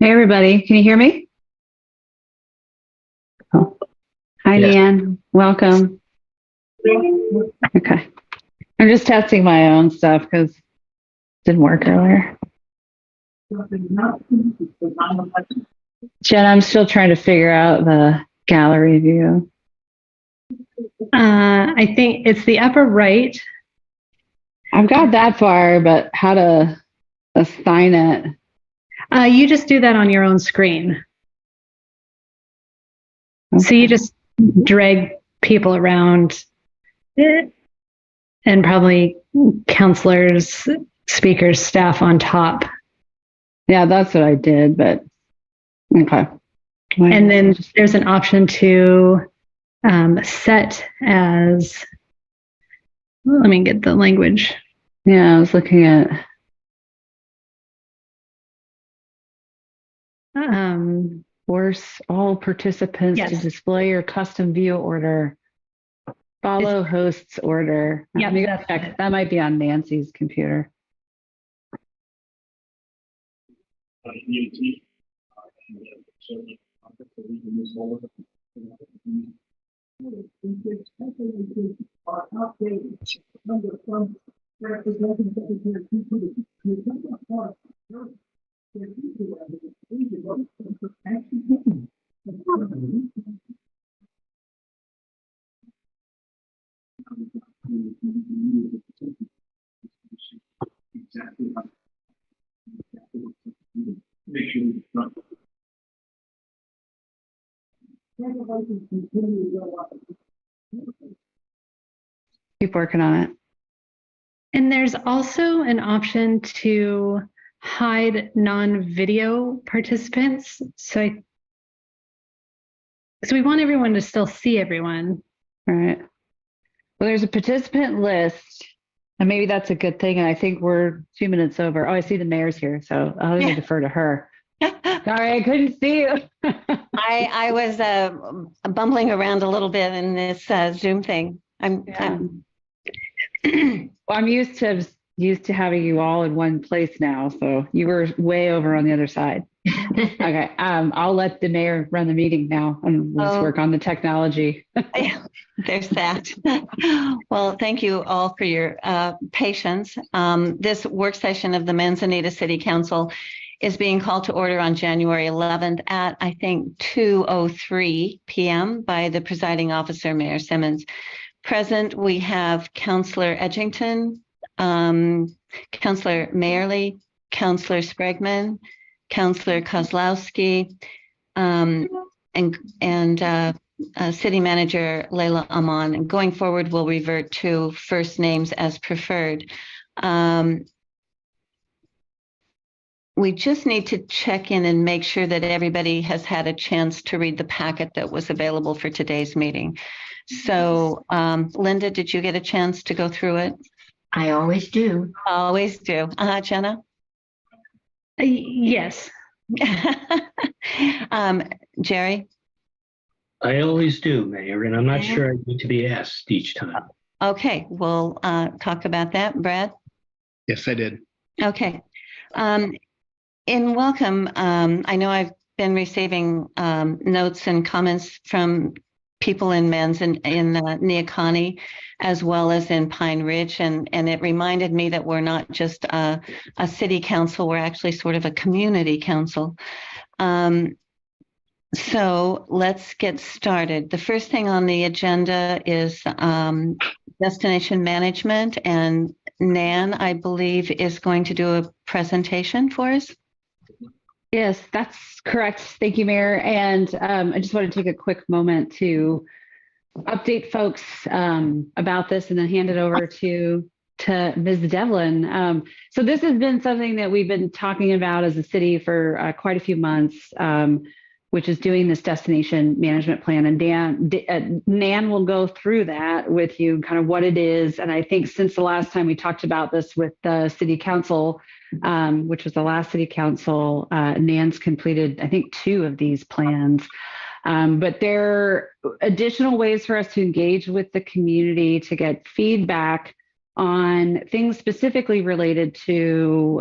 Hey, everybody. Can you hear me? Oh. Hi, Yes. Nan. Welcome. Okay. I'm just testing my own stuff because it didn't work earlier. Jen, I'm still trying to figure out the gallery view. I think it's the upper right. I've got that far, but how to assign it? You just do that on your own screen. Okay. So you just drag people around and probably counselors, speakers, staff on top. Yeah, that's what I did, but okay. And then there's an option to set as, let me get the language. Yeah, I was looking at force all participants to Yes. display your custom view order. Follow host's order. Yeah, Let me that's check. it. That might be on Nancy's computer. Keep working on it. And there's also an option to hide non-video participants. So we want everyone to still see everyone. All right. Well, there's a participant list, and maybe that's a good thing. And I think we're 2 minutes over. Oh, I see the mayor's here, so I'll even defer to her. Sorry, I couldn't see you. I was bumbling around a little bit in this Zoom thing. I'm used to having you all in one place now, so you were way over on the other side. Okay, I'll let the mayor run the meeting now, and we'll just work on the technology. There's that. Well, thank you all for your patience. This work session of the Manzanita City Council is being called to order on January 11th at, I think, 2:03 p.m. by the presiding officer, Mayor Simmons. Present, we have Councillor Edgington, Councillor Mayerly, Councillor Spregman, Councillor Kozlowski, and City Manager Leila Aman. And going forward, we'll revert to first names as preferred. We just need to check in and make sure that everybody has had a chance to read the packet that was available for today's meeting. So, Linda, did you get a chance to go through it? I always do. Always do. Jenna? Yes. Jerry? I always do, Mayor, and I'm not sure I need to be asked each time. Okay, we'll talk about that. Brad? Yes, I did. Okay. In welcome, I know I've been receiving notes and comments from people in Neocani, as well as in Pine Ridge, and it reminded me that we're not just a city council, we're actually sort of a community council. So let's get started. The first thing on the agenda is destination management, and Nan, I believe, is going to do a presentation for us. Yes, that's correct. Thank you, Mayor. And I just want to take a quick moment to update folks about this and then hand it over to Ms. Devlin. So this has been something that we've been talking about as a city for quite a few months, which is doing this destination management plan. And Nan will go through that with you, kind of what it is. And I think since the last time we talked about this with the city council, which was the last city council, Nan's completed, I think, 2 of these plans. But there are additional ways for us to engage with the community to get feedback on things specifically related to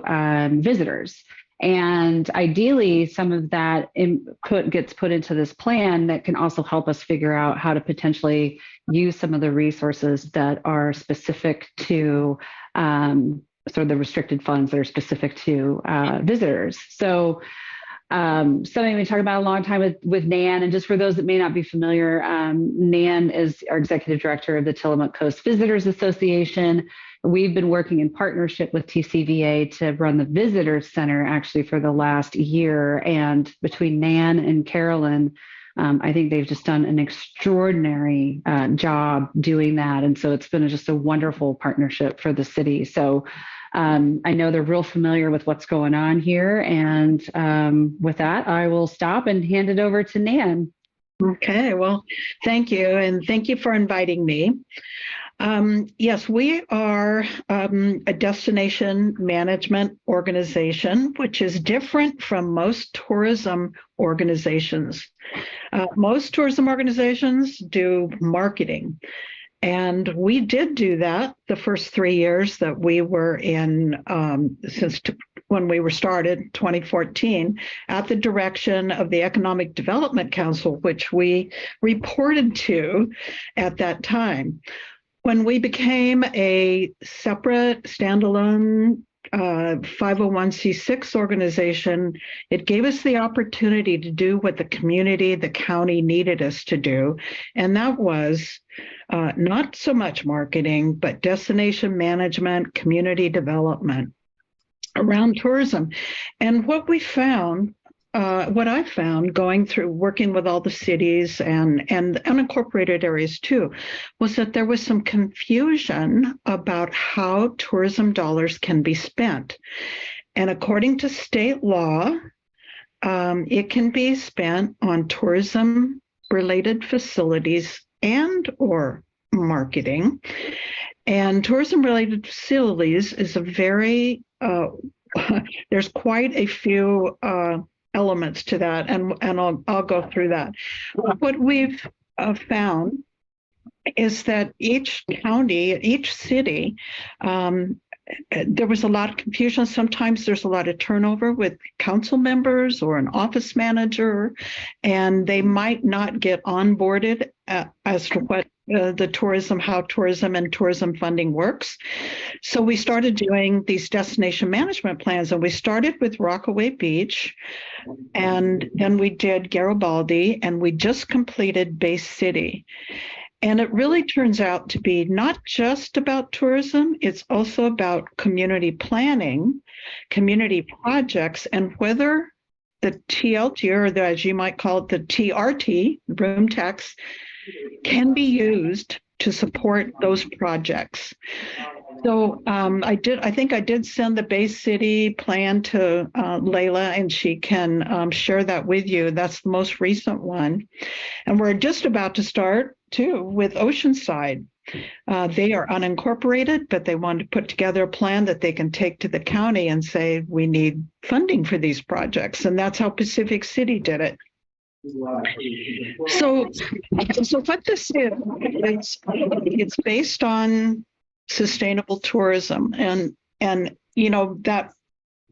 visitors. And ideally, some of that input gets put into this plan that can also help us figure out how to potentially use some of the resources that are specific to sort of the restricted funds that are specific to visitors. So something we talked about a long time with Nan, and just for those that may not be familiar, Nan is our executive director of the Tillamook Coast Visitors Association. We've been working in partnership with TCVA to run the Visitor Center actually for the last year. And between Nan and Carolyn, I think they've just done an extraordinary job doing that. And so it's been just a wonderful partnership for the city. So I know they're real familiar with what's going on here. And with that, I will stop and hand it over to Nan. Okay, well, thank you. And thank you for inviting me. Yes, we are a destination management organization, which is different from most tourism organizations. Most tourism organizations do marketing. And we did do that the first 3 years that we were in, when we were started, 2014, at the direction of the Economic Development Council, which we reported to at that time. When we became a separate, standalone 501c6 organization, it gave us the opportunity to do what the community, the county needed us to do. And that was not so much marketing, but destination management, community development around tourism. And what I found going through working with all the cities and unincorporated areas too, was that there was some confusion about how tourism dollars can be spent. And according to state law, it can be spent on tourism related facilities and or marketing. And tourism related facilities is a very, there's quite a few elements to that, and I'll go through that. What we've found is that each county, each city, there was a lot of confusion. Sometimes there's a lot of turnover with council members or an office manager, and they might not get onboarded as to what how tourism and tourism funding works. So we started doing these destination management plans, and we started with Rockaway Beach, and then we did Garibaldi, and we just completed Bay City. And it really turns out to be not just about tourism, it's also about community planning, community projects, and whether the TLT, or as you might call it, the TRT, room tax, can be used to support those projects. So I think I did send the Bay City plan to Layla, and she can share that with you. That's the most recent one. And we're just about to start too with Oceanside. They are unincorporated, but they want to put together a plan that they can take to the county and say, we need funding for these projects. And that's how Pacific City did it. So what this is, it's based on sustainable tourism, and you know that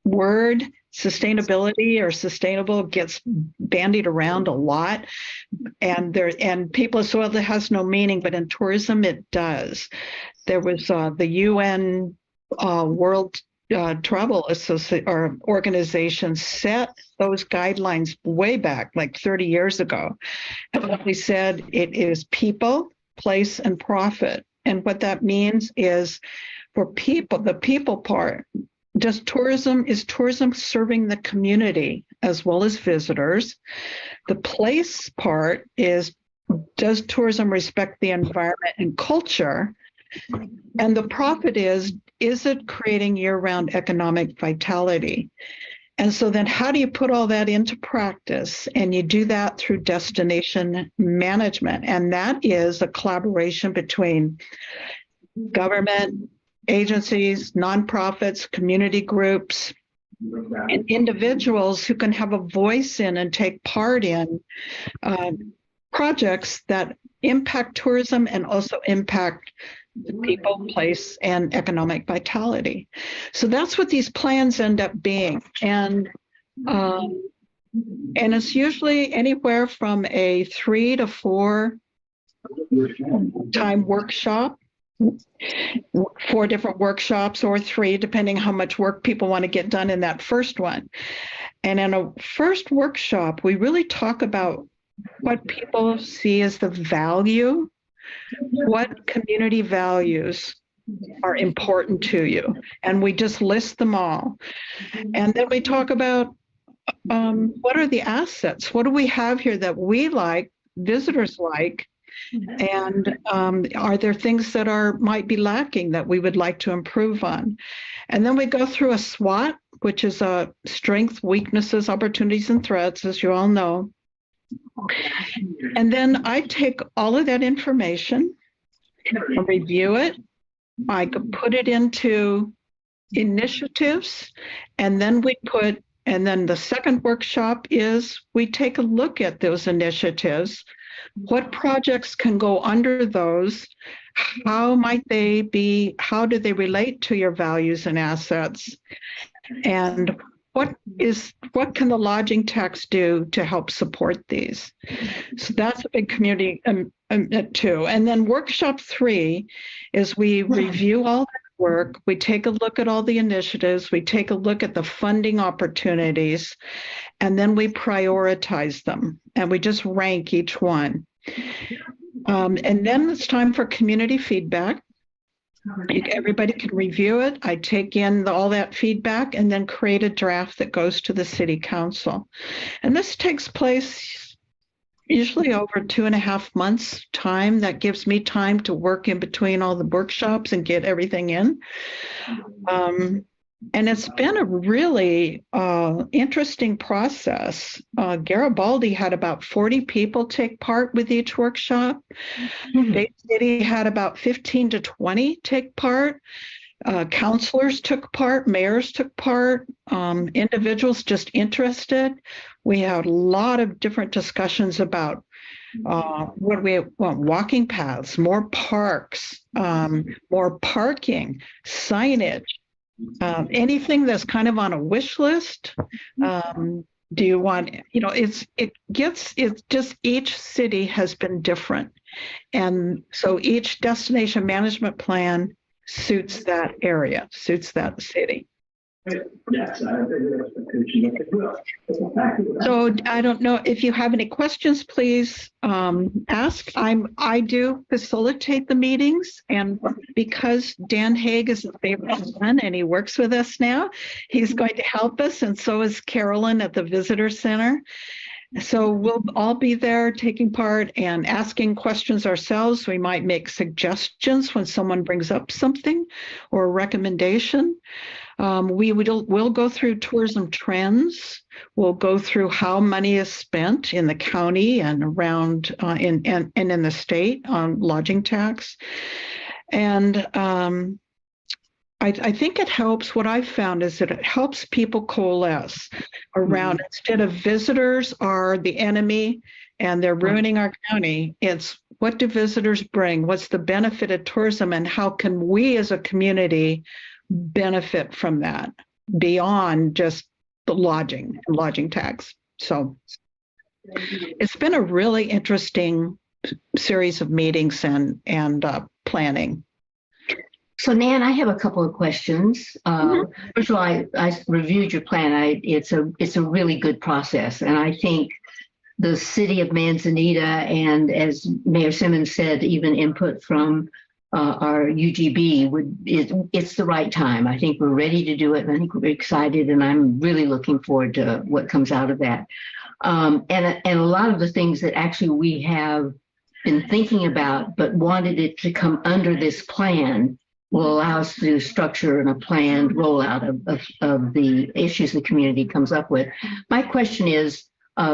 word sustainability or sustainable gets bandied around a lot, and people say, well, it has no meaning, but in tourism it does. There was the UN World Travel Organization set those guidelines way back, like 30 years ago. And we said it is people, place, and profit. And what that means is for people, the people part, is tourism serving the community, as well as visitors. The place part is, does tourism respect the environment and culture? And the profit is it creating year-round economic vitality? And so then how do you put all that into practice? And you do that through destination management. And that is a collaboration between government, agencies, nonprofits, community groups, and individuals who can have a voice in and take part in projects that impact tourism and also impact the people, place, and economic vitality. So that's what these plans end up being. And it's usually anywhere from a 3 to 4 time workshop, 4 different workshops, or 3, depending how much work people want to get done in that first one. And in a first workshop, we really talk about what people see as the value, what community values are important to you. And we just list them all. And then we talk about what are the assets? What do we have here that we like, visitors like? And are there things that might be lacking that we would like to improve on? And then we go through a SWOT, which is a strengths, weaknesses, opportunities, and threats, as you all know. And then I take all of that information, review it, I could put it into initiatives, and then the second workshop is we take a look at those initiatives. What projects can go under those? How do they relate to your values and assets? And what can the lodging tax do to help support these? So that's a big community too. And then workshop 3 is we review all that work, we take a look at all the initiatives, we take a look at the funding opportunities, and then we prioritize them and we just rank each one. And then it's time for community feedback. Everybody can review it. I take in all that feedback and then create a draft that goes to the city council. And this takes place usually over 2.5 months time. That gives me time to work in between all the workshops and get everything in. And it's been a really interesting process. Garibaldi had about 40 people take part with each workshop. Bay City had about 15 to 20 take part. Councilors took part, mayors took part, individuals just interested. We had a lot of different discussions about what we want: walking paths, more parks, more parking, signage. Anything that's kind of on a wish list. Do you want, it's just each city has been different. And so each destination management plan suits that area, suits that city. So I don't know if you have any questions, please ask. I do facilitate the meetings, and because Dan Haig is a favorite son and he works with us now, he's going to help us, and so is Carolyn at the Visitor Center. So we'll all be there taking part and asking questions ourselves. We might make suggestions when someone brings up something or a recommendation. We'll go through tourism trends. We'll go through how money is spent in the county and around and in the state on lodging tax. And I think it helps. What I've found is that it helps people coalesce around, instead of visitors are the enemy and they're ruining our county, it's what do visitors bring? What's the benefit of tourism, and how can we as a community benefit from that beyond just the lodging tax? So it's been a really interesting series of meetings and planning. So Nan, I have a couple of questions. First of all, I reviewed your plan. It's a really good process, and I think the city of Manzanita, and as Mayor Simmons said, even input from our UGB it's the right time. I think we're ready to do it. And I think we're excited, and I'm really looking forward to what comes out of that. And a lot of the things that actually we have been thinking about, but wanted it to come under this plan, will allow us to do structure and a planned rollout of the issues the community comes up with. My question is,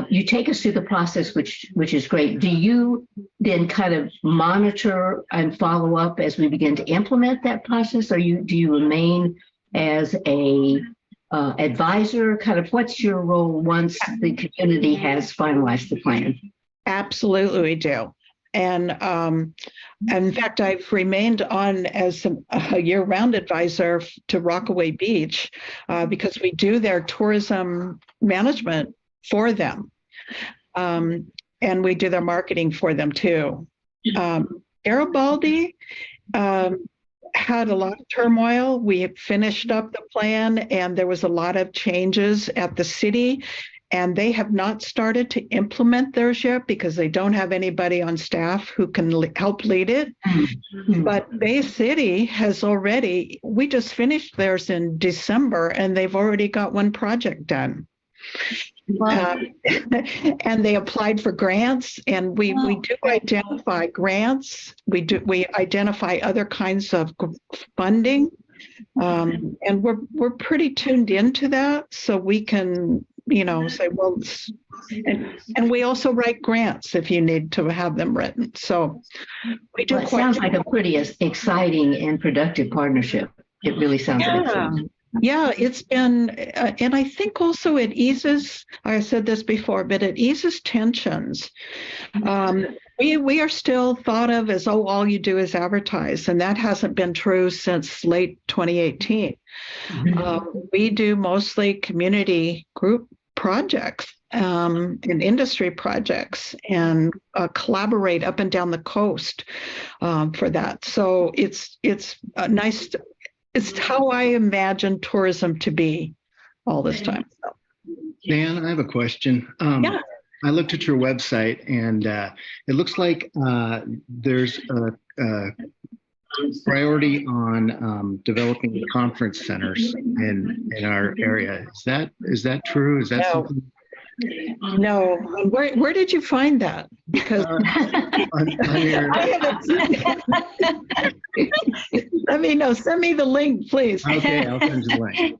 you take us through the process, which is great. Do you then kind of monitor and follow up as we begin to implement that process, or do you remain as a advisor? Kind of what's your role once the community has finalized the plan? Absolutely, we do. And in fact, I've remained on as a year-round advisor to Rockaway Beach because we do their tourism management for them. And we do their marketing for them too. Garibaldi had a lot of turmoil. We had finished up the plan and there was a lot of changes at the city, and they have not started to implement theirs yet because they don't have anybody on staff who can help lead it. Mm-hmm. But Bay City has already, we just finished theirs in December and they've already got one project done. Wow. And they applied for grants, and we do identify grants. We identify other kinds of funding, and we're pretty tuned into that, so we can say, well, and we also write grants if you need to have them written. So we do. Well, it sounds like a pretty exciting and productive partnership. It really sounds like fun. Yeah, it's been, and I think also it eases, I said this before, but it eases tensions. We are still thought of as, all you do is advertise, and that hasn't been true since late 2018. Mm-hmm. We do mostly community group projects and industry projects, and collaborate up and down the coast for that. So it's nice. It's how I imagine tourism to be all this time. Dan, I have a question. Yeah. I looked at your website, and it looks like there's a priority on developing conference centers in our area. Is that true? Is that something? No. Where did you find that? Because on your... Let me know. Send me the link, please. Okay, I'll send you the link.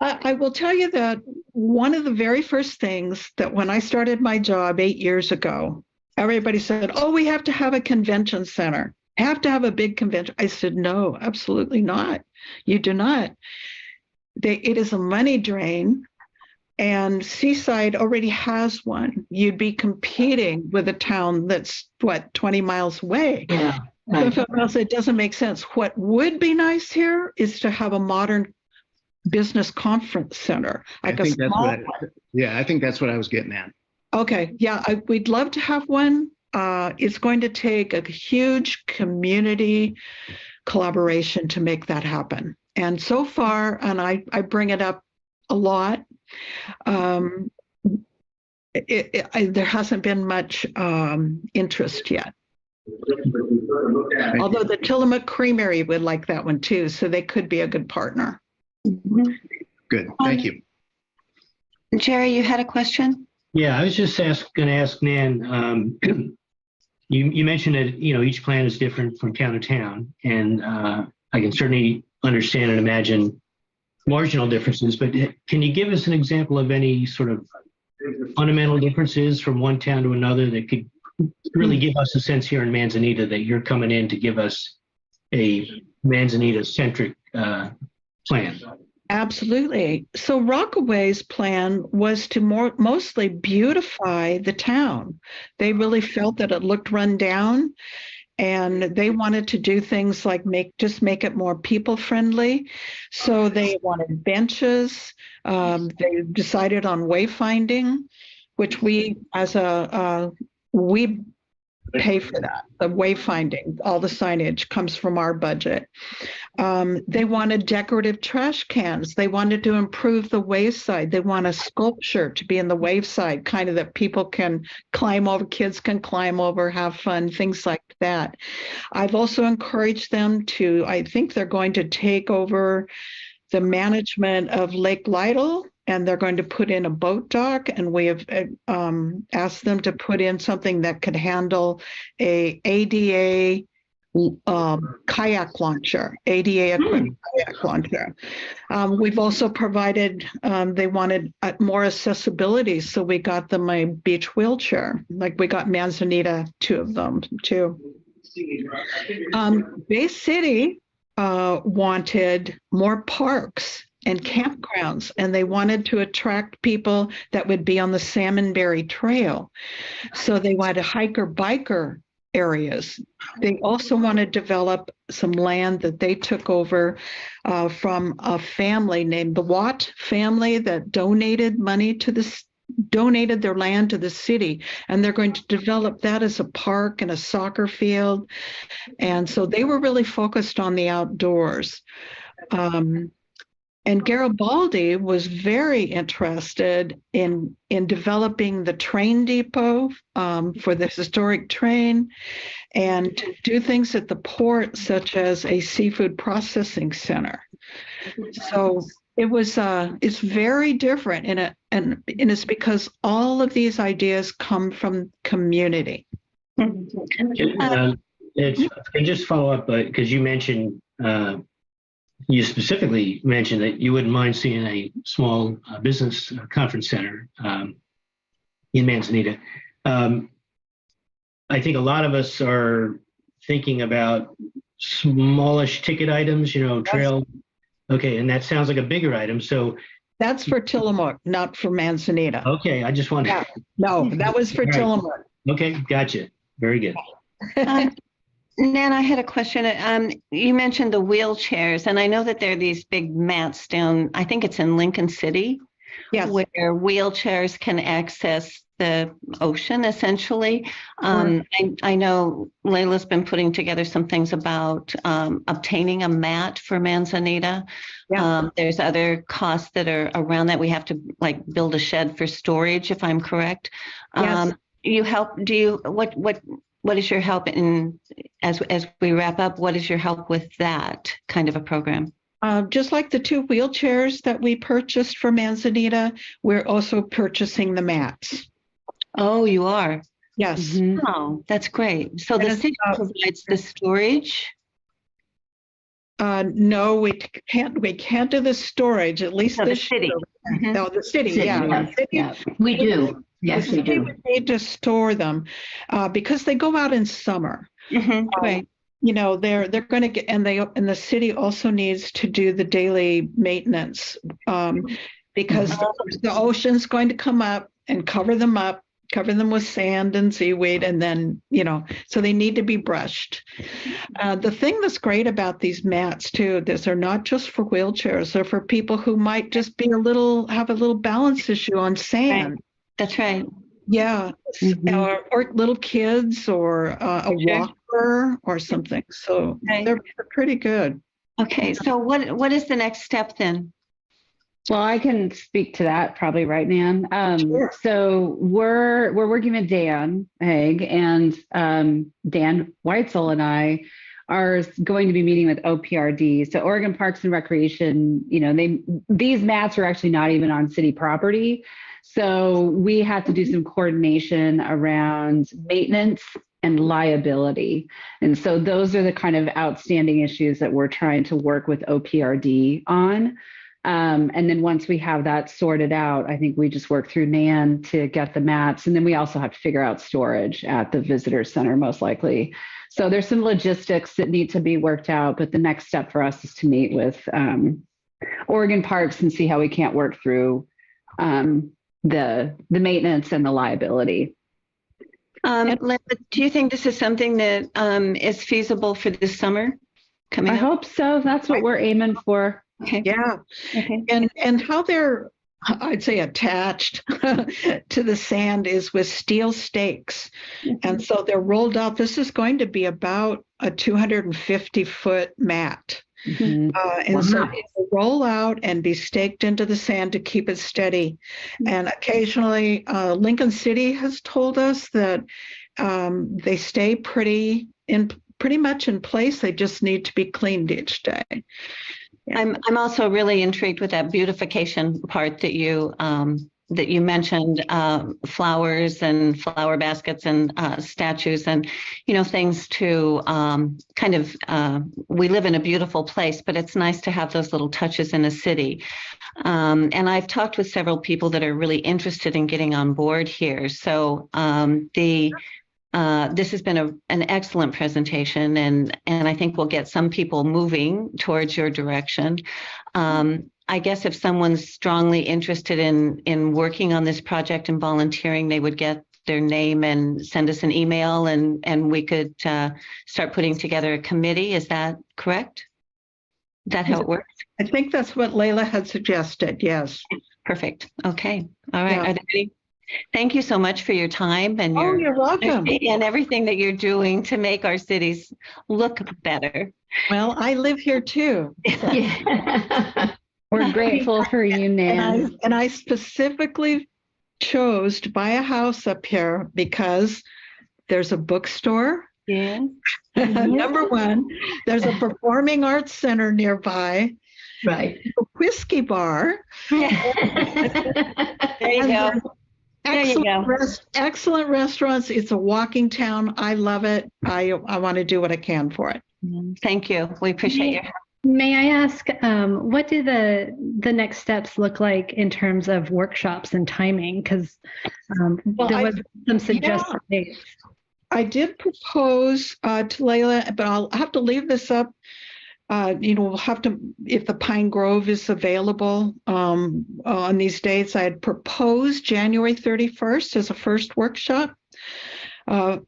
I will tell you that one of the very first things that when I started my job 8 years ago, everybody said, we have to have a convention center. Have to have a big convention. I said, no, absolutely not. You do not. It is a money drain. And Seaside already has one. You'd be competing with a town that's 20 miles away. Yeah. Right. So it doesn't make sense. What would be nice here is to have a modern business conference center. I think that's what I was getting at. Okay. Yeah, we'd love to have one. It's going to take a huge community collaboration to make that happen. And so far, and I bring it up a lot, there hasn't been much interest yet. Although the Tillamook Creamery would like that one too, so they could be a good partner. Good, thank you. Jerry, you had a question? Yeah, I was just going to ask Nan. You mentioned that each plan is different from town to town, and I can certainly understand and imagine marginal differences, but can you give us an example of any sort of fundamental differences from one town to another that could really give us a sense here in Manzanita that you're coming in to give us a Manzanita-centric plan? Absolutely. So Rockaway's plan was to mostly beautify the town. They really felt that it looked run down, and they wanted to do things like make it more people friendly. So they wanted benches. They decided on wayfinding, which we pay for that. The wayfinding, all the signage comes from our budget. They wanted decorative trash cans. They wanted to improve the waveside. They want a sculpture to be in the waveside, kind of that people can climb over, kids can climb over, have fun, things like that. I've also encouraged them to, I think they're going to take over the management of Lake Lytle, and they're going to put in a boat dock, and we have asked them to put in something that could handle a ADA kayak launcher, ADA equipped kayak launcher. We've also provided, they wanted more accessibility, so we got them a beach wheelchair, like we got Manzanita 2 of them too. Bay City wanted more parks and campgrounds, and they wanted to attract people that would be on the Salmonberry Trail. So they wanted hiker-biker areas. They also want to develop some land that they took over from a family named the Watt family that donated money to the donated their land to the city, and they're going to develop that as a park and a soccer field. And so they were really focused on the outdoors. And Garibaldi was very interested in developing the train depot for the historic train, and to do things at the port, such as a seafood processing center. So it was it's very different, and it's because all of these ideas come from community. And just follow up, because you mentioned, you specifically mentioned that you wouldn't mind seeing a small business conference center in Manzanita. I think a lot of us are thinking about smallish ticket items, trail. Okay, and that sounds like a bigger item. So that's for Tillamook, not for Manzanita. Okay, I just wanted. Yeah. No, that was for Tillamook. Okay, gotcha. Very good. Nan, I had a question. You mentioned the wheelchairs, and I know that there are these big mats down, I think it's in Lincoln City, yes, where wheelchairs can access the ocean, essentially. I know Layla's been putting together some things about obtaining a mat for Manzanita. Yeah. There's other costs that are around that. We have to build a shed for storage, if I'm correct. Yes. You help, what is your help in, as we wrap up, what is your help with that kind of a program? Just like the 2 wheelchairs that we purchased for Manzanita, we're also purchasing the mats. Oh, you are? Yes. Mhm. Oh, that's great. So the Yes, city provides the storage? No, we can't do the storage, at least No, the this city. year. Mhm. No, the city, City, yeah. yeah. The city, Yeah, we do. Yes, the we city do. would need to store them because they go out in summer. Mhm, right. They're going to get, and the city also needs to do the daily maintenance because the ocean's going to come up and cover them with sand and seaweed, and then, so they need to be brushed. The thing that's great about these mats too, is they're not just for wheelchairs, they're for people who might just have a little balance issue on sand. Right. That's right. Yeah, or little kids, or a walker or something. So Right. they're pretty good. Okay, so what is the next step then? Well, I can speak to that probably right, Nan. Sure. So we're working with Dan Haig, and Dan Weitzel and I are going to be meeting with OPRD. So Oregon Parks and Recreation, these mats are actually not even on city property. So we have to do some coordination around maintenance and liability. And so those are the kind of outstanding issues that we're trying to work with OPRD on. And then once we have that sorted out, I think we just work through Nan to get the mats. And then we also have to figure out storage at the visitor center, most likely. So there's some logistics that need to be worked out. But the next step for us is to meet with Oregon Parks and see how we can't work through the maintenance and the liability. Linda, do you think this is something that is feasible for this summer coming I up? hope so. That's what we're aiming for. Okay. Yeah, Okay. and how they're I'd say attached to the sand is with steel stakes. And so they're rolled out. This is going to be about a 250-foot mat. Mhm. And so Wow. it will roll out and be staked into the sand to keep it steady. And occasionally, Lincoln City has told us that they stay pretty much in place. They just need to be cleaned each day. I'm also really intrigued with that beautification part that you mentioned, flowers and flower baskets and statues and, things to we live in a beautiful place, but it's nice to have those little touches in a city. And I've talked with several people that are really interested in getting on board here. So this has been an excellent presentation, and I think we'll get some people moving towards your direction. I guess if someone's strongly interested in working on this project and volunteering, they would get their name and send us an email, and we could start putting together a committee. Is that correct? Is that how it works? I think that's what Layla had suggested. Yes. Perfect. Okay. All right. Yeah. Are there any? Thank you so much for your time and Oh, you're welcome. and everything that you're doing to make our cities look better. Well, I live here too. Yeah. We're grateful for you, Nan. And I specifically chose to buy a house up here because there's a bookstore. Yeah. Number one, there's a performing arts center nearby, Right. a whiskey bar. There you go. There you go. Excellent restaurants. It's a walking town. I love it. I want to do what I can for it. Thank you. We appreciate your help. May I ask, what do the next steps look like in terms of workshops and timing? Because there was some suggested dates. I did propose to Layla, but I'll have to leave this up. We'll have to, if the Pine Grove is available on these dates. I had proposed January 31st as a first workshop,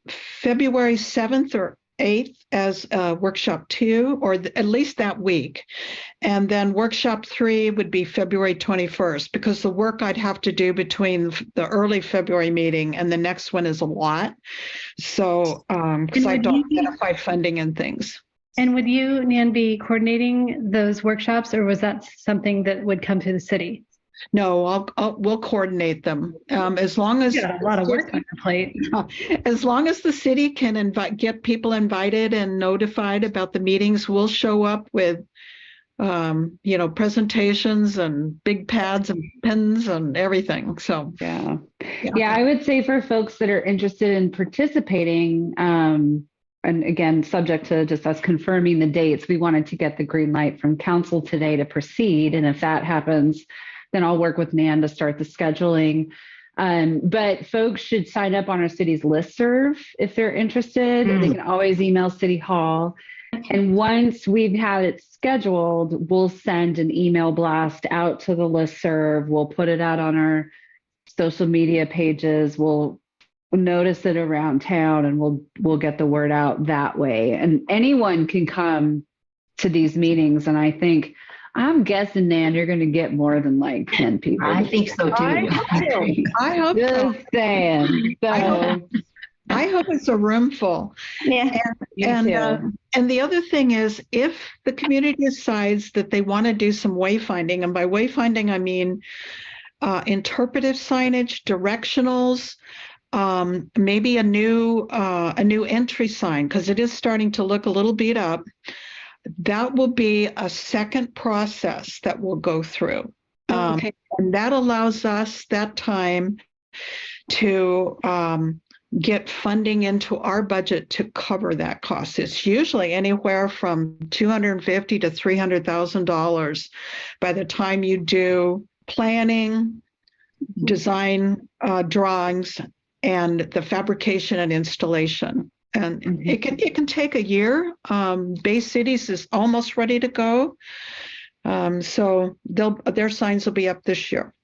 February 7th or 8th as workshop 2, or at least that week. And then workshop 3 would be February 21st, because the work I'd have to do between the early February meeting and the next one is a lot. So, because I don't identify funding and things. And would you, Nan, be coordinating those workshops, or was that something that would come to the city? No, we'll coordinate them. As long as A lot of work on your plate. as long as the city can get people invited and notified about the meetings, we'll show up with presentations and big pads and pens and everything. So Yeah, I would say for folks that are interested in participating, and again, subject to just us confirming the dates, we wanted to get the green light from council today to proceed. And if that happens, then I'll work with Nan to start the scheduling. But folks should sign up on our city's listserv if they're interested. They can always email City Hall. And once we've had it scheduled, we'll send an email blast out to the listserv. We'll put it out on our social media pages. We'll notice it around town, and we'll get the word out that way. And anyone can come to these meetings. And I'm guessing, Nan, you're going to get more than like 10 people. I think so too. I hope so. Just saying. So, I hope it's a room full. Yeah. And the other thing is, if the community decides that they want to do some wayfinding, and by wayfinding I mean interpretive signage, directionals, maybe a new entry sign, because it is starting to look a little beat up. That will be a second process that we'll go through. Okay. And that allows us that time to get funding into our budget to cover that cost. It's usually anywhere from $250,000 to $300,000 by the time you do planning, design, drawings, and the fabrication and installation. And it can take a year. Bay Cities is almost ready to go. So their signs will be up this year.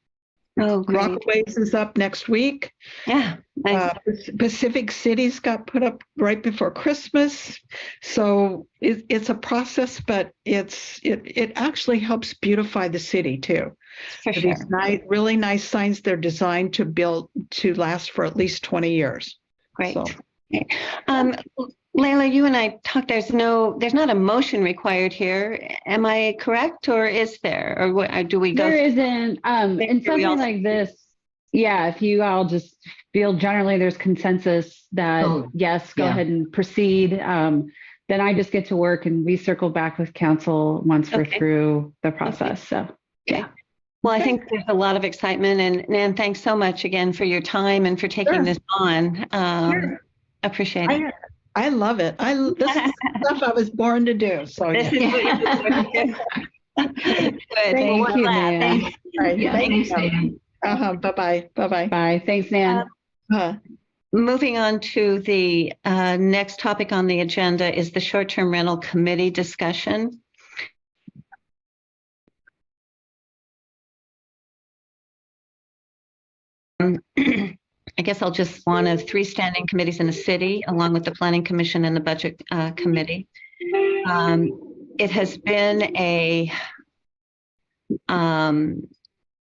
Oh, great. Rockaways is up next week. Yeah. Nice. Pacific Cities got put up right before Christmas. So it's a process, but it actually helps beautify the city too. For sure. These really nice signs, they're designed to last for at least 20 years. Great. So. Layla, you and I talked, there's not a motion required here. Am I correct, or is there? Or what, do we go? There isn't. In something like this, yeah, if you all just feel generally there's consensus that yes, go ahead and proceed, then I just get to work and we circle back with council once we're through the process. So, yeah. Well, I think there's a lot of excitement, and Nan, thanks so much again for your time and for taking this on. Appreciate it. I love it. This is stuff I was born to do. So this is what you're doing. Good. Thank you, Nan. Thanks, Nan. Bye-bye. Bye-bye. Bye. Thanks, Nan. Moving on to the next topic on the agenda is the short-term rental committee discussion. I guess I'll just one of 3 standing committees in the city, along with the Planning Commission and the Budget Committee. It has been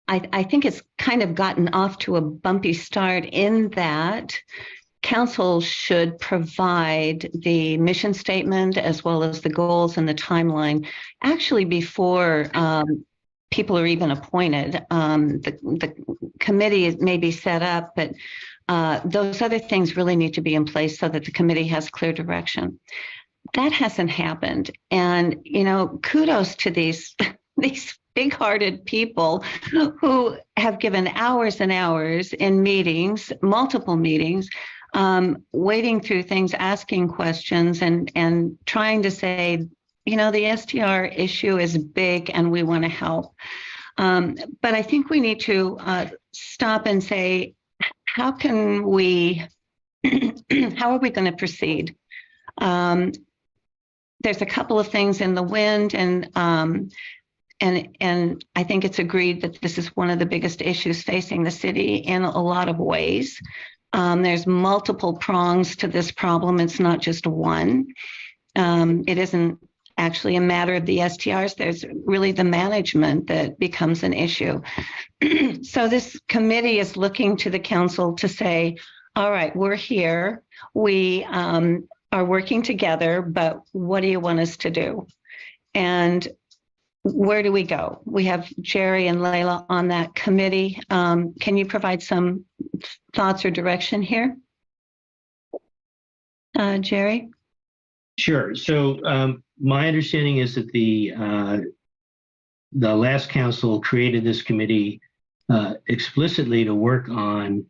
I think it's kind of gotten off to a bumpy start in that council should provide the mission statement as well as the goals and the timeline actually before people are even appointed. The committee may be set up, but those other things really need to be in place so that the committee has clear direction. That hasn't happened. And, you know, kudos to these big-hearted people who have given hours and hours in meetings, multiple meetings, wading through things, asking questions, and trying to say, you know, the STR issue is big and we want to help. But I think we need to stop and say, how can we, how are we going to proceed? There's a couple of things in the wind, and I think it's agreed that this is one of the biggest issues facing the city in a lot of ways. There's multiple prongs to this problem. It's not just one. It isn't actually a matter of the STRs. There's really the management that becomes an issue. So this committee is looking to the council to say, all right, we're here. We are working together, but what do you want us to do? And where do we go? We have Jerry and Layla on that committee. Can you provide some thoughts or direction here? Jerry? Sure. So my understanding is that the last council created this committee explicitly to work on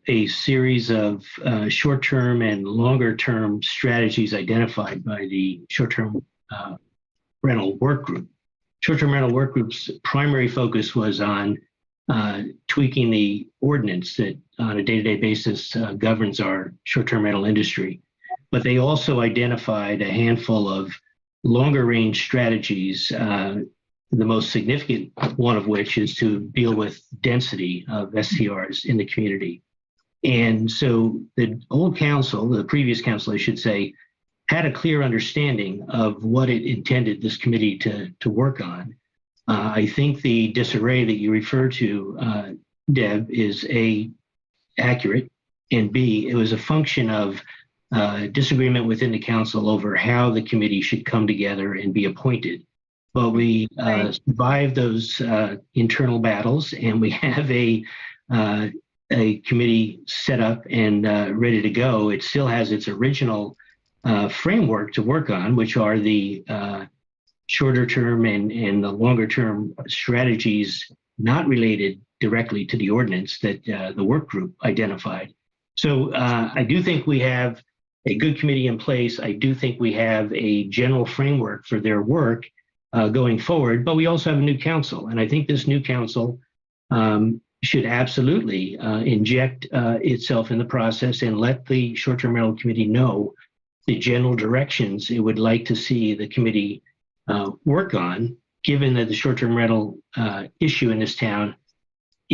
a series of short-term and longer-term strategies identified by the short-term rental work group. Short-term rental work group's primary focus was on tweaking the ordinance that on a day-to-day basis governs our short-term rental industry. But they also identified a handful of longer-range strategies, the most significant one of which is to deal with density of STRs in the community. And so the old council, the previous council, I should say, had a clear understanding of what it intended this committee to work on. I think the disarray that you refer to, Deb, is A, accurate, and B, it was a function of disagreement within the council over how the committee should come together and be appointed. But we survived those internal battles, and we have a committee set up and ready to go. It still has its original framework to work on, which are the shorter term and the longer term strategies not related directly to the ordinance that the work group identified. So I do think we have a good committee in place. I do think we have a general framework for their work going forward, but we also have a new council. And I think this new council should absolutely inject itself in the process and let the short-term rental committee know the general directions it would like to see the committee work on, given that the short-term rental issue in this town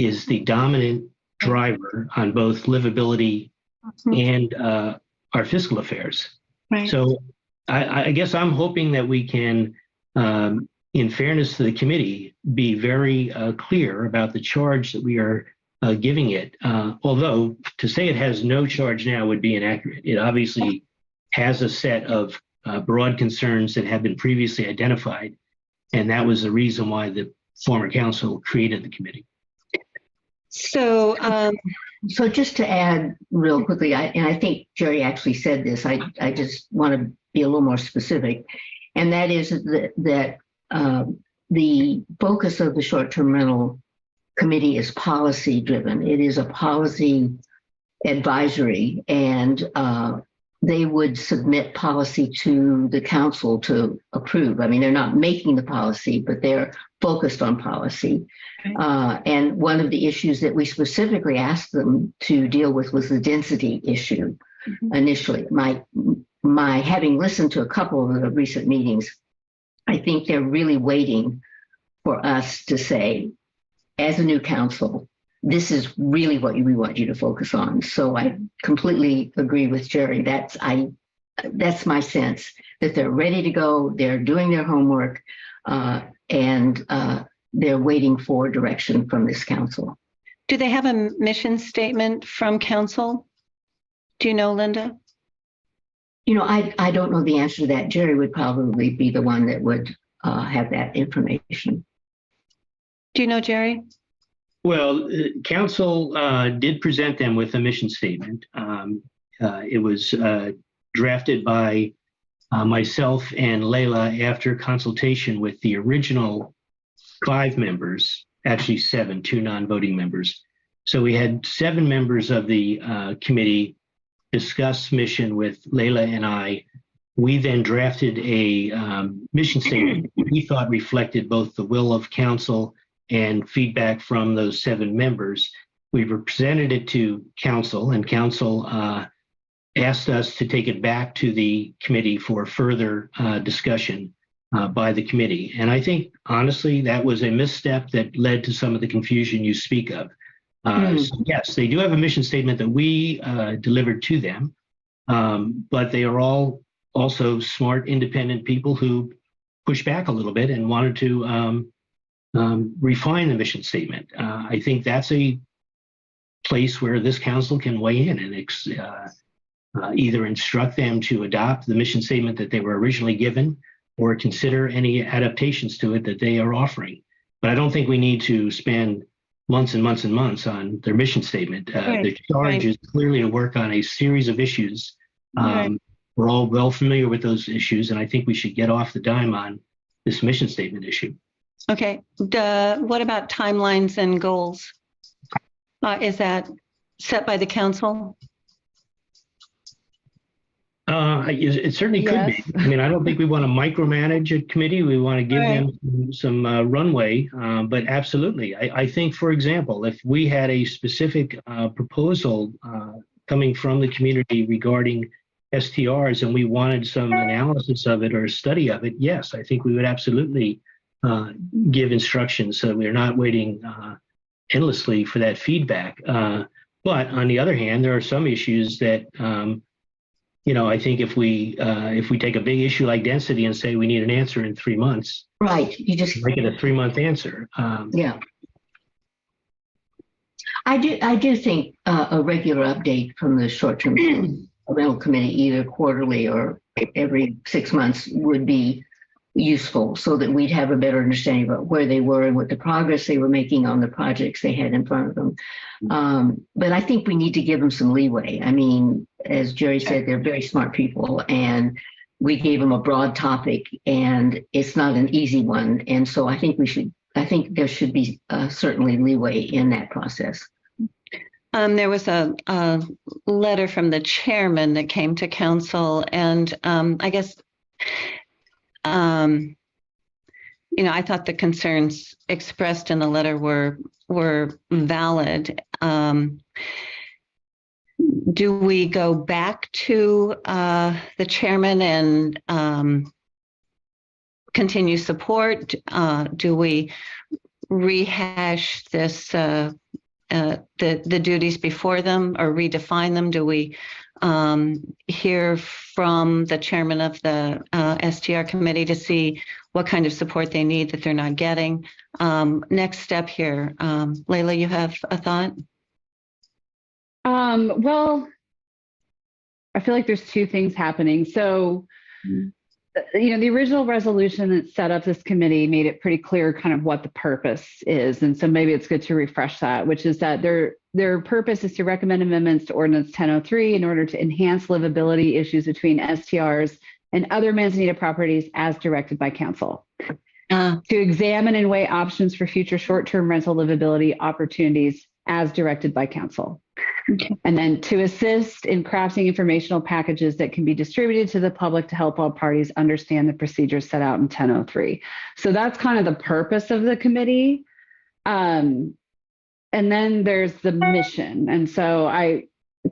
is the dominant driver on both livability and our fiscal affairs. Right. So I guess I'm hoping that we can, in fairness to the committee, be very clear about the charge that we are giving it. Although to say it has no charge now would be inaccurate. It obviously has a set of broad concerns that have been previously identified. And that was the reason why the former council created the committee. So, So just to add real quickly, and I think Jerry actually said this, I just want to be a little more specific, and that is that the focus of the short-term rental committee is policy driven. It is a policy advisory, and they would submit policy to the council to approve. I mean, they're not making the policy, but they're focused on policy. And one of the issues that we specifically asked them to deal with was the density issue initially. My having listened to a couple of the recent meetings, I think they're really waiting for us to say, as a new council, this is really what we want you to focus on. So I completely agree with Jerry. That's my sense, that they're ready to go. They're doing their homework, and they're waiting for direction from this council. do they have a mission statement from council? Do you know, Linda? You know, I don't know the answer to that. Jerry would probably be the one that would have that information. Do you know, Jerry? Well, council did present them with a mission statement. It was drafted by myself and Layla after consultation with the original 5 members, actually 7, 2 non-voting members. So we had 7 members of the committee discuss mission with Layla and I. We then drafted a mission statement we thought reflected both the will of council and feedback from those 7 members. We presented it to council, and council asked us to take it back to the committee for further discussion by the committee. And I think, honestly, that was a misstep that led to some of the confusion you speak of. So yes, they do have a mission statement that we delivered to them, but they are all also smart, independent people who pushed back a little bit and wanted to refine the mission statement. I think that's a place where this council can weigh in and either instruct them to adopt the mission statement that they were originally given or consider any adaptations to it that they are offering. But I don't think we need to spend months and months and months on their mission statement. The charge is clearly to work on a series of issues. We're all well familiar with those issues, and I think we should get off the dime on this mission statement issue. Okay. What about timelines and goals? Is that set by the council? It certainly could be. I mean, I don't think we want to micromanage a committee. We want to give them some runway, but absolutely. I think, for example, if we had a specific proposal coming from the community regarding STRs and we wanted some analysis of it or a study of it, yes, I think we would absolutely give instructions so that we're not waiting endlessly for that feedback. But on the other hand, there are some issues that I think if we take a big issue like density and say we need an answer in 3 months, Right. You just make it a 3-month answer. Yeah. I do think a regular update from the short-term rental committee, either quarterly or every 6 months, would be useful so that we'd have a better understanding about where they were and what the progress they were making on the projects they had in front of them. But I think we need to give them some leeway. I mean, as Jerry said, they're very smart people, and we gave them a broad topic, and it's not an easy one. And so I think there should be certainly leeway in that process. There was a letter from the chairman that came to council, and I guess, I thought the concerns expressed in the letter were valid. Do we go back to the chairman and continue support? Do we rehash this, the duties before them or redefine them? Do we hear from the chairman of the STR committee to see what kind of support they need that they're not getting? Next step here. Layla, you have a thought? Well, I feel like there's two things happening. So, the original resolution that set up this committee made it pretty clear kind of what the purpose is. And so maybe it's good to refresh that, which is that their purpose is to recommend amendments to Ordinance 1003 in order to enhance livability issues between STRs and other Manzanita properties as directed by council. To examine and weigh options for future short-term rental livability opportunities as directed by council. Okay. And then to assist in crafting informational packages that can be distributed to the public to help all parties understand the procedures set out in 1003. So that's kind of the purpose of the committee. And then there's the mission. And so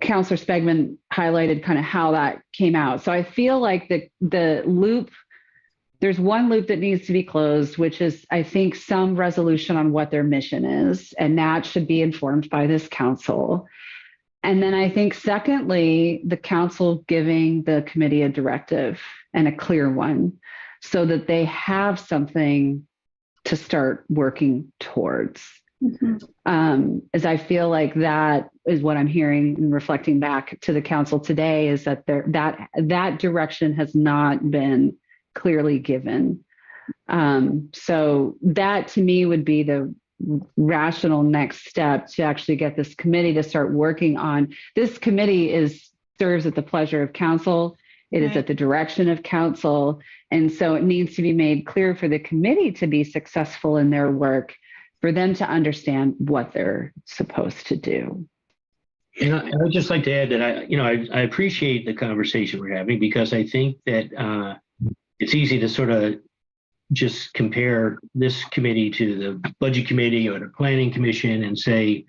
Councillor Spegman highlighted kind of how that came out. So I feel like the loop, there's one loop that needs to be closed, which is, I think, some resolution on what their mission is, and that should be informed by this council. And then I think, secondly, the council giving the committee a directive and a clear one so that they have something to start working towards. As I feel like that is what I'm hearing and reflecting back to the council today, is that that direction has not been clearly given. So that to me would be the rational next step to actually get this committee to start working on. This committee serves at the pleasure of council. It is at the direction of council. And so it needs to be made clear for the committee to be successful in their work, for them to understand what they're supposed to do. And I would just like to add that I appreciate the conversation we're having, because I think that it's easy to sort of just compare this committee to the budget committee or the planning commission and say,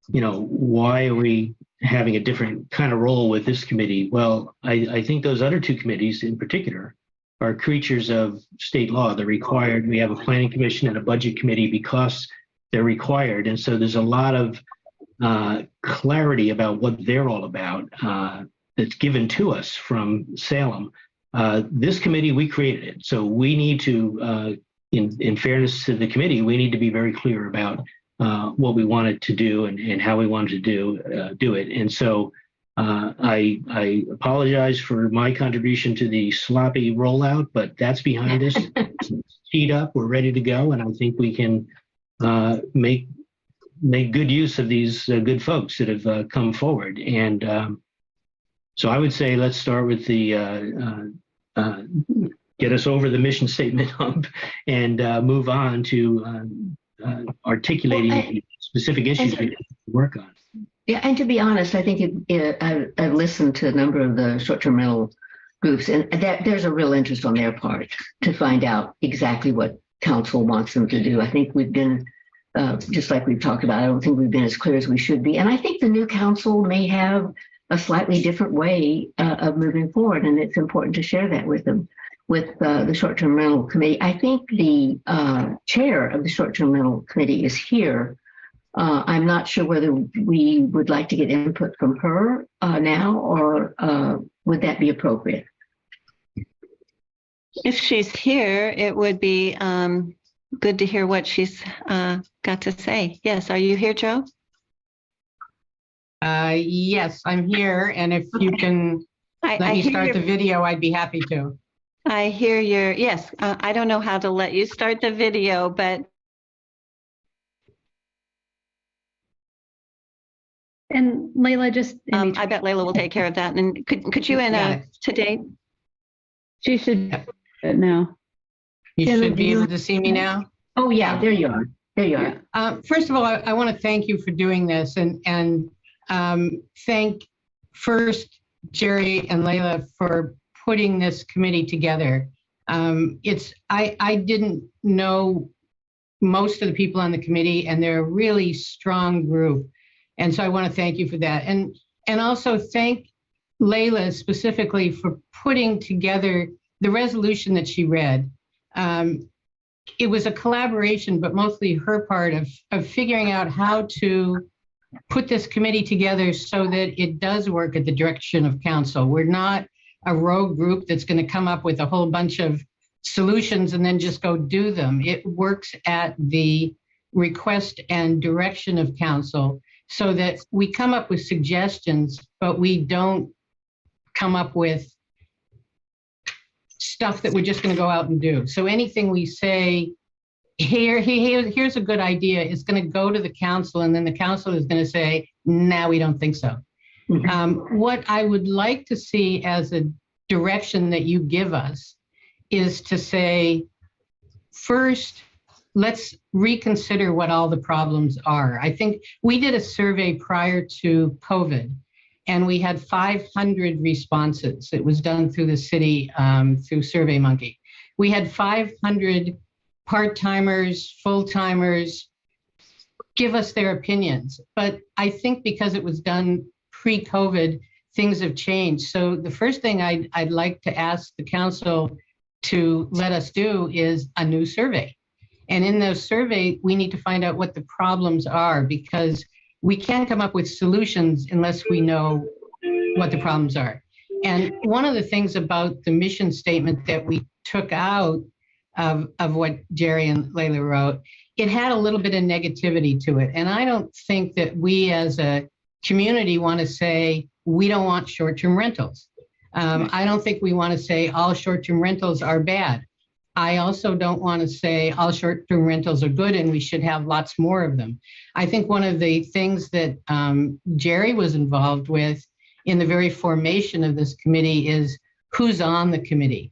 why are we having a different kind of role with this committee? Well, I think those other two committees in particular are creatures of state law. They're required. We have a planning commission and a budget committee because they're required. And so there's a lot of clarity about what they're all about that's given to us from Salem. This committee, we created it. So we need to, in fairness to the committee, we need to be very clear about what we wanted to do and how we wanted to do it. And so I apologize for my contribution to the sloppy rollout, but that's behind us. Speed up, we're ready to go. And I think we can make good use of these good folks that have come forward. And so I would say let's start with the get us over the mission statement hump and move on to articulating specific issues we can work on. Yeah, and to be honest, I think I've listened to a number of the short-term rental groups, and there's a real interest on their part to find out exactly what council wants them to do. I think we've been, just like we've talked about, I don't think we've been as clear as we should be. And I think the new council may have a slightly different way of moving forward, and it's important to share that with them, with the short-term rental committee. I think the chair of the short-term rental committee is here. I'm not sure whether we would like to get input from her now, or would that be appropriate? If she's here, it would be good to hear what she's got to say. Yes, are you here, Joe? Yes, I'm here. And if you can let me start the video, I'd be happy to. I hear yes, I don't know how to let you start the video, but. And Layla, just I bet Layla will take care of that. And could you today? She should now. You should be able to see me now. Oh yeah, there you are. There you are. First of all, I want to thank you for doing this, and thank first Jerry and Layla for putting this committee together. I didn't know most of the people on the committee, and they're a really strong group. And so I want to thank you for that. And also thank Layla specifically for putting together the resolution that she read. it was a collaboration, but mostly her part of figuring out how to put this committee together so that it does work at the direction of council. We're not a rogue group that's going to come up with a whole bunch of solutions and then just go do them. It works at the request and direction of council so that we come up with suggestions, but we don't come up with stuff that we're just going to go out and do. So anything we say, here's a good idea, is going to go to the council, and then the council is going to say, nah, we don't think so. What I would like to see as a direction that you give us is to say, first, let's reconsider what all the problems are. I think we did a survey prior to COVID, and we had 500 responses. It was done through the city, through SurveyMonkey. We had 500 part-timers, full-timers give us their opinions. But I think because it was done pre-COVID, things have changed. So the first thing I'd like to ask the council to let us do is a new survey. And in those survey, we need to find out what the problems are, because we can't come up with solutions unless we know what the problems are. And one of the things about the mission statement that we took out of what Jerry and Layla wrote, it had a little bit of negativity to it. And I don't think that we as a community want to say, we don't want short-term rentals. I don't think we want to say all short-term rentals are bad. I also don't want to say all short-term rentals are good and we should have lots more of them. I think one of the things that Jerry was involved with in the very formation of this committee is who's on the committee.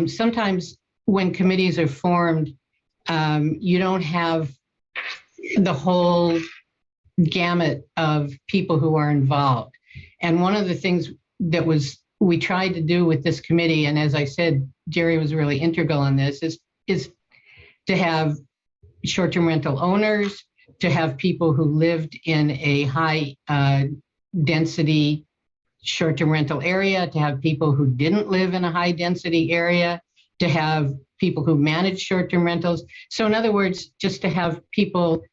Sometimes when committees are formed, you don't have the whole gamut of people who are involved. And one of the things that we tried to do with this committee, and as I said, Jerry was really integral in this, is to have short-term rental owners, to have people who lived in a high density short-term rental area, to have people who didn't live in a high density area, to have people who manage short-term rentals. So in other words, just to have people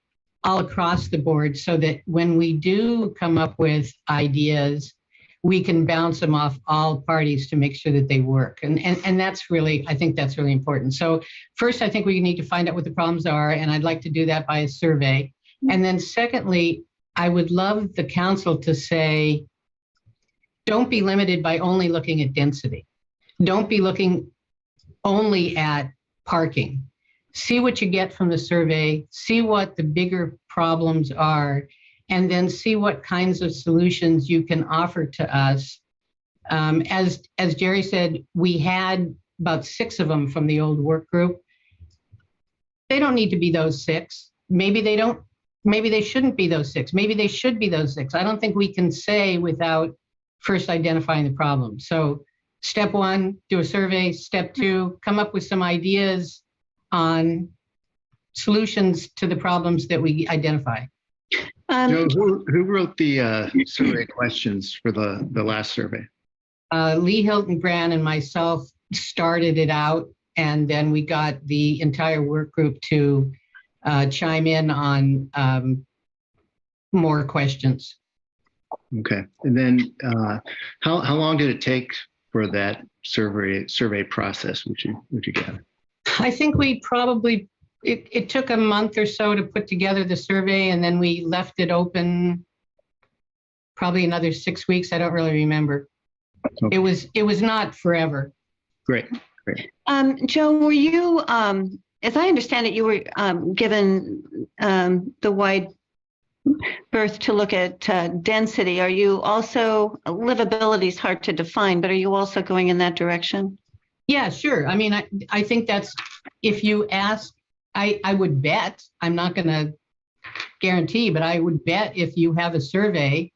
all across the board so that when we do come up with ideas, we can bounce them off all parties to make sure that they work. And that's really, I think that's really important. So first, I think we need to find out what the problems are, and I'd like to do that by a survey. And then secondly, I would love the council to say, don't be limited by only looking at density. Don't be looking only at parking. See what you get from the survey, see what the bigger problems are, and then see what kinds of solutions you can offer to us. As Jerry said, we had about 6 of them from the old work group. They don't need to be those 6. Maybe they don't, maybe they shouldn't be those 6. Maybe they should be those 6. I don't think we can say without first identifying the problem. So step 1, do a survey. Step 2, come up with some ideas on solutions to the problems that we identify. Joe, who wrote the survey questions for the last survey? Lee Hilton-Brand and myself started it out, and then we got the entire work group to chime in on more questions. Okay, and then how long did it take for that survey process? Would you gather? I think we probably, it took a month or so to put together the survey, and then we left it open probably another 6 weeks. I don't really remember. Okay. It was not forever. Great. Joe, were you, as I understand it, you were given the wide berth to look at density. Are you also, livability is hard to define, but are you also going in that direction? Yeah, sure. I mean, I think that's, if you ask, I would bet, I'm not going to guarantee, but I would bet if you have a survey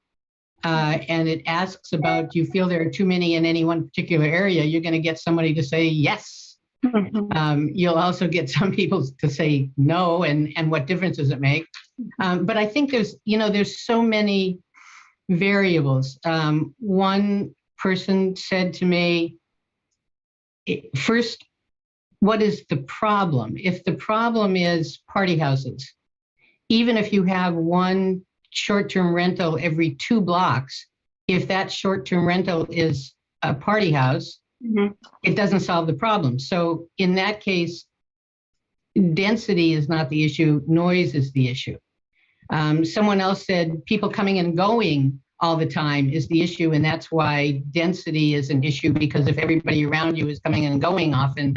and it asks about, do you feel there are too many in any one particular area, you're going to get somebody to say yes. You'll also get some people to say no, and what difference does it make? But I think there's so many variables. One person said to me, first, what is the problem? If the problem is party houses, even if you have one short-term rental every 2 blocks, if that short-term rental is a party house, it doesn't solve the problem. So in that case, density is not the issue, noise is the issue. Someone else said people coming and going all the time is the issue, and that's why density is an issue, because if everybody around you is coming and going often,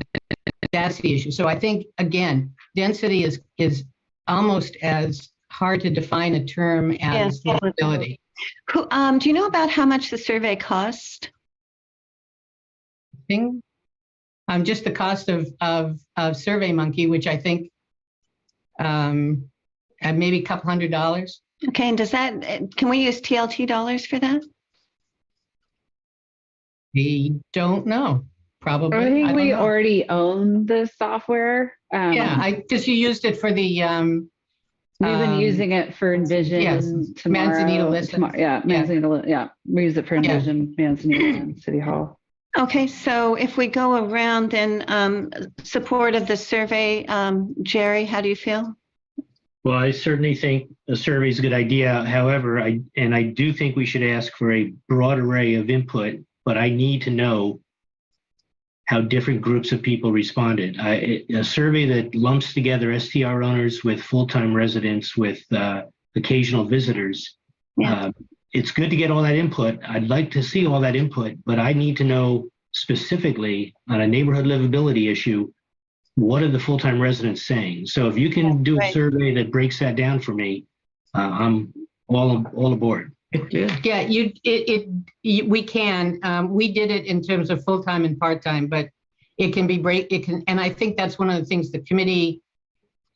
that's the issue. So I think, again, density is almost as hard to define a term as livability. Do you know about how much the survey cost? Just the cost of SurveyMonkey, which I think maybe a couple $100. Okay, and can we use TLT dollars for that? We don't know. Probably. I think don't we know. already own the software. Yeah, because you used it for the. We've been using it for Envision. Yes, tomorrow. Manzanita listen. Yeah, Manzanita. Yeah, we use it for Envision, Manzanita, and City Hall. Okay, so if we go around, then support of the survey, Jerry, how do you feel? Well, I certainly think a survey is a good idea. However, I do think we should ask for a broad array of input, but I need to know how different groups of people responded. A survey that lumps together STR owners with full-time residents with occasional visitors. It's good to get all that input. I'd like to see all that input, but I need to know specifically on a neighborhood livability issue, what are the full-time residents saying? So if you can do a survey that breaks that down for me, I'm all aboard. Yeah, we can. We did it in terms of full-time and part-time, but it can be and I think that's one of the things the committee,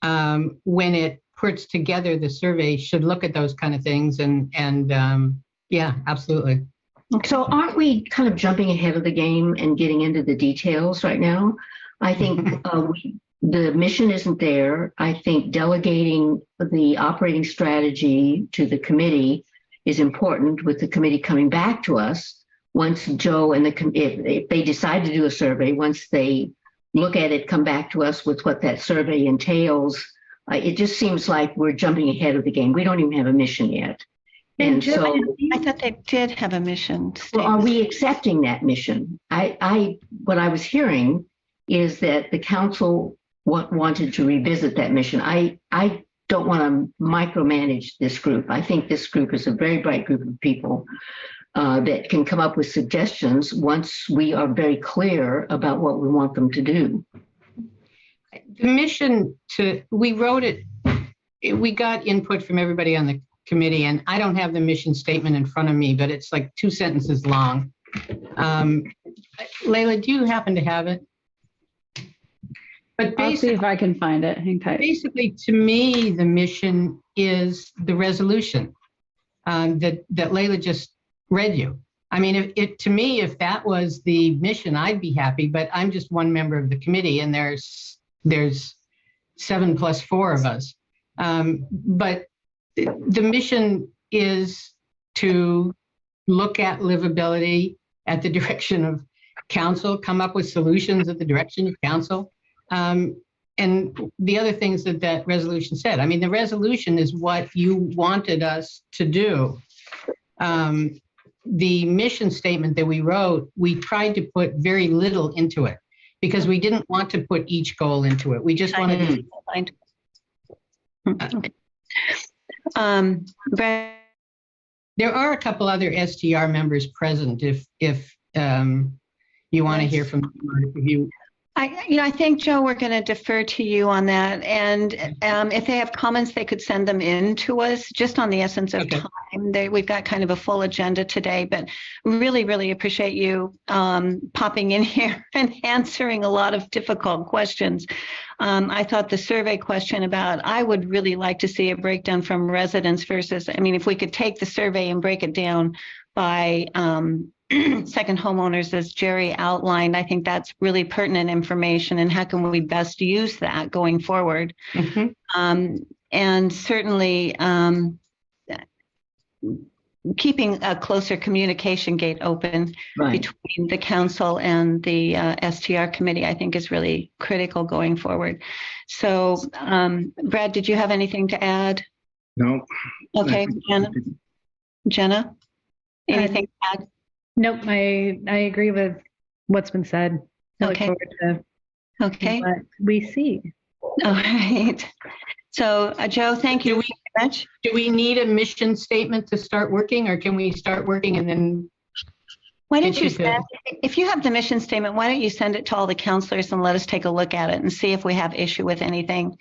when it puts together the survey, should look at those kind of things. And yeah, absolutely. So aren't we kind of jumping ahead of the game and getting into the details right now? I think the mission isn't there. I think delegating the operating strategy to the committee is important, with the committee coming back to us once Joe and if they decide to do a survey, once they look at it, come back to us with what that survey entails. It just seems like we're jumping ahead of the game. We don't even have a mission yet. And so I thought they did have a mission. Well, are we accepting that mission? What I was hearing is that the council wanted to revisit that mission. I don't want to micromanage this group. I think this group is a very bright group of people that can come up with suggestions once we are very clear about what we want them to do. The mission we wrote it, we got input from everybody on the committee, and I don't have the mission statement in front of me, but it's like 2 sentences long. Layla, do you happen to have it? But I'll see if I can find it. Hang tight. Basically, to me, the mission is the resolution that Layla just read you. I mean, to me, if that was the mission, I'd be happy. But I'm just one member of the committee, and there's 7 + 4 of us. But the mission is to look at livability at the direction of council, come up with solutions at the direction of council. And the other things that resolution said. I mean, the resolution is what you wanted us to do. The mission statement that we wrote, we tried to put very little into it because we didn't want to put each goal into it. We just wanted to find. Okay. There are a couple other STR members present if you want to hear from you. I think, Joe, we're going to defer to you on that. And if they have comments, they could send them in to us just on the essence of time. We've got kind of a full agenda today, but really, really appreciate you popping in here and answering a lot of difficult questions. I thought the survey question about, I would really like to see a breakdown from residents versus, I mean, if we could take the survey and break it down by second homeowners, as Jerry outlined, I think that's really pertinent information, and how can we best use that going forward? Mm-hmm. And certainly keeping a closer communication gate open Right. between the council and the STR committee, I think is really critical going forward. So, Brad, did you have anything to add? No. Okay, Jenna, anything to add? Nope, I agree with what's been said. I look Okay. forward to Okay, what we see. all right. So, Joe, thank you very much. Do we need a mission statement to start working, or can we start working and then? Why don't you If you could. send, if you have the mission statement, why don't you send it to all the counselors and let us take a look at it and see if we have issue with anything?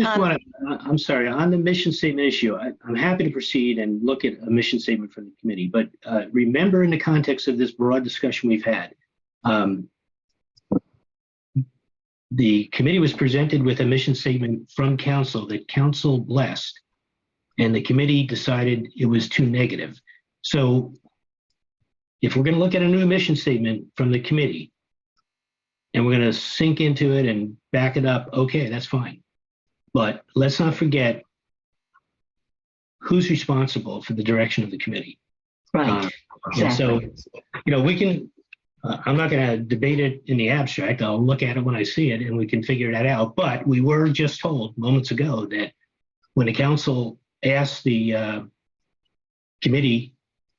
I'm sorry, on the mission statement issue, I'm happy to proceed and look at a mission statement from the committee, but remember in the context of this broad discussion we've had, the committee was presented with a mission statement from council that council blessed, and the committee decided it was too negative. So if we're going to look at a new mission statement from the committee and we're going to sink into it and back it up, okay, that's fine. But let's not forget who's responsible for the direction of the committee. Right. And so, Exactly. we can, I'm not going to debate it in the abstract. I'll look at it when I see it and we can figure that out. But we were just told moments ago that when the council asked the committee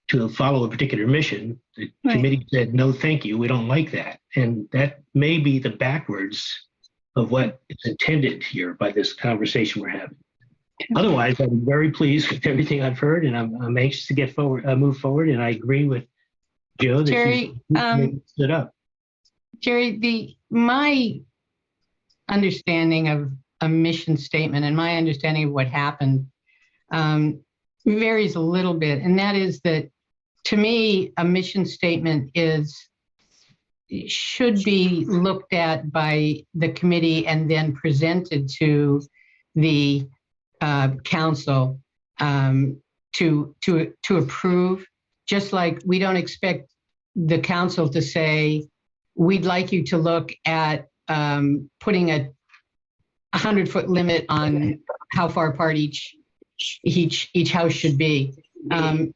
to follow a particular mission, the Right. committee said, no, thank you. We don't like that. And that may be the backwards of what is intended here by this conversation we're having. Otherwise, I'm very pleased with everything I've heard, and I'm anxious to get forward, move forward. And I agree with Joe that Jerry, he stood up. Jerry, my understanding of a mission statement and my understanding of what happened varies a little bit. And that is that, to me, a mission statement should be looked at by the committee and then presented to the council to approve. Just like we don't expect the council to say, we'd like you to look at putting a 100-foot limit on how far apart each house should be.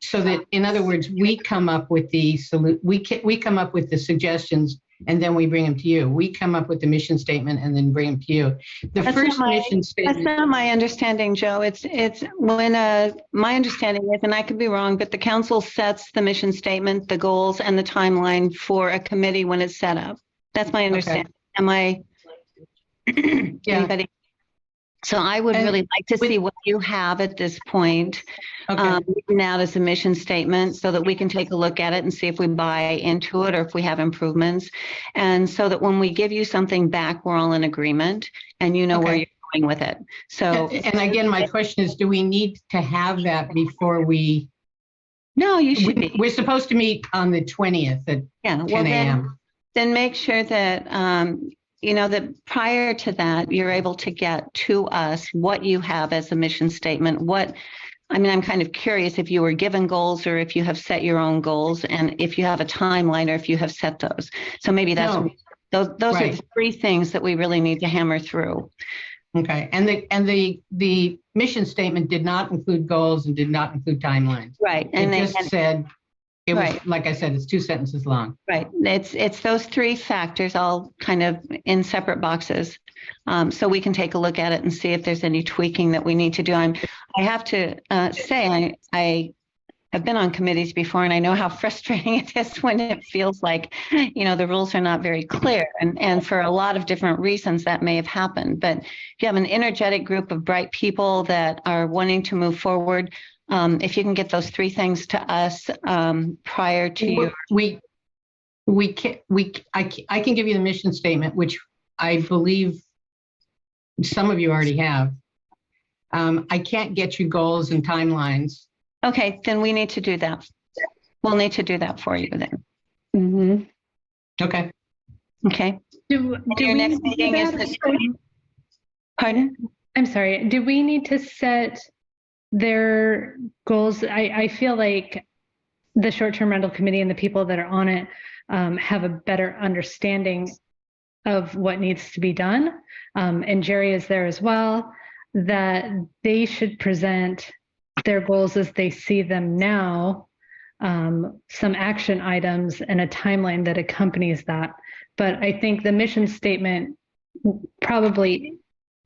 So that, in other words, we come up with the we come up with the suggestions and then we bring them to you. We come up with the mission statement and then bring them to you. The That's first not my- mission That's statement. not my understanding, Joe. It's when my understanding is, and I could be wrong, but the council sets the mission statement, the goals, and the timeline for a committee when it's set up. That's my understanding. Am I? Yeah. Anybody? So I would And really like to with- see what you have at this point. Okay. Written out as a mission statement so that we can take a look at it and see if we buy into it or if we have improvements. And so that when we give you something back, we're all in agreement and you know where Okay. you're going with it. So And again, my question is, do we need to have that before we? no, you should be. We're supposed to meet on the 20th at Yeah. Well, 10 then, a.m. then make sure that, that prior to that, you're able to get to us what you have as a mission statement. I'm kind of curious if you were given goals or if you have set your own goals and if you have a timeline or if you have set those. So maybe that's, No. those are Right. the three things that we really need to hammer through. Okay. And the mission statement did not include goals and did not include timelines. Right. And It they, just said, it was, Right. like I said, it's 2 sentences long. right. It's those three factors all kind of in separate boxes. So we can take a look at it and see if there's any tweaking that we need to do. I have to say, I have been on committees before and I know how frustrating it is when it feels like, the rules are not very clear. And for a lot of different reasons that may have happened. But if you have an energetic group of bright people that are wanting to move forward, if you can get those three things to us prior to your I can give you the mission statement, which I believe some of you already have. I can't get you goals and timelines. Okay, then we need to do that. We'll need to do that for you then. Mhm. Okay. Okay. Do Your we next need to do meeting is that? the 20th. Pardon? I'm sorry. Do we need to set their goals? I feel like the short-term rental committee and the people that are on it have a better understanding of what needs to be done. And Jerry is there as well, that they should present their goals as they see them now, some action items and a timeline that accompanies that. But I think the mission statement probably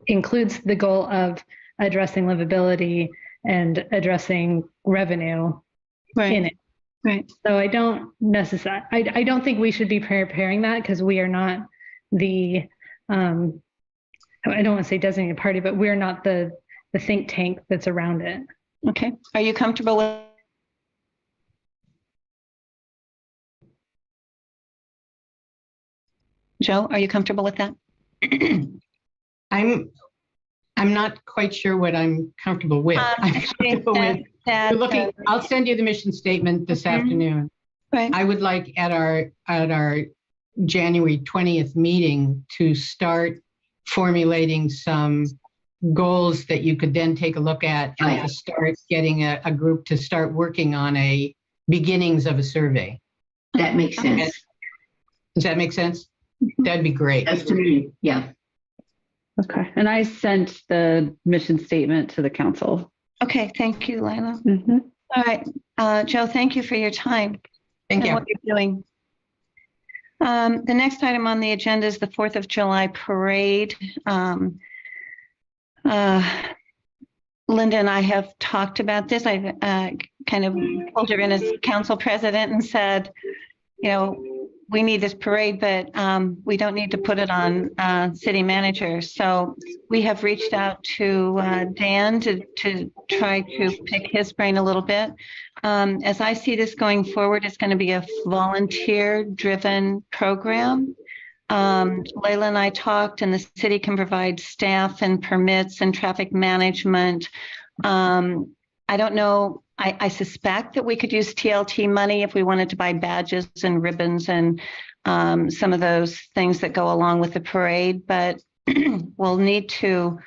includes the goal of addressing livability and addressing revenue in it. Right. So I don't necessarily, I don't think we should be preparing that because we are not the, I don't want to say designated party, but we're not the think tank that's around it. Okay. Are you comfortable with? Joe, are you comfortable with that? I'm not quite sure what I'm comfortable with. I'm comfortable with looking. I'll send you the mission statement this afternoon. Right. I would like at our January 20th meeting to start formulating some goals that you could then take a look at and to start getting a group to start working on a beginnings of a survey. That makes sense. Does that make sense? That'd be great. That's to me. Yeah. Okay. And I sent the mission statement to the council. Okay. Thank you, Lila. Mm-hmm. All right. Joe, thank you for your time. Thank you. What you're doing. The next item on the agenda is the 4th of July parade. Linda and I have talked about this. I kind of pulled her in as council president and said, you know, we need this parade, but we don't need to put it on city manager. So we have reached out to Dan to try to pick his brain a little bit. As I see this going forward, it's going to be a volunteer-driven program. Layla and I talked, and the city can provide staff and permits and traffic management. I don't know. I suspect that we could use TLT money if we wanted to buy badges and ribbons and some of those things that go along with the parade, but we'll need to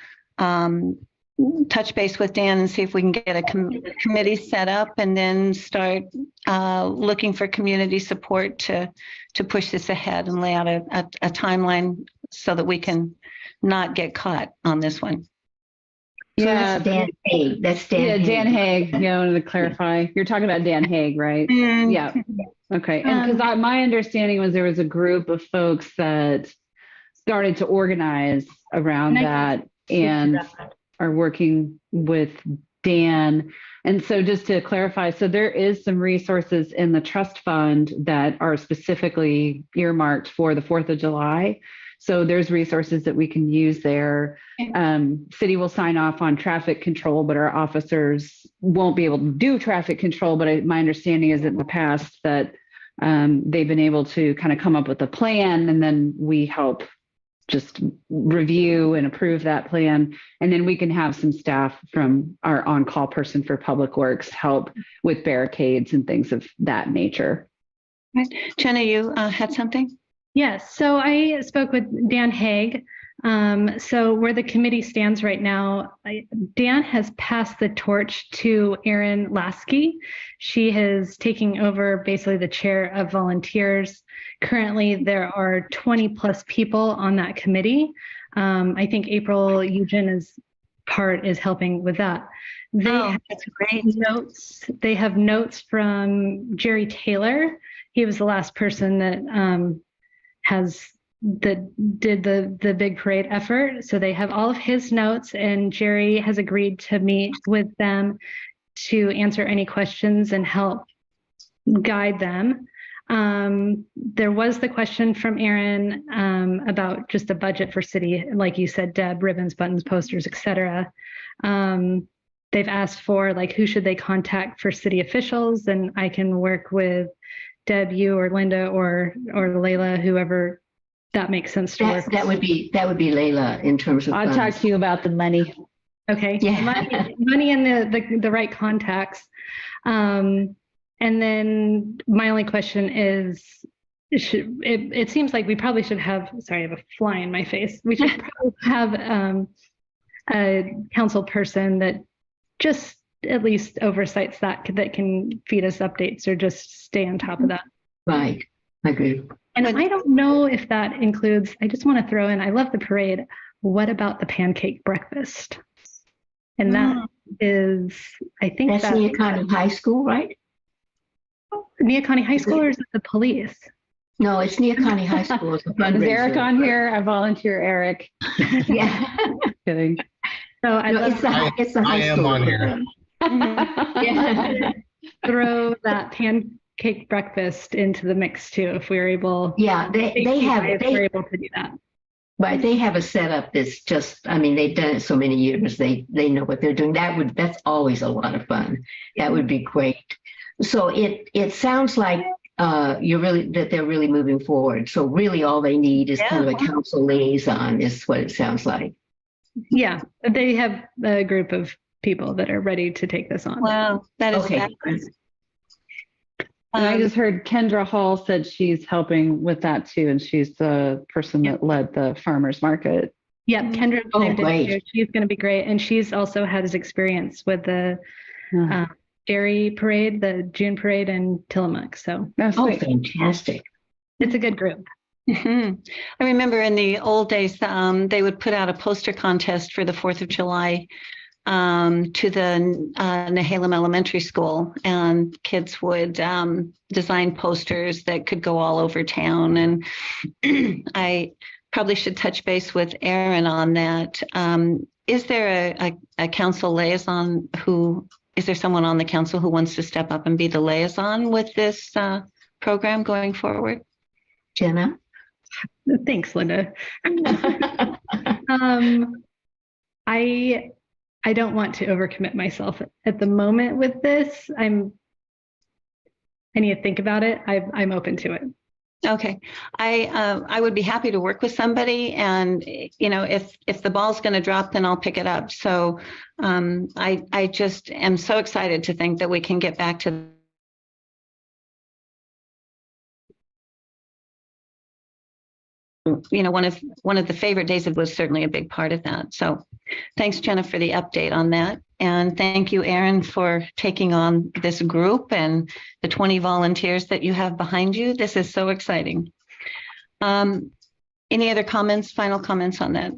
touch base with Dan and see if we can get a committee set up and then start looking for community support to push this ahead and lay out a timeline so that we can not get caught on this one. So Yeah, that's Dan Haig. That's Dan. yeah, Haig. Dan Haig. Yeah, I wanted to clarify. You're talking about Dan Haig, right? Yeah. Okay. And because my understanding was there was a group of folks that started to organize around that and are working with Dan. And so just to clarify, so there is some resources in the trust fund that are specifically earmarked for the 4th of July. So there's resources that we can use there. City will sign off on traffic control, but our officers won't be able to do traffic control. But my understanding is in the past that they've been able to kind of come up with a plan, and then we help just review and approve that plan. And then we can have some staff from our on-call person for Public Works help with barricades and things of that nature. Right. Jenna, you had something? Yes, so I spoke with Dan Haig. So where the committee stands right now, Dan has passed the torch to Erin Lasky. She is taking over basically the chair of volunteers. Currently, there are 20 plus people on that committee. I think April Eugen is helping with that. That's great. They have notes from Jerry Taylor. He was the last person that did the big parade effort. So they have all of his notes, and Jerry has agreed to meet with them to answer any questions and help guide them. There was the question from Erin about just the budget for city, like you said, Deb, ribbons, buttons, posters, etc. They've asked for like who should they contact for city officials, and I can work with Deb, you or Linda or Layla, whoever that makes sense to work. That would be Layla in terms of. I'll talk to you about the money. Okay. Yeah. Money and the right contacts. And then my only question is, it seems like we probably should have, sorry, I have a fly in my face. We should probably have a council person that just at least oversights that can feed us updates or just stay on top of that. Right. I agree. And I don't know if that includes, I just want to throw in, I love the parade. What about the pancake breakfast? And is, I think That's Neocon High School, right? Neocon High School, or is it the police? No, it's Neocon High School. It's a Is Eric fundraiser. on here? I volunteer Eric. Yeah. Kidding. So I'd No, love it's the high I am school. on here. Yeah. to throw that pancake breakfast into the mix too, if we were able. Yeah, they have, if we're able to do that. but they have a setup that's just, I mean, they've done it so many years. They know what they're doing. That's always a lot of fun. That would be great. So it sounds like they're really moving forward. So really all they need is kind of a council liaison is what it sounds like. Yeah, they have a group of people that are ready to take this on. Wow, that is Okay. fabulous. And I just heard Kendra Hall said she's helping with that too. And she's the person that led the farmer's market. Yeah, Kendra, Oh, chimed in great. too. She's going to be great. And she's also has experience with the dairy parade, the June parade in Tillamook. So That's Oh, sweet. fantastic. it's a good group. Mhm. I remember in the old days, they would put out a poster contest for the 4th of July to the Nehalem Elementary School, and kids would design posters that could go all over town. And I probably should touch base with Aaron on that. Is there a council liaison is there someone on the council who wants to step up and be the liaison with this program going forward? Jenna? Thanks, Linda. I don't want to overcommit myself at the moment with this. I need to think about it. I'm open to it. Okay, I would be happy to work with somebody, and if the ball's going to drop, then I'll pick it up. So I just am so excited to think that we can get back to one of the favorite days. It was certainly a big part of that. So thanks, Jenna, for the update on that. And thank you, Aaron, for taking on this group and the 20 volunteers that you have behind you. This is so exciting. Any other comments, final comments on that?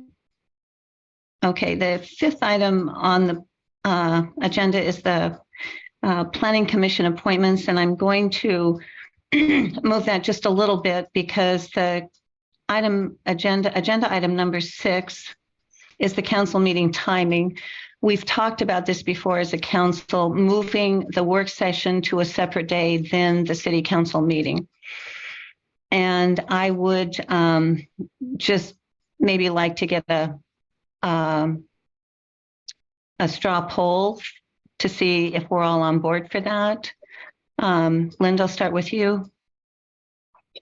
Okay, the fifth item on the agenda is the Planning Commission appointments, and I'm going to move that just a little bit because the agenda item number 6 is the council meeting timing. We've talked about this before as a council, moving the work session to a separate day than the city council meeting. And I would just maybe like to get a straw poll to see if we're all on board for that. Linda, I'll start with you.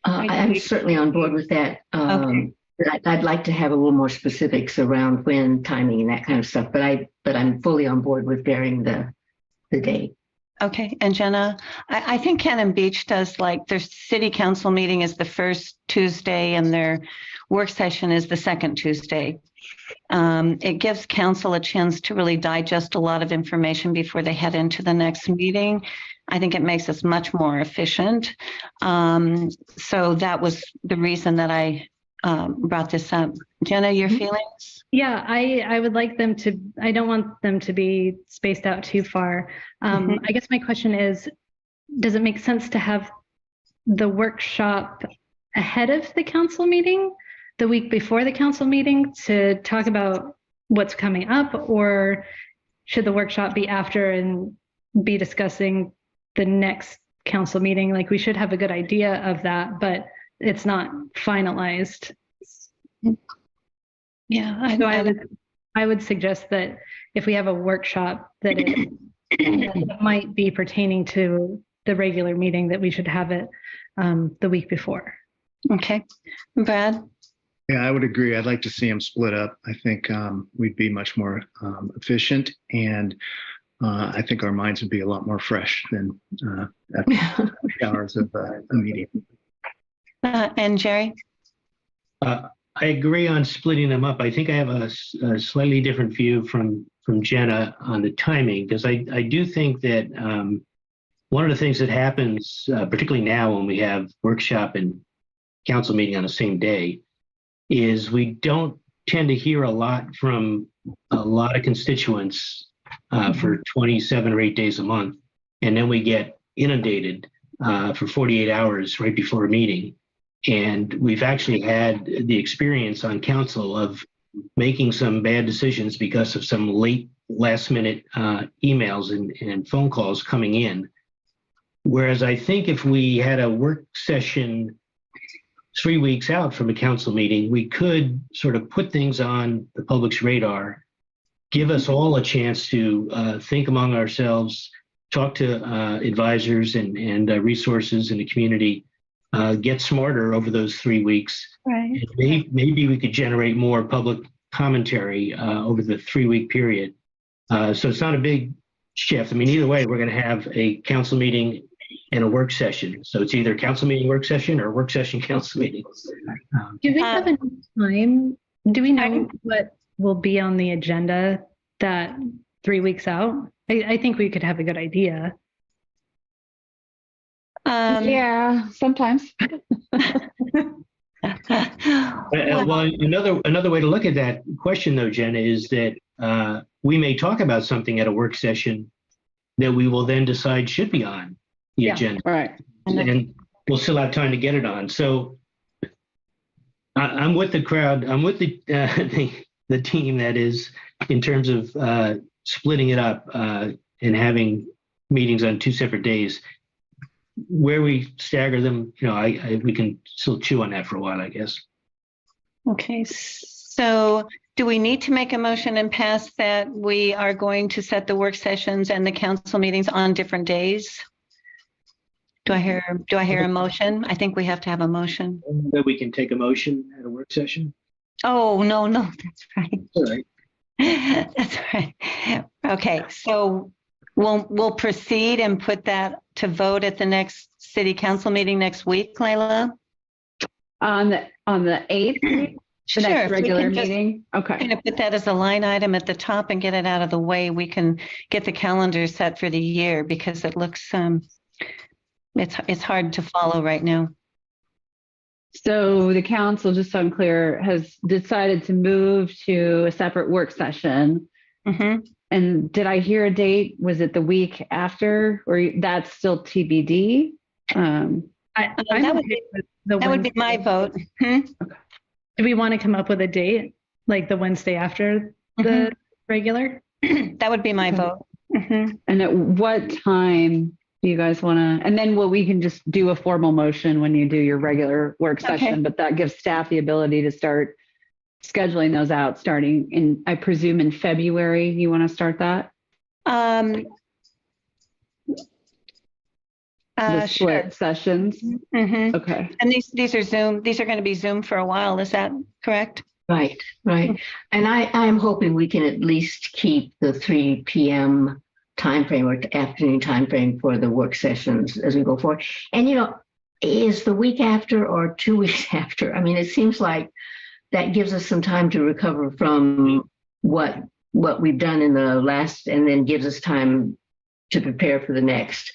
I'm certainly on board with that. Okay. But I'd like to have a little more specifics around when, timing, and that kind of stuff. But I'm fully on board with varying the date. Okay, and Jenna, I think Cannon Beach does their city council meeting is the first Tuesday and their work session is the second Tuesday. It gives council a chance to really digest a lot of information before they head into the next meeting. I think it makes us much more efficient. So that was the reason that I brought this up. Jenna, your feelings? Yeah, I would like them to, I don't want them to be spaced out too far. I guess my question is, does it make sense to have the workshop ahead of the council meeting, the week before the council meeting, to talk about what's coming up, or should the workshop be after and be discussing the next council meeting? We should have a good idea of that, but it's not finalized. Yeah, So I would suggest that if we have a workshop that it might be pertaining to the regular meeting, that we should have it the week before. okay. Brad? Yeah, I would agree. I'd like to see them split up. I think we'd be much more efficient, and I think our minds would be a lot more fresh than after hours of a meeting. And Jerry? I agree on splitting them up. I think I have a slightly different view from Jenna on the timing, because I do think that one of the things that happens, particularly now when we have workshop and council meeting on the same day, is we don't tend to hear a lot from a lot of constituents for 27 or 8 days a month. And then we get inundated for 48 hours right before a meeting. And we've actually had the experience on council of making some bad decisions because of some last minute emails and phone calls coming in. Whereas I think if we had a work session 3 weeks out from a council meeting, we could sort of put things on the public's radar, give us all a chance to think among ourselves, talk to advisors and resources in the community, get smarter over those 3 weeks. Right. And maybe we could generate more public commentary over the 3 week period. So it's not a big shift. I mean, either way, we're going to have a council meeting and a work session. So it's either council meeting work session or work session council meeting. Do we have any time? Do we know what will be on the agenda that 3 weeks out? I think we could have a good idea. Yeah, sometimes. Well, another way to look at that question, though, Jenna, is that we may talk about something at a work session that we will then decide should be on the agenda, Right. and we'll still have time to get it on. So I'm with the crowd. I'm with the team, that is, in terms of splitting it up and having meetings on 2 separate days. Where we stagger them, we can still chew on that for a while, I guess. Okay, so do we need to make a motion and pass that we are going to set the work sessions and the council meetings on different days? Do I hear a motion? I think we have to have a motion. That we can take a motion at a work session. Oh, no, that's right. All right. That's right. Okay, so we'll proceed and put that to vote at the next city council meeting next week, Layla? On the 8th, the Sure, next if we regular can just meeting. Okay. kind of put that as a line item at the top and get it out of the way. We can get the calendar set for the year, because it looks, it's hard to follow right now. So the council, just so I'm clear, has decided to move to a separate work session. Mhm. And did I hear a date? Was it the week after, or that's still TBD? I'm That would okay be- with the That would be my Wednesday. vote. Hmm? Do we want to come up with a date, like the Wednesday after the regular? That would be my vote. Mhm. And at what time do you guys want to? And then we can just do a formal motion when you do your regular work Okay. session, but that gives staff the ability to start scheduling those out starting in, I presume, in February. You want to start that? The split Sure. sessions? Mhm. Okay. And these are Zoom. These are going to be Zoom for a while. Is that correct? Right. And I'm hoping we can at least keep the 3 p.m. timeframe or afternoon timeframe for the work sessions as we go forward. And, is the week after or 2 weeks after? I mean, it seems like that gives us some time to recover from what we've done in the last, and then gives us time to prepare for the next.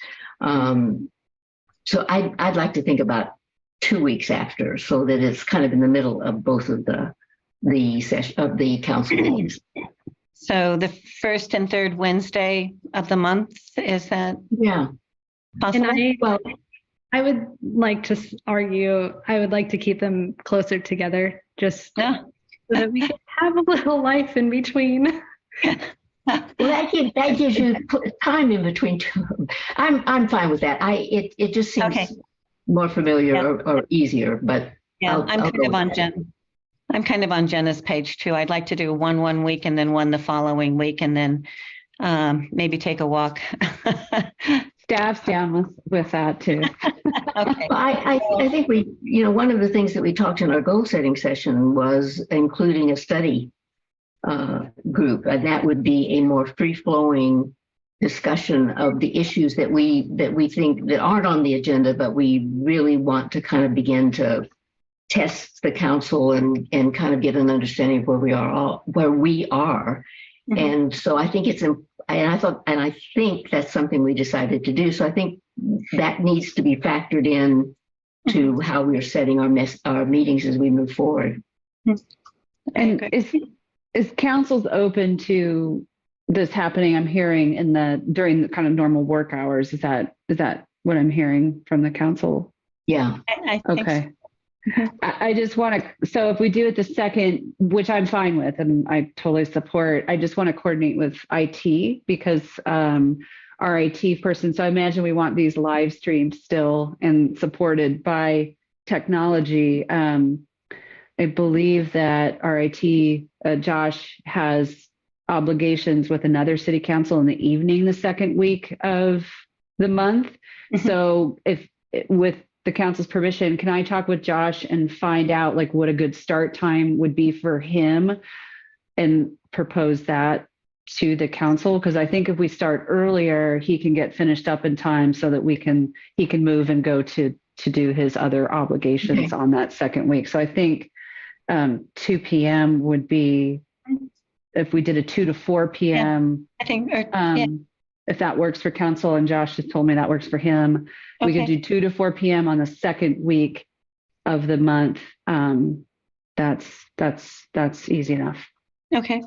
So I'd like to think about 2 weeks after, so that it's kind of in the middle of both of the session of the council meetings. So the first and third Wednesday of the month, is that Yeah. possible? And Well, I would like to argue, I would like to keep them closer together, just Yeah. so that we can have a little life in between. well, that gives you time in between two of them. I'm fine with that. It just seems Okay. more familiar Yeah. or easier, but Yeah, I'll I'm go kind of with on that. I'm kind of on Jenna's page too. I'd like to do one week and then one the following week, and then maybe take a walk. Staff's down with that too. Okay. Well, I think one of the things that we talked in our goal setting session was including a study group, and that would be a more free flowing discussion of the issues that we think that aren't on the agenda, but we really want to kind of begin to test the council and kind of get an understanding of where we are. Mhm. And so I think I think that's something we decided to do. So I think that needs to be factored in to how we're setting our meetings as we move forward. And Okay. is councils open to this happening, I'm hearing during the kind of normal work hours. Is that what I'm hearing from the council? Yeah. I think Okay. so. I just want to, so if we do it the second, which I'm fine with and I totally support, I just want to coordinate with IT because our IT person, so I imagine we want these live streams still and supported by technology. I believe that our IT, Josh, has obligations with another city council in the evening, the second week of the month. So if with the council's permission, can I talk with Josh and find out like what a good start time would be for him and propose that to the council? Because I think if we start earlier, he can get finished up in time so that he can move and go to do his other obligations on that second week. So I think 2 p.m. would be, if we did a 2 to 4 p.m. I think, If that works for council, and Josh just told me that works for him, we could do 2 to 4 p.m. on the second week of the month. That's easy enough. Okay.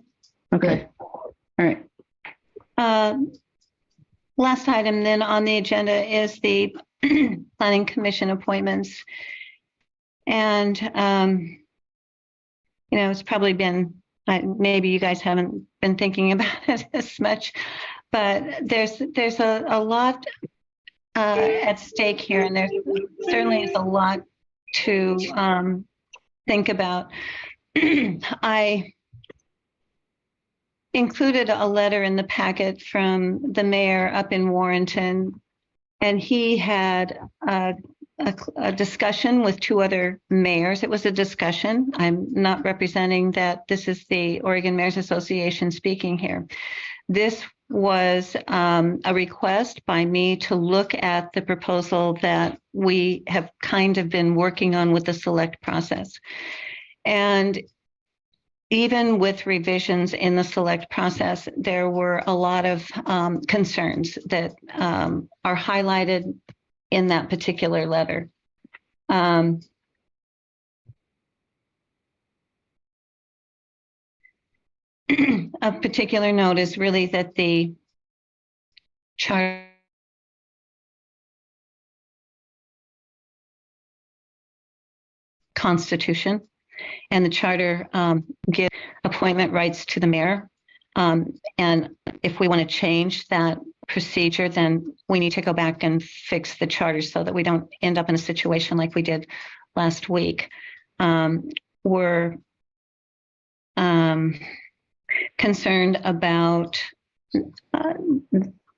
Okay. All right. Last item then on the agenda is the Planning Commission appointments. And, it's probably been, maybe you guys haven't been thinking about it as much, but there's a lot at stake here, and there certainly is a lot to think about. I included a letter in the packet from the mayor up in Warrenton, and he had a discussion with 2 other mayors. It was a discussion. I'm not representing that this is the Oregon Mayors Association speaking here. This was a request by me to look at the proposal that we have kind of been working on with the select process. And even with revisions in the select process, there were a lot of concerns that are highlighted in that particular letter. Of particular note is really that the charter constitution and the charter give appointment rights to the mayor. And if we want to change that procedure, then we need to go back and fix the charter so that we don't end up in a situation like we did last week. We're concerned about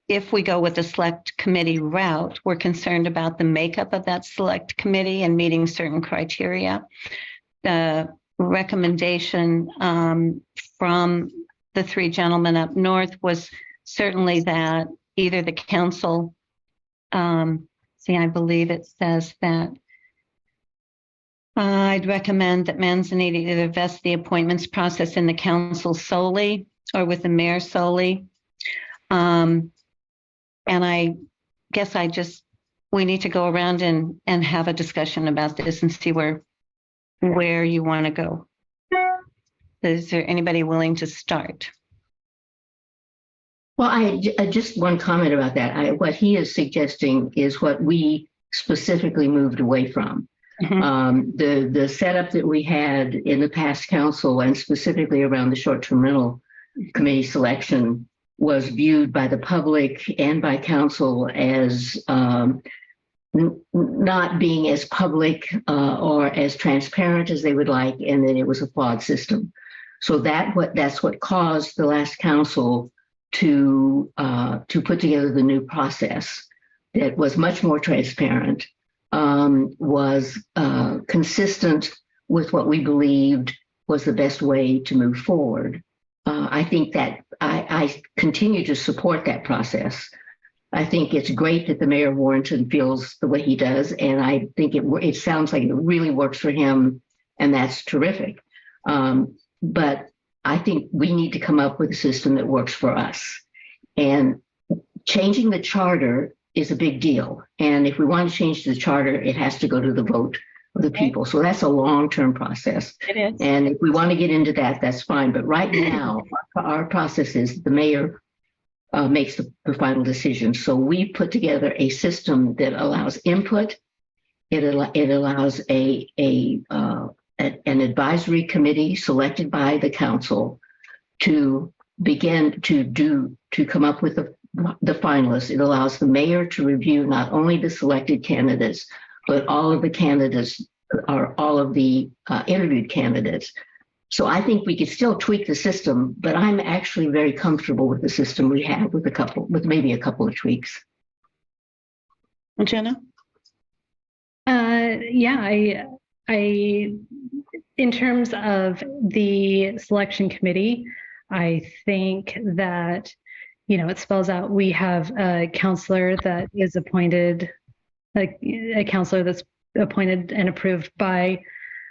if we go with the select committee route, we're concerned about the makeup of that select committee and meeting certain criteria. The recommendation from the 3 gentlemen up north was certainly that either the council, I believe it says that I'd recommend that Manzanita either vest the appointments process in the council solely or with the mayor solely. And I guess we need to go around and have a discussion about this and see where you want to go. Is there anybody willing to start? Well, I just one comment about that. What he is suggesting is what we specifically moved away from. The setup that we had in the past council, and specifically around the short-term rental committee selection, was viewed by the public and by council as not being as public or as transparent as they would like, and that it was a flawed system. So that's what caused the last council to put together the new process that was much more transparent, was consistent with what we believed was the best way to move forward. I think that I continue to support that process. I think it's great that the mayor of Warrenton feels the way he does, and I think it sounds like it really works for him, and that's terrific. But I think we need to come up with a system that works for us. And changing the charter is a big deal. And if we want to change the charter, it has to go to the vote of the people. So that's a long-term process. It is. And if we want to get into that, that's fine. But right now, our process is the mayor makes the final decision. So we put together a system that allows input. It allows an advisory committee selected by the council to begin to come up with the finalists. It allows the mayor to review not only the selected candidates, but all of the candidates or all of the interviewed candidates. So I think we could still tweak the system, but I'm actually very comfortable with the system we have with maybe a couple of tweaks. Jenna? Yeah, I, in terms of the selection committee, I think that, it spells out, we have a counselor that is appointed, a counselor that's appointed and approved by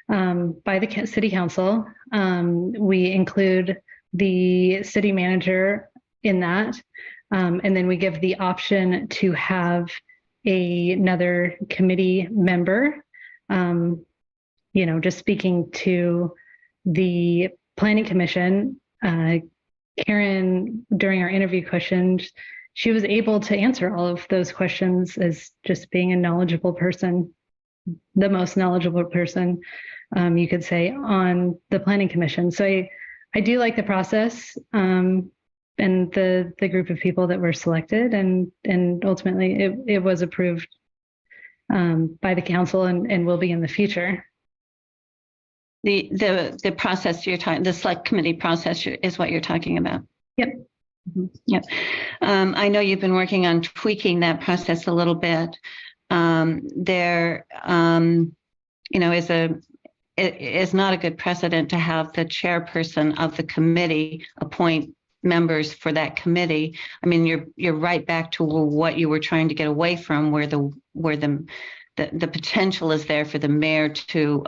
the city council. We include the city manager in that. And then we give the option to have another committee member, just speaking to the planning commission. Karen, during our interview questions, she was able to answer all of those questions as just being a knowledgeable person, the most knowledgeable person, you could say, on the planning commission. So I do like the process and the group of people that were selected, and ultimately it was approved by the council and will be in the future. The process you're talking, the select committee process is what you're talking about. Yep. Yep. I know you've been working on tweaking that process a little bit. There, is not a good precedent to have the chairperson of the committee appoint members for that committee. I mean, you're right back to what you were trying to get away from, where the potential is there for the mayor to,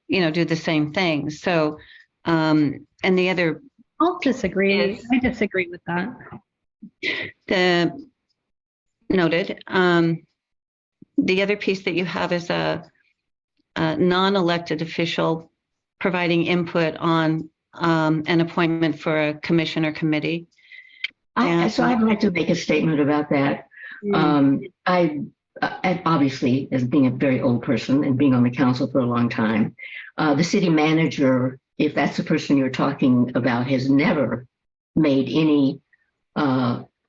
do the same thing. So, and the other. I'll disagree. I disagree with that. Noted. The other piece that you have is a non-elected official providing input on an appointment for a commission or committee. So I'd like to make a statement about that. I obviously, as being a very old person and being on the council for a long time, the city manager, if that's the person you're talking about, has never made any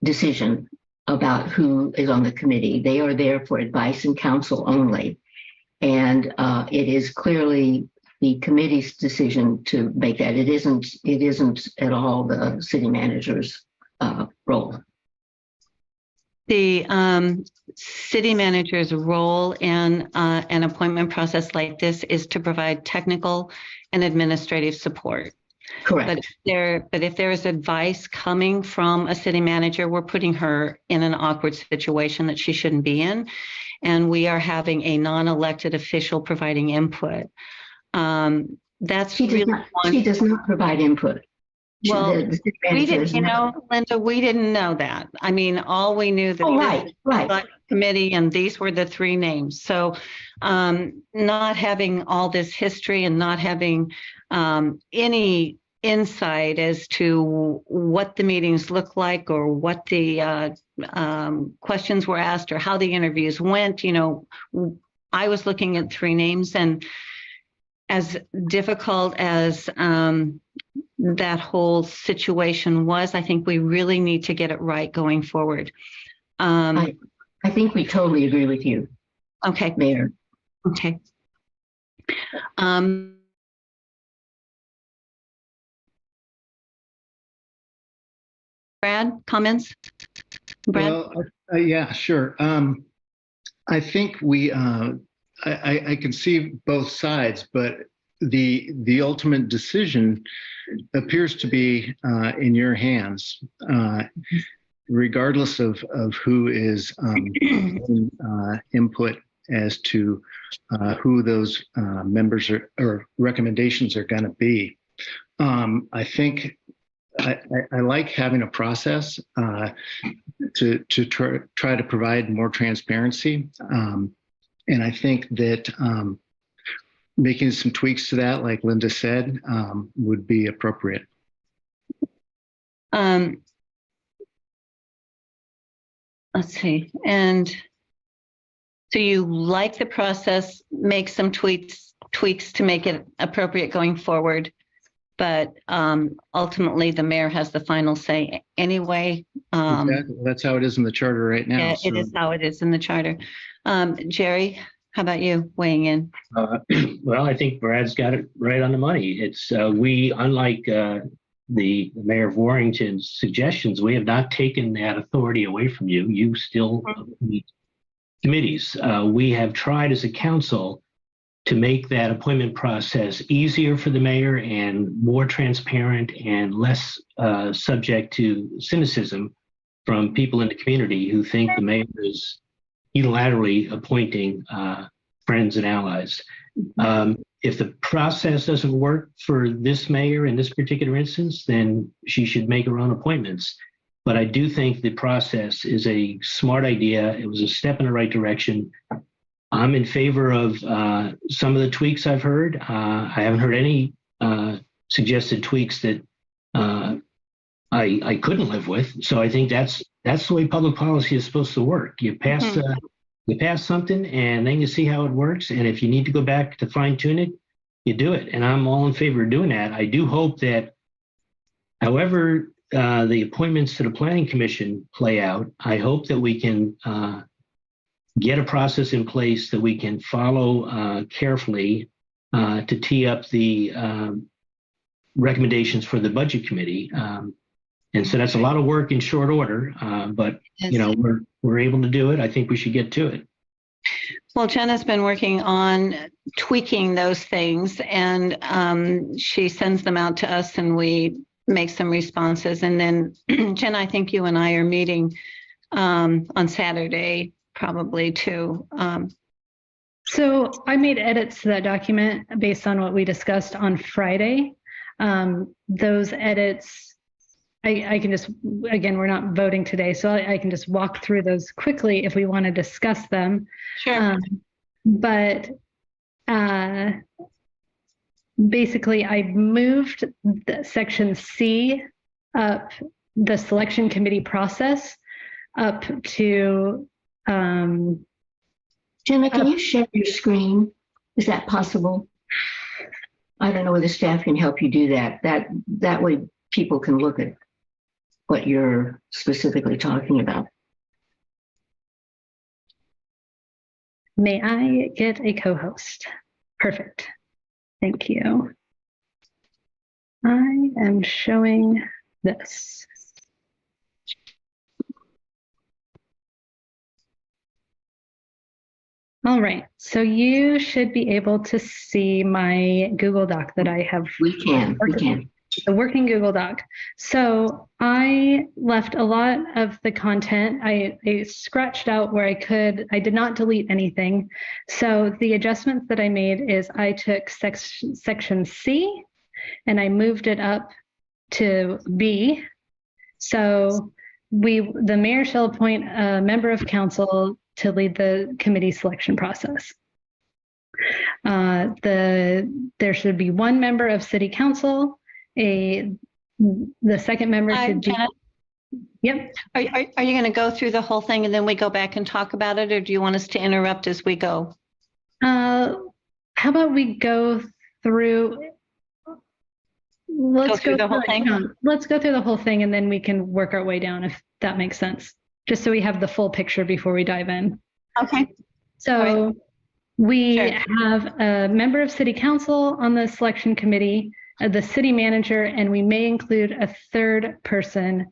decision about who is on the committee. They are there for advice and counsel only. And it is clearly the committee's decision to make that. It isn't at all the city manager's role. The city manager's role in an appointment process like this is to provide technical and administrative support. Correct. But if there is advice coming from a city manager, we're putting her in an awkward situation that she shouldn't be in. And we are having a non-elected official providing input. She does not provide input. Well, we didn't, Linda, we didn't know that. I mean, all we knew that right. Committee, and these were the three names. So not having all this history and not having any insight as to what the meetings look like or what the questions were asked or how the interviews went, I was looking at three names, and as difficult as that whole situation was, I think we really need to get it right going forward. I think we totally agree with you. Okay. Mayor. Okay. Brad, comments? Brad? Well, yeah, sure. I think I can see both sides, but the ultimate decision appears to be in your hands, regardless of who is input as to who those members or recommendations are going to be. I think I like having a process to try to provide more transparency. And I think that making some tweaks to that, like Linda said, would be appropriate. Let's see. And so you like the process, make some tweaks to make it appropriate going forward. But ultimately, the mayor has the final say anyway. Exactly. That's how it is in the charter right now. Yeah, it is how it is in the charter. Jerry, how about you weighing in? Well, I think Brad's got it right on the money. It's we, unlike the Mayor of Warrington's suggestions, we have not taken that authority away from you. You still need committees. We have tried as a council to make that appointment process easier for the mayor and more transparent and less subject to cynicism from people in the community who think the mayor is unilaterally appointing friends and allies. If the process doesn't work for this mayor in this particular instance, then she should make her own appointments. But I do think the process is a smart idea. It was a step in the right direction. I'm in favor of some of the tweaks I've heard. I haven't heard any suggested tweaks that I couldn't live with. So I think that's the way public policy is supposed to work. You pass something, and then you see how it works. And if you need to go back to fine tune it, you do it. And I'm all in favor of doing that. I do hope that, however the appointments to the Planning Commission play out, I hope that we can get a process in place that we can follow carefully to tee up the recommendations for the Budget Committee. And so that's a lot of work in short order, but you know, we're able to do it. I think we should get to it. Well, Jenna's been working on tweaking those things, and she sends them out to us and we make some responses. And then Jenna, I think you and I are meeting on Saturday, probably too. So I made edits to that document based on what we discussed on Friday. Those edits, I can just, again, we're not voting today, so I can just walk through those quickly if we want to discuss them. Sure. But basically, I moved the section C up, the selection committee process up to Jenna, can you share your screen? Is that possible? I don't know whether staff can help you do that. That way people can look at what you're specifically talking about. May I get a co-host? Perfect. Thank you. I am showing this. All right, so you should be able to see my Google Doc that I have. We can. The working Google Doc. So I left a lot of the content. I scratched out where I could. I did not delete anything. So the adjustments that I made is I took section C and I moved it up to B. So the mayor shall appoint a member of council to lead the committee selection process. There should be one member of city council. The second member should be. Jenna, Yep. Are you going to go through the whole thing and then we go back and talk about it, or do you want us to interrupt as we go? How about we go through? Let's go through the whole thing. Let's go through the whole thing and then we can work our way down, if that makes sense. Just so we have the full picture before we dive in. Okay. So we Sure. have a member of city council on the selection committee, the city manager, and we may include a third person.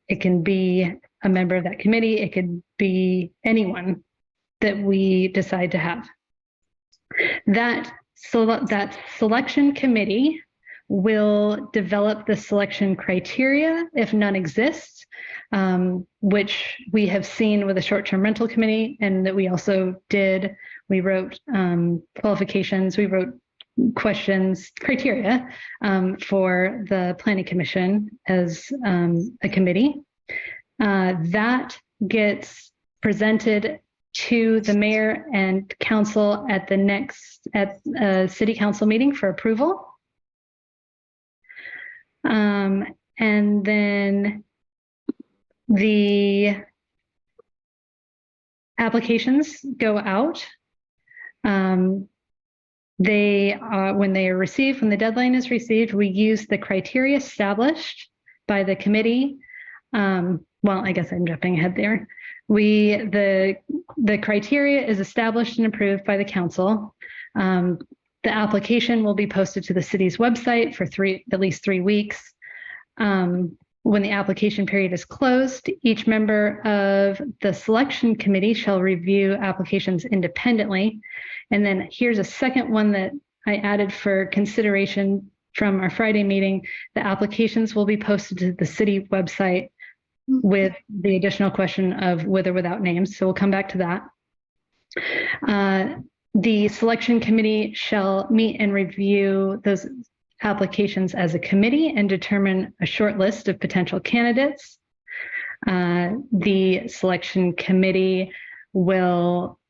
It can be a member of that committee. It could be anyone that we decide to have. That selection committee will develop the selection criteria if none exists, which we have seen with the short-term rental committee, and that we also did. We wrote qualifications, we wrote questions, criteria for the Planning Commission as a committee. That gets presented to the mayor and council at the next city council meeting for approval. And then the applications go out. When they are received, when the deadline is received, we use the criteria established by the committee. Well, I guess I'm jumping ahead there. The criteria is established and approved by the council. The application will be posted to the city's website for at least 3 weeks. When the application period is closed, each member of the selection committee shall review applications independently. And then here's a second one that I added for consideration from our Friday meeting. The applications will be posted to the city website with the additional question of with or without names. So we'll come back to that. The selection committee shall meet and review those applications as a committee and determine a short list of potential candidates. The selection committee will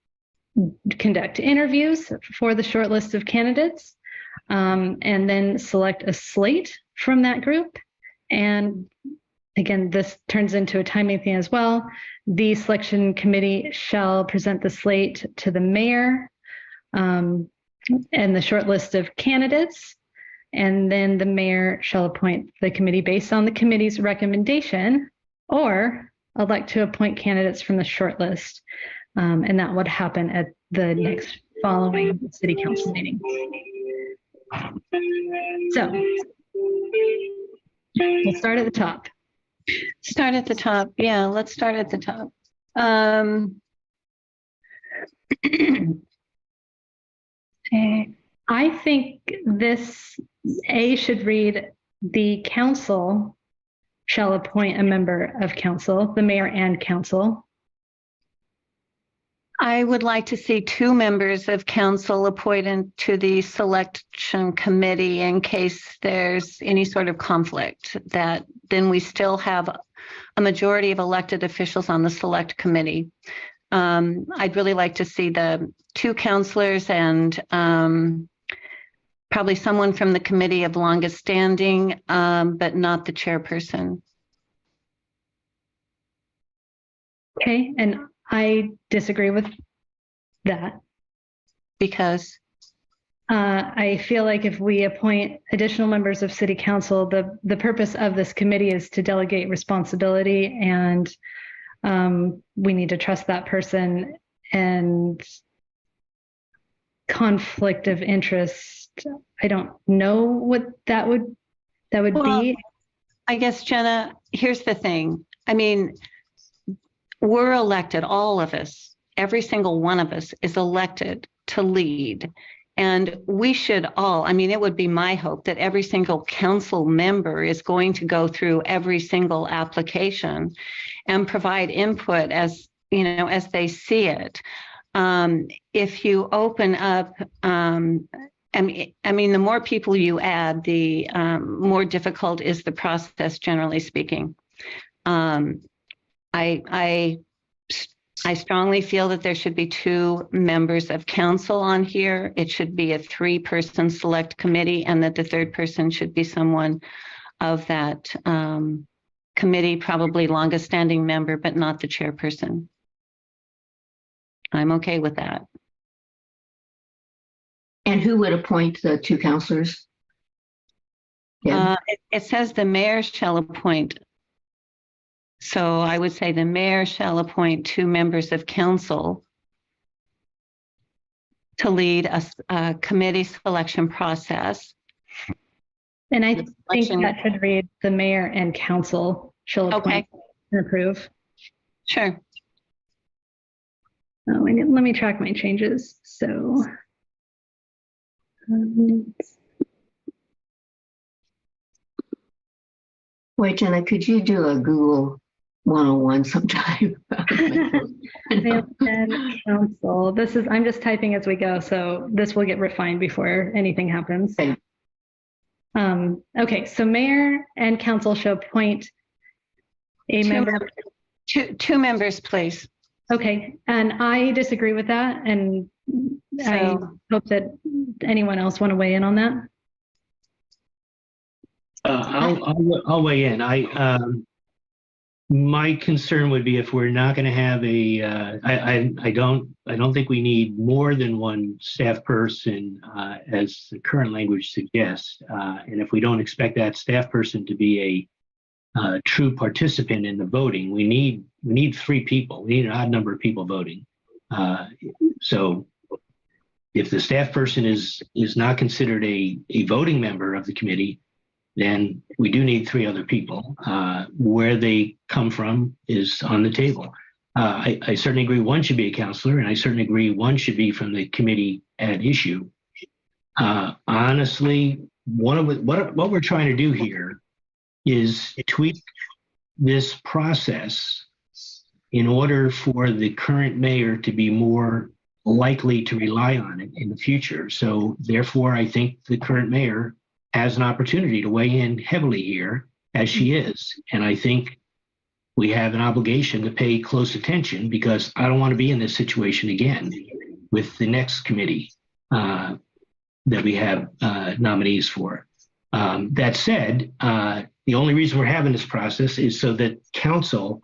conduct interviews for the short list of candidates, and then select a slate from that group. And again, this turns into a timing thing as well. The selection committee shall present the slate to the mayor and the short list of candidates. And then the mayor shall appoint the committee based on the committee's recommendation or elect to appoint candidates from the short list. And that would happen at the next following city council meeting. So we'll start at the top. Start at the top. Yeah, let's start at the top. I think this A should read, the council shall appoint a member of council, the mayor and council. I would like to see 2 members of council appointed to the selection committee in case there's any sort of conflict, that then we still have a majority of elected officials on the select committee. I'd really like to see the 2 counselors and probably someone from the committee of longest standing, but not the chairperson. Okay, and I disagree with that. Because? I feel like if we appoint additional members of city council, the purpose of this committee is to delegate responsibility, and we need to trust that person. And conflict of interest, I don't know what that would be. I guess, Jenna, here's the thing. I mean, we're elected, all of us, every single one of us is elected to lead. And we should all, I mean, it would be my hope that every single council member is going to go through every single application and provide input as, you know, as they see it. If you open up, I mean, the more people you add, the more difficult is the process, generally speaking. I strongly feel that there should be 2 members of council on here. It should be a 3-person select committee, and that the 3rd person should be someone of that committee, probably longest standing member, but not the chairperson. I'm okay with that. And who would appoint the 2 counselors? Yeah. It says the mayor shall appoint. So I would say the mayor shall appoint 2 members of council to lead a committee selection process. And I think that should read, the mayor and council shall appoint and approve. Sure. Oh, let me track my changes. So. Wait, Jenna, could you do a Google 101 sometime? Mayor and council. This is, I'm just typing as we go, so this will get refined before anything happens. Okay. Okay, so mayor and council shall appoint a member. 2 members, please. Okay, and I disagree with that, and I So- hope that anyone else want to weigh in on that. I'll weigh in. My concern would be if we're not going to have I don't think we need more than one staff person, as the current language suggests. And if we don't expect that staff person to be a true participant in the voting, we need 3 people. We need an odd number of people voting. So if the staff person is not considered a voting member of the committee, then we do need 3 other people. Where they come from is on the table. I certainly agree one should be a counselor, and I certainly agree one should be from the committee at issue. Honestly, what we're trying to do here is tweak this process in order for the current mayor to be more likely to rely on it in the future. So therefore, I think the current mayor has an opportunity to weigh in heavily here, as she is. And I think we have an obligation to pay close attention, because I don't want to be in this situation again with the next committee that we have nominees for. That said, the only reason we're having this process is so that council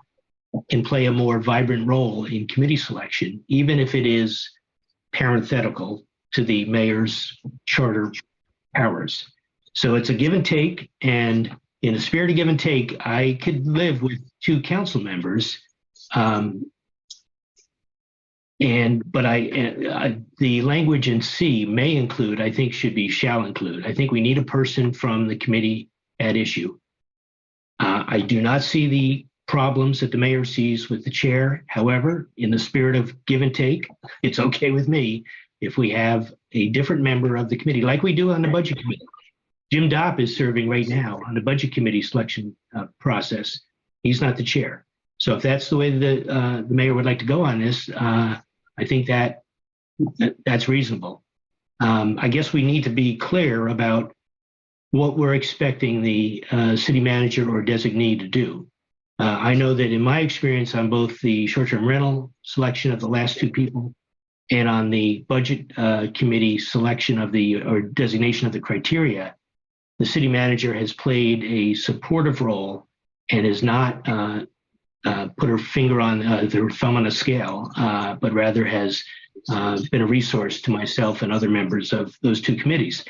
can play a more vibrant role in committee selection, even if it is parenthetical to the mayor's charter powers. So it's a give and take, and in the spirit of give and take, I could live with 2 council members. But the language in C, may include, I think should be shall include. I think we need a person from the committee at issue. I do not see the problems that the mayor sees with the chair. However, in the spirit of give and take, it's okay with me if we have a different member of the committee, like we do on the budget committee. Jim Dopp is serving right now on the budget committee selection process. He's not the chair. So if that's the way the mayor would like to go on this, I think that's reasonable. I guess we need to be clear about what we're expecting the city manager or designee to do. I know that in my experience on both the short-term rental selection of the last 2 people and on the budget committee selection of or designation of the criteria, the city manager has played a supportive role and has not put her finger on her thumb on a scale, but rather has been a resource to myself and other members of those 2 committees.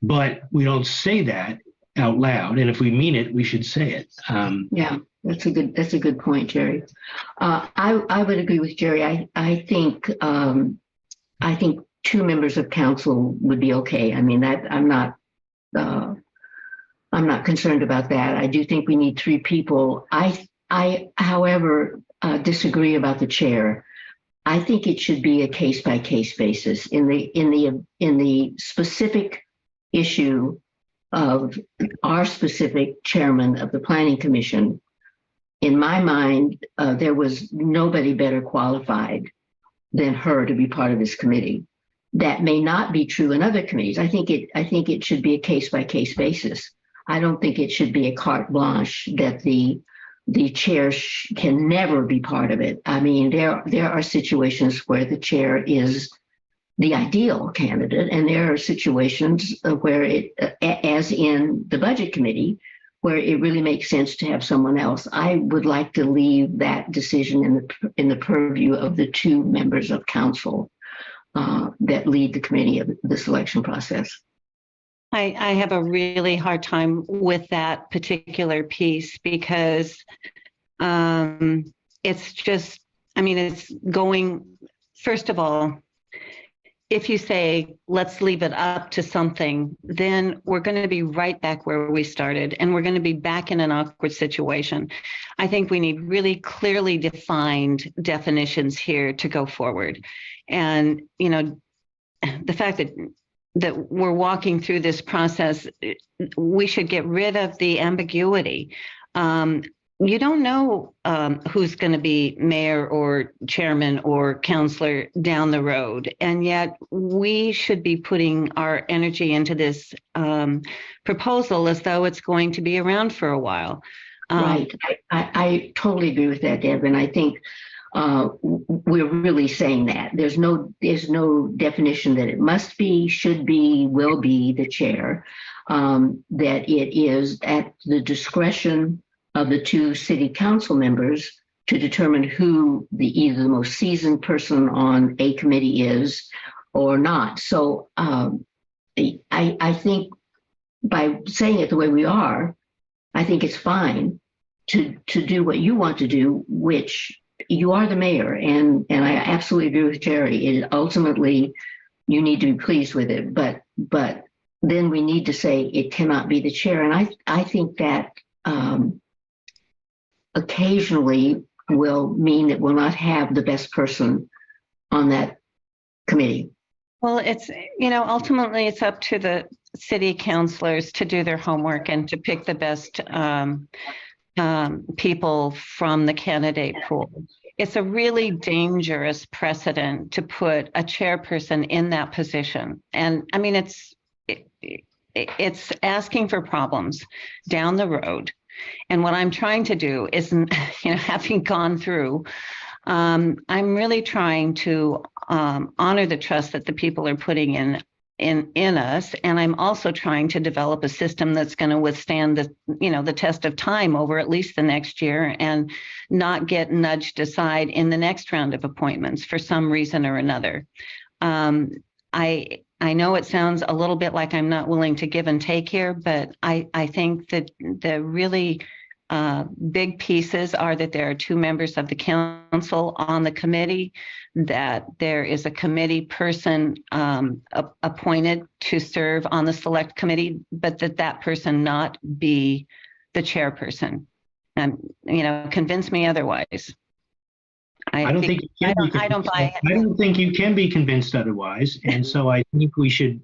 But we don't say that out loud, and if we mean it, we should say it. Yeah, that's a good point, Jerry. I would agree with Jerry. I think 2 members of council would be okay. I mean, I'm not concerned about that. I do think we need 3 people. I, however, disagree about the chair. I think it should be a case by case basis in the specific issue of our specific chairman of the Planning Commission. In my mind, there was nobody better qualified than her to be part of this committee. That may not be true in other committees. I think it should be a case by case basis. I don't think it should be a carte blanche that the chair can never be part of it. I mean, there are situations where the chair is the ideal candidate, and there are situations where it, as in the budget committee, where it really makes sense to have someone else. I would like to leave that decision in the purview of the 2 members of council that lead the committee of the selection process. I have a really hard time with that particular piece, because it's just, I mean, it's going, first of all, if you say, let's leave it up to something, then we're going to be right back where we started, and we're going to be back in an awkward situation. I think we need really clearly defined definitions here to go forward. And, you know, the fact that we're walking through this process, we should get rid of the ambiguity. You don't know who's going to be mayor or chairman or counselor down the road. And yet we should be putting our energy into this proposal as though it's going to be around for a while. Right. I totally agree with that, Deb. And I think we're really saying that there's no definition that it must be, should be, will be the chair. That it is at the discretion of the two city council members to determine who either the most seasoned person on a committee is or not. So I think by saying it the way we are, I think it's fine to do what you want to do, which you are the mayor, and I absolutely agree with Jerry. Ultimately, you need to be pleased with it, but then we need to say it cannot be the chair, and I think that occasionally will mean that we'll not have the best person on that committee. Well, it's, ultimately it's up to the city councilors to do their homework and to pick the best people from the candidate pool. It's a really dangerous precedent to put a chairperson in that position. And I mean, it's asking for problems down the road. And what I'm trying to do is, having gone through, I'm really trying to honor the trust that the people are putting in us, and I'm also trying to develop a system that's going to withstand the test of time over at least the next year, and not get nudged aside in the next round of appointments for some reason or another. I know it sounds a little bit like I'm not willing to give and take here, but I think that the really big pieces are that there are two members of the council on the committee, that there is a committee person appointed to serve on the select committee, but that person not be the chairperson. And, convince me otherwise. I don't think you can be convinced otherwise, and so I think we should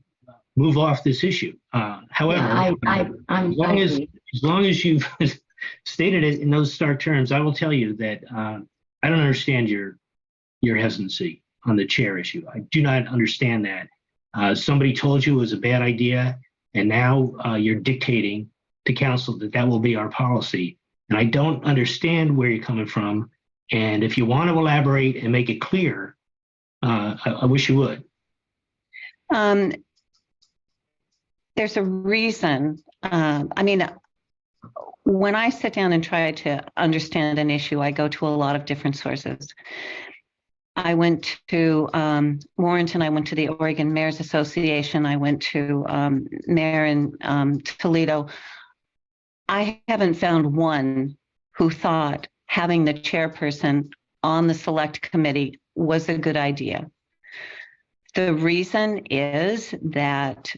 move off this issue. However, as long as you've stated it in those stark terms, I will tell you that I don't understand your hesitancy on the chair issue. I do not understand that. Somebody told you it was a bad idea, and now you're dictating to council that will be our policy. And I don't understand where you're coming from. And if you want to elaborate and make it clear, I wish you would. There's a reason. When I sit down and try to understand an issue, I go to a lot of different sources. I went to Warrenton, I went to the Oregon Mayors Association, I went to Mayor in Toledo. I haven't found one who thought having the chairperson on the select committee was a good idea. The reason is that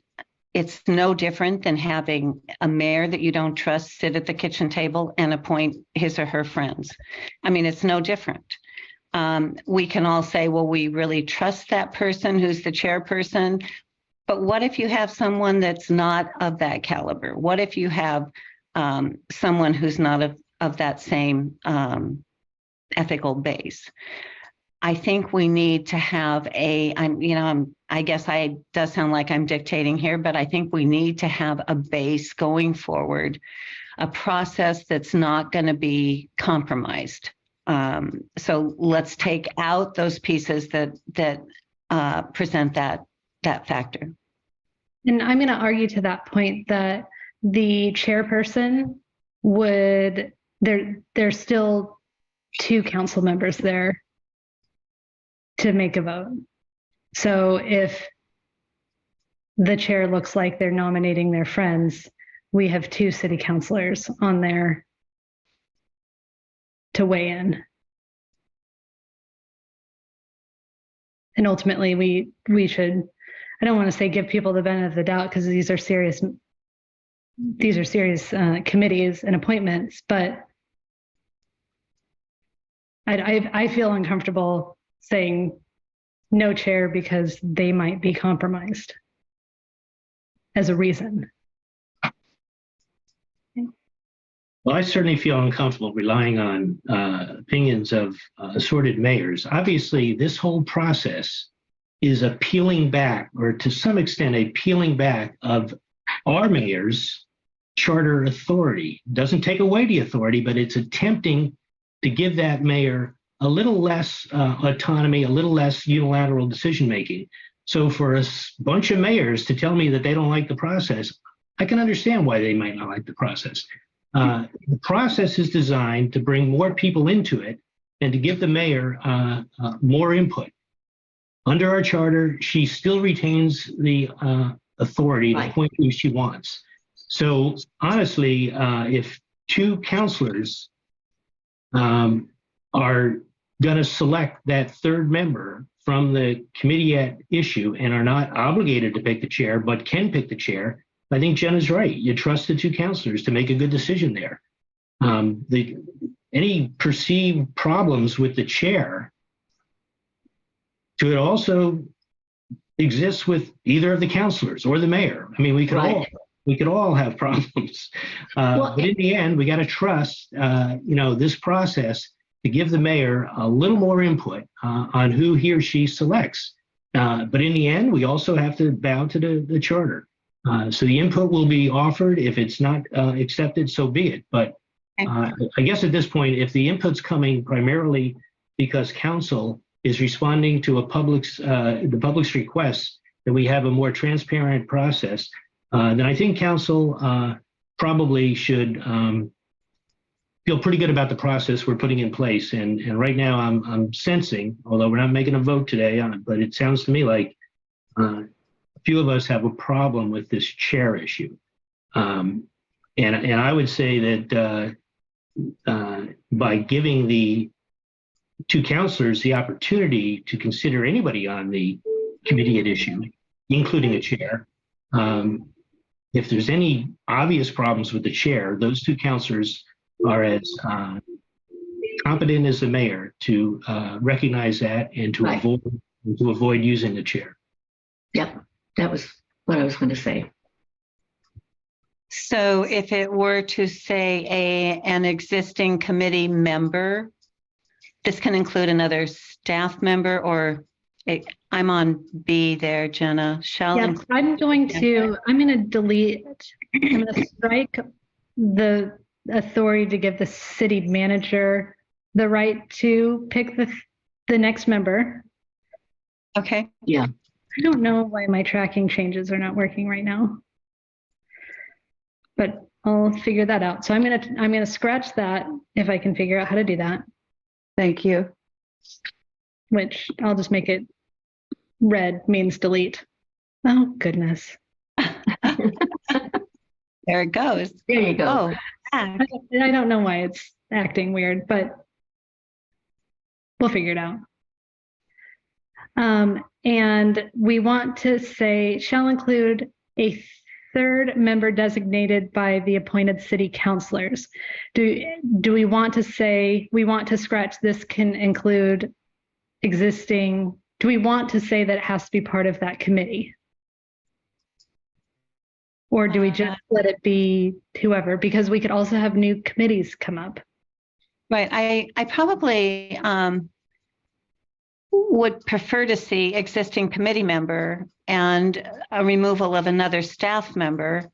it's no different than having a mayor that you don't trust sit at the kitchen table and appoint his or her friends. I mean, it's no different. We can all say, well, we really trust that person who's the chairperson, but what if you have someone that's not of that caliber? What if you have someone who's not of that same ethical base? I think we need to have I guess I does sound like I'm dictating here, but I think we need to have a base going forward, a process that's not going to be compromised. So let's take out those pieces that present that factor. And I'm going to argue to that point that the chairperson there's still two council members there to make a vote. So if the chair looks like they're nominating their friends, we have two city councilors on there to weigh in. And ultimately we should, I don't want to say give people the benefit of the doubt, because these are serious committees and appointments, but I feel uncomfortable saying no chair because they might be compromised as a reason. Well, I certainly feel uncomfortable relying on opinions of assorted mayors. Obviously, this whole process is a peeling back, or to some extent, a peeling back of our mayor's charter authority. Doesn't take away the authority, but it's attempting to give that mayor a little less autonomy, a little less unilateral decision making. So for a bunch of mayors to tell me that they don't like the process, I can understand why they might not like the process. The process is designed to bring more people into it and to give the mayor more input. Under our charter, she still retains the authority to appoint who she wants. So honestly, if two counselors are going to select that third member from the committee at issue and are not obligated to pick the chair, but can pick the chair, I think Jenna's right. You trust the two counselors to make a good decision there. Any perceived problems with the chair could also exist with either of the counselors or the mayor. I mean, we could all have problems. But in the end, we got to trust, this process to give the mayor a little more input on who he or she selects. But in the end, we also have to bow to the charter. So the input will be offered. If it's not accepted, so be it. But I guess at this point, if the input's coming primarily because council is responding to the public's requests that we have a more transparent process, then I think council probably should feel pretty good about the process we're putting in place. And right now I'm sensing, although we're not making a vote today on it, but it sounds to me like a few of us have a problem with this chair issue. And I would say that by giving the two counselors the opportunity to consider anybody on the committee at issue, including a chair, if there's any obvious problems with the chair, those two counselors are as competent as the mayor to recognize that and to avoid using the chair. Yep, that was what I was going to say. So if it were to say an existing committee member, this can include another staff member, or I'm on B there, Jenna. Yeah, I'm going to delete, I'm going to strike the authority to give the city manager the right to pick the next member. Okay. Yeah. I don't know why my tracking changes are not working right now, but I'll figure that out. So I'm gonna scratch that if I can figure out how to do that. Thank you. Which I'll just make it red means delete. Oh goodness. There it goes. There you go. Oh, I don't know why it's acting weird, but we'll figure it out. And we want to say shall include a third member designated by the appointed city councilors. Do we want to say, we want to scratch this can include existing, do we want to say that it has to be part of that committee? Or do we just let it be whoever? Because we could also have new committees come up. Right. I probably would prefer to see existing committee member and a removal of another staff member.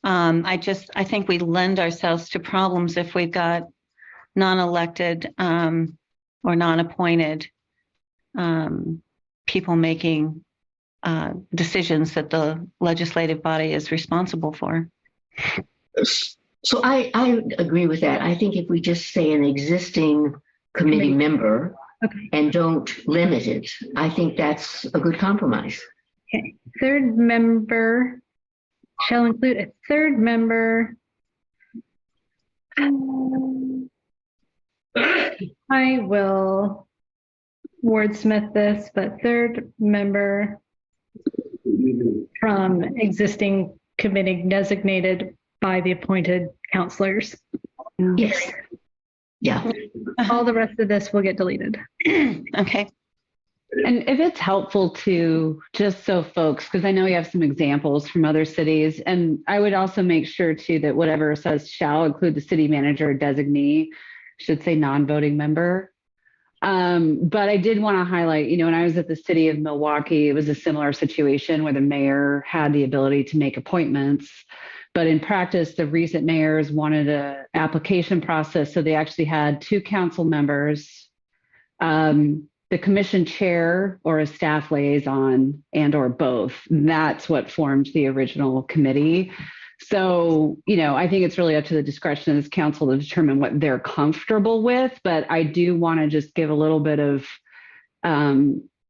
I think we lend ourselves to problems if we've got non-elected or non-appointed people making decisions that the legislative body is responsible for. So I agree with that. I think if we just say an existing committee member and don't limit it, I think that's a good compromise. Okay. Third member shall include a third member. I will wordsmith this, but third member from existing committee designated by the appointed counselors. Yes. Yeah. All the rest of this will get deleted. Okay. And if it's helpful to, just so folks, because I know we have some examples from other cities, and I would also make sure too that whatever says shall include the city manager or designee should say non-voting member. But I did want to highlight, when I was at the city of Milwaukee, it was a similar situation where the mayor had the ability to make appointments. But in practice, the recent mayors wanted an application process. So they actually had two council members the commission chair or a staff liaison and or both. That's what formed the original committee. So, I think it's really up to the discretion of this council to determine what they're comfortable with. But I do want to just give a little bit of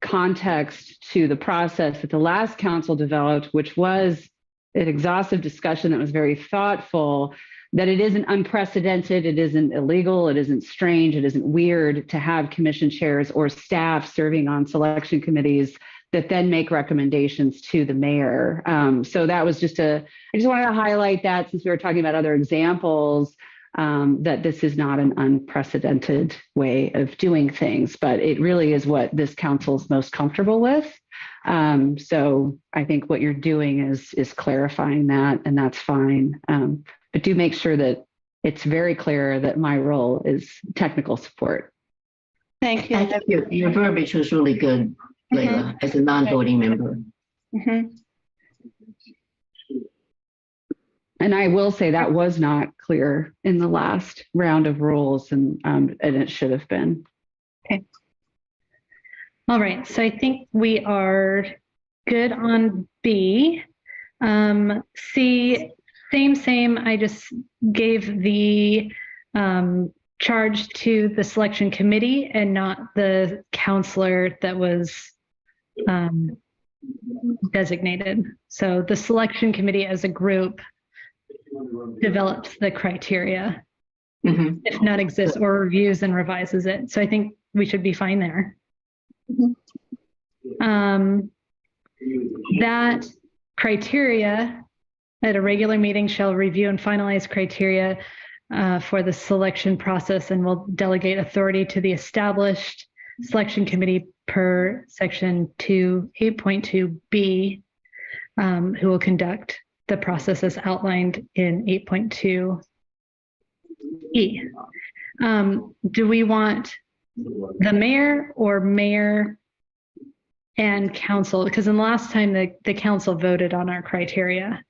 context to the process that the last council developed, which was an exhaustive discussion that was very thoughtful, that it isn't unprecedented, it isn't illegal, it isn't strange, it isn't weird to have commission chairs or staff serving on selection committees that then make recommendations to the mayor. So that was I just wanted to highlight that since we were talking about other examples, that this is not an unprecedented way of doing things, but it really is what this council is most comfortable with. So I think what you're doing is clarifying that, and that's fine. But do make sure that it's very clear that my role is technical support. Thank you. I think your verbiage was really good, Layla, as a non-voting member. Mhm. And I will say that was not clear in the last round of rules, and it should have been. All right, so I think we are good on B. C, same. I just gave the charge to the selection committee and not the counselor that was designated. So the selection committee as a group develops the criteria, if none exists, or reviews and revises it. So I think we should be fine there. That criteria at a regular meeting shall review and finalize criteria for the selection process and will delegate authority to the established selection committee per section 8.2B, who will conduct the process as outlined in 8.2E. Do we want the mayor or mayor and council? Because in the last time the council voted on our criteria.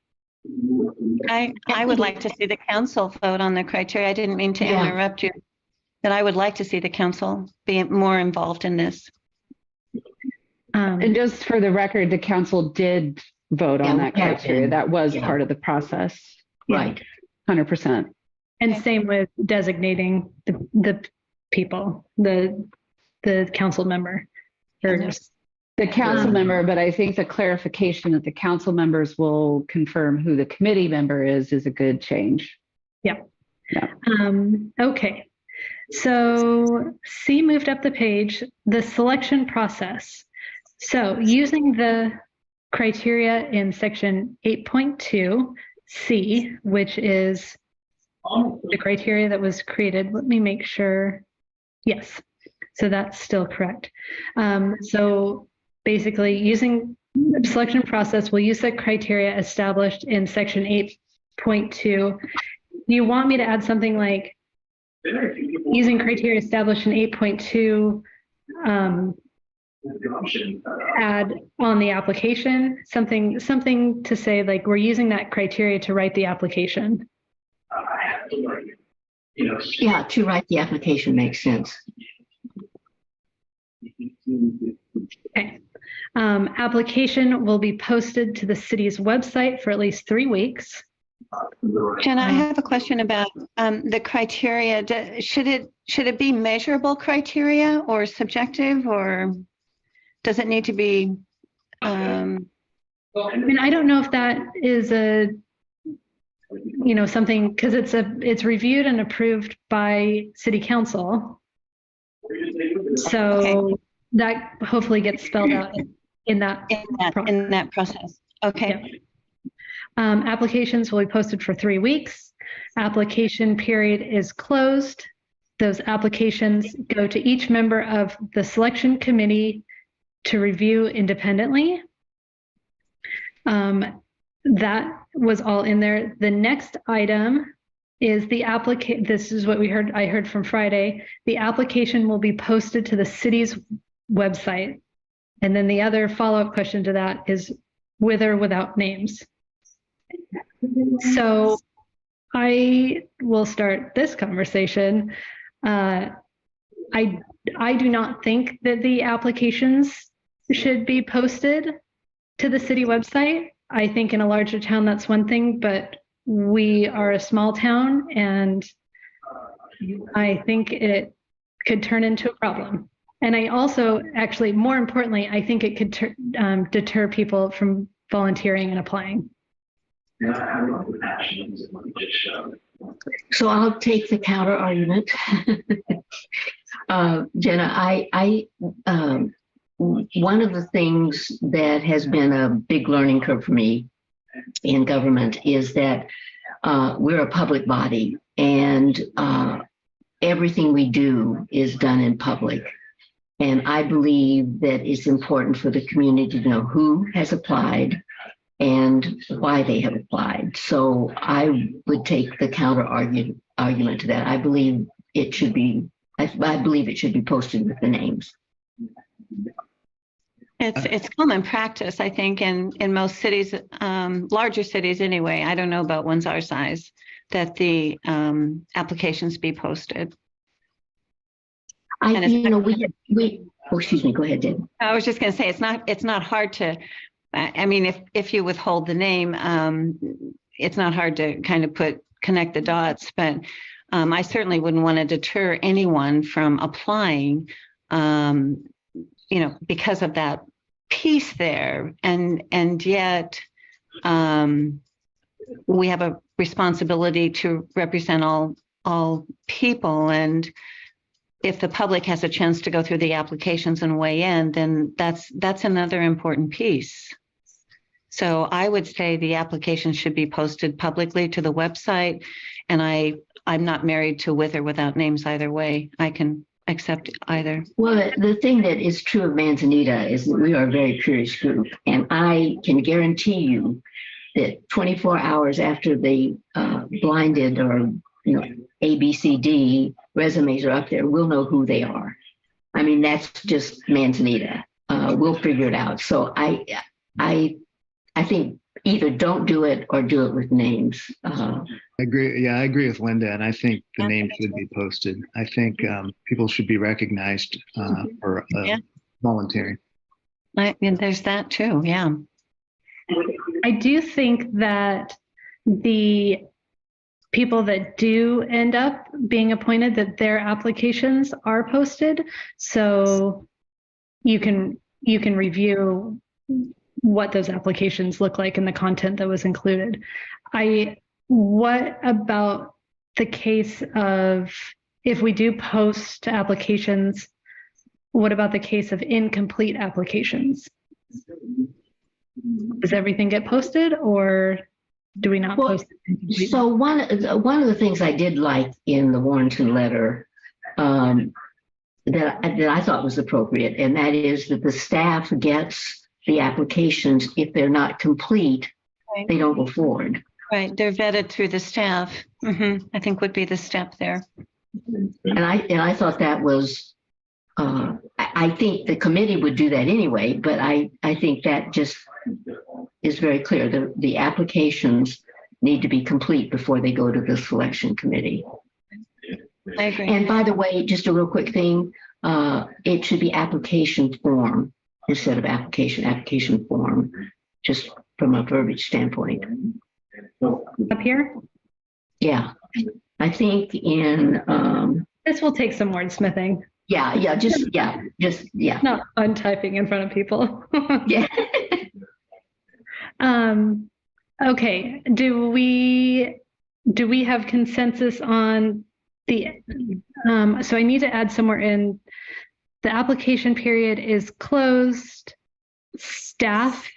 I would like to see the council vote on the criteria. I didn't mean to interrupt you, but I would like to see the council be more involved in this. And just for the record, the council did vote on that criteria. That was part of the process. Right. 100%. And same with designating the people, the council member. The council member, but I think the clarification that the council members will confirm who the committee member is a good change. Yep. Okay. So C moved up the page, the selection process. So using the criteria in section 8.2C, which is the criteria that was created. Let me make sure. Yes. So that's still correct. So basically using the selection process, we'll use the criteria established in section 8.2. Do you want me to add something like using criteria established in 8.2, add on the application, something to say like we're using that criteria to write the application? Yeah, to write the application makes sense. Okay. Application will be posted to the city's website for at least 3 weeks. Jen, I have a question about the criteria. Should it be measurable criteria or subjective, or does it need to be? I mean, I don't know if that is something, because it's reviewed and approved by city council. So that hopefully gets spelled out in that process. Okay. Yeah. Applications will be posted for 3 weeks. Application period is closed. Those applications go to each member of the selection committee to review independently. That was all in there. The next item is the applicant. This is what I heard from Friday. The application will be posted to the city's website. And then the other follow-up question to that is with or without names. So I will start this conversation. I I do not think that the applications should be posted to the city website. I think in a larger town, that's one thing, but we are a small town and I think it could turn into a problem. And I also, actually, more importantly, I think it could deter people from volunteering and applying. So I'll take the counter argument. Jenna, one of the things that has been a big learning curve for me in government is that we're a public body and everything we do is done in public. And I believe that it's important for the community to know who has applied and why they have applied. So I would take the counter argument to that. I believe it should be posted with the names. It's common practice, I think, in most cities, larger cities anyway. I don't know about ones our size, that the applications be posted. Excuse me, go ahead, Deb. I was just going to say, it's not hard to, I mean, if you withhold the name, it's not hard to kind of connect the dots, but I certainly wouldn't want to deter anyone from applying, because of that piece there. And yet we have a responsibility to represent all people. And if the public has a chance to go through the applications and weigh in, then that's another important piece. So I would say the application should be posted publicly to the website. And I'm not married to with or without names either way. I can accept either. Well, the thing that is true of Manzanita is that we are a very curious group. And I can guarantee you that 24 hours after the blinded or ABCD resumes are up there, we'll know who they are. I mean, that's just Manzanita. We'll figure it out. So I think either don't do it or do it with names. I agree. Yeah, I agree with Linda, and I think the name should be posted. I think people should be recognized for volunteering. And there's that too. Yeah. I do think that the people that do end up being appointed, that their applications are posted, so you can review what those applications look like and the content that was included. What about the case of, if we do post applications, what about the case of incomplete applications? Does everything get posted or do we not post it? So one of the things I did like in the Warrenton letter that I thought was appropriate, and that is that the staff gets the applications. If they're not complete, Right. they don't go forward. Right. They're vetted through the staff. I think would be the step there. And I thought that was, I think the committee would do that anyway, but I think that just is very clear. The applications need to be complete before they go to the selection committee. I agree. And by the way, just a real quick thing, it should be application form instead of application form, just from a verbiage standpoint. Up here? Yeah, I think in, This will take some wordsmithing. just. Not fun typing in front of people. Yeah. Okay, do we have consensus on the, so I need to add somewhere in, the application period is closed, staff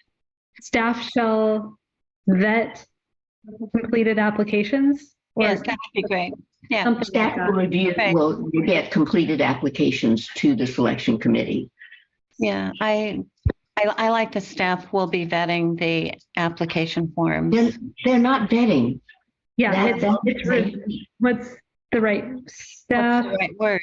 shall vet completed applications? Or Yes, that would be great. Yeah. something Staff like will that. review, Right. will get completed applications to the selection committee. Yeah. I like the staff will be vetting the application forms. They're not vetting. Yeah, That's what's the right, What's staff the right word?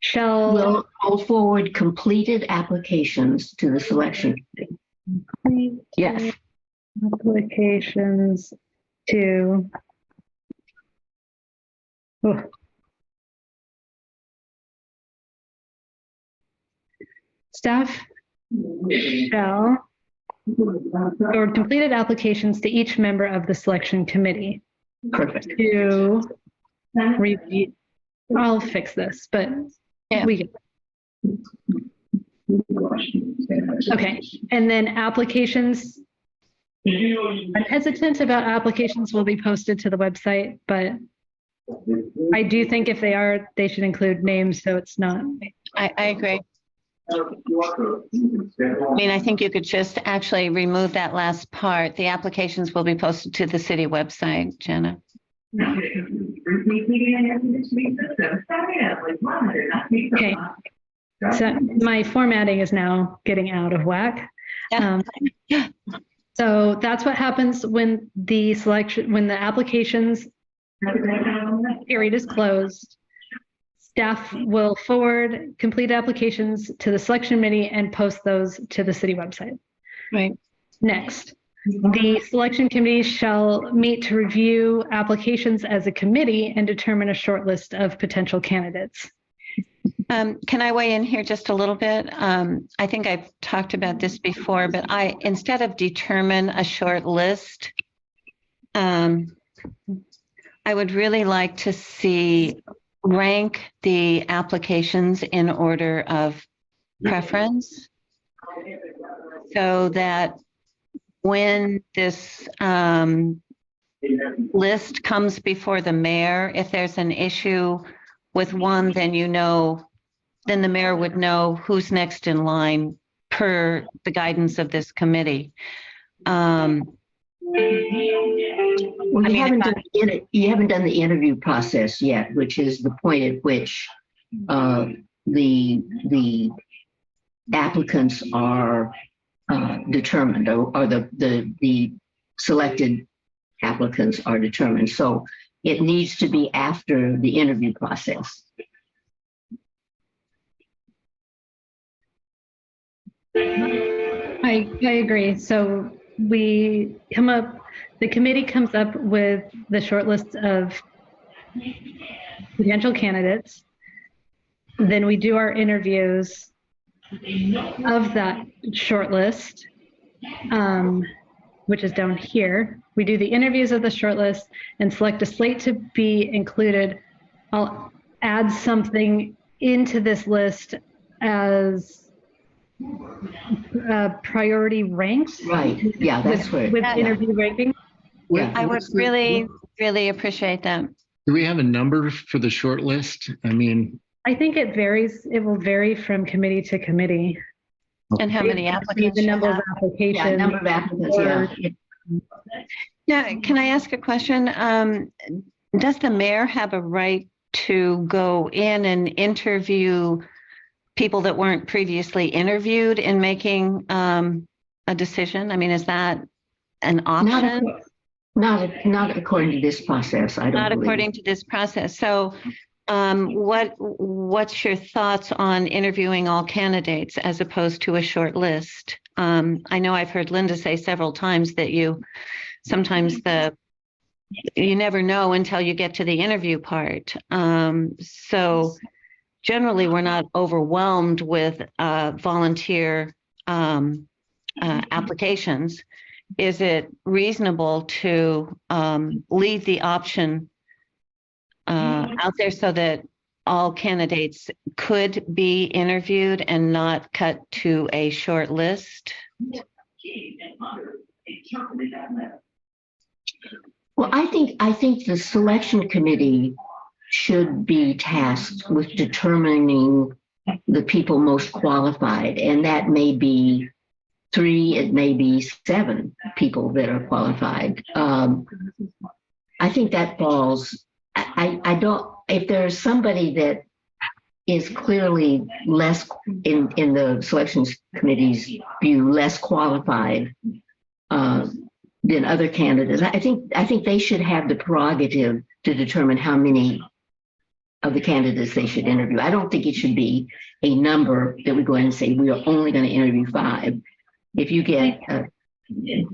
shall will hold forward completed applications to the selection committee. complete Yes. applications to, Staff shall forward completed applications to each member of the selection committee Perfect. to review. I'll fix this, but Yeah. we okay. And then applications. I'm hesitant about applications will be posted to the website, but I do think if they are, they should include names so it's not. I agree. I mean, I think you could just actually remove that last part. The applications will be posted to the city website, Jenna. Okay. So my formatting is now getting out of whack. So that's what happens when the applications period is closed. Staff will forward complete applications to the selection committee and post those to the city website. Right. Next, the selection committee shall meet to review applications as a committee and determine a short list of potential candidates. Can I weigh in here just a little bit? I think I've talked about this before, but instead of determine a short list, I would really like to see rank the applications in order of preference so that when this list comes before the mayor, if there's an issue with one, then the mayor would know who's next in line per the guidance of this committee. Well, you haven't done the interview process yet, which is the point at which the applicants are determined, or the selected applicants are determined. So it needs to be after the interview process. I agree. So the committee comes up with the short list of potential candidates. Then we do our interviews of that short list, which is down here. We do the interviews of the short list and select a slate to be included. I'll add something into this list as priority ranked. Right. Yeah, that's where. With interview ranking. Yeah. I would really, really appreciate that. Do we have a number for the short list? I mean, I think it varies. It will vary from committee to committee. And how many applicants? The number you of have. applications. Yeah, number of applicants. Yeah. Now, can I ask a question? Does the mayor have a right to go in and interview people that weren't previously interviewed in making a decision? I mean, is that an option? Not according to this process. I don't. Not believe. according to this process. So, what's your thoughts on interviewing all candidates as opposed to a short list? I know I've heard Linda say several times that sometimes you never know until you get to the interview part. So generally, we're not overwhelmed with volunteer applications. Is it reasonable to leave the option out there so that all candidates could be interviewed and not cut to a short list? Well, I think the selection committee should be tasked with determining the people most qualified, and that may be 3, it may be 7 people that are qualified. I think that falls. I don't. If there's somebody that is clearly less in the selections committee's view, less qualified than other candidates, I think they should have the prerogative to determine how many of the candidates they should interview. I don't think it should be a number that we go in and say we are only going to interview 5. If you get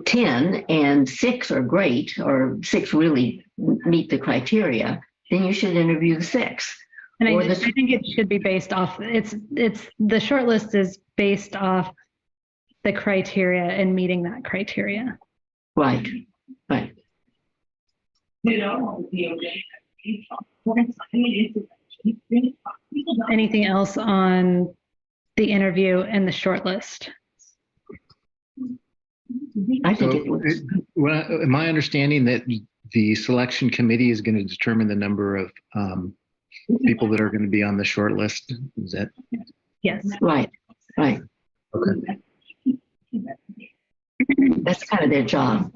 10 and 6 are great, or 6 really meet the criteria, then you should interview the 6. And Or I this- think it should be based off, it's the short list is based off the criteria and meeting that criteria. Right, right. Anything else on the interview and the short list? I think So, it looks, am I understanding that the selection committee is going to determine the number of people that are going to be on the short list? Is that Yes. right, right. okay? That's kind of their job.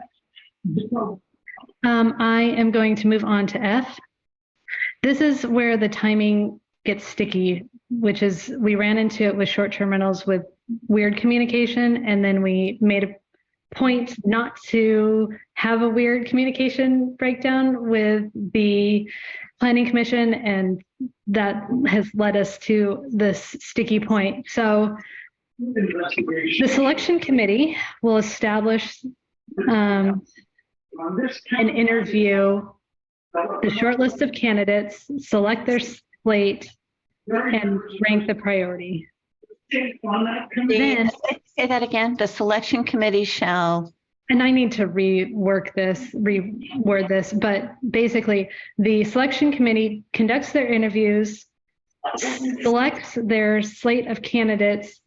I am going to move on to F. This is where the timing gets sticky, which is we ran into it with short-term rentals with weird communication, and then we made a point not to have a weird communication breakdown with the Planning Commission, and that has led us to this sticky point. So the selection committee will establish an interview, the short list of candidates, select their slate, and rank the priority. Then, Say that again. The selection committee shall. and I need to reword this, but basically the selection committee conducts their interviews, selects their slate of candidates,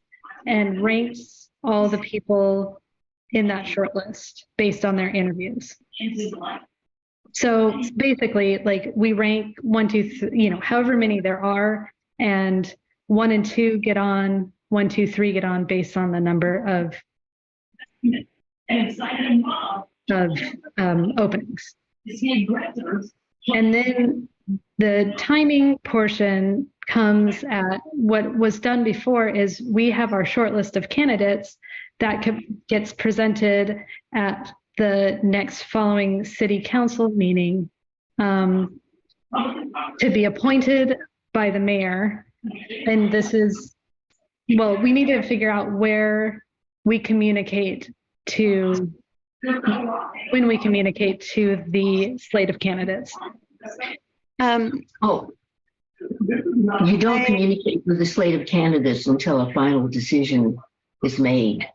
and ranks all the people in that short list based on their interviews. So basically, like we rank 1, 2, 3, however many there are, and 1 and 2 get on, 1, 2, 3 get on based on the number of openings. And then the timing portion comes at what was done before is we have our short list of candidates that gets presented at the next following city council meeting to be appointed by the mayor. And this is, well, we need to figure out where we communicate to, when we communicate to the slate of candidates. Oh, you don't communicate with the slate of candidates until a final decision is made.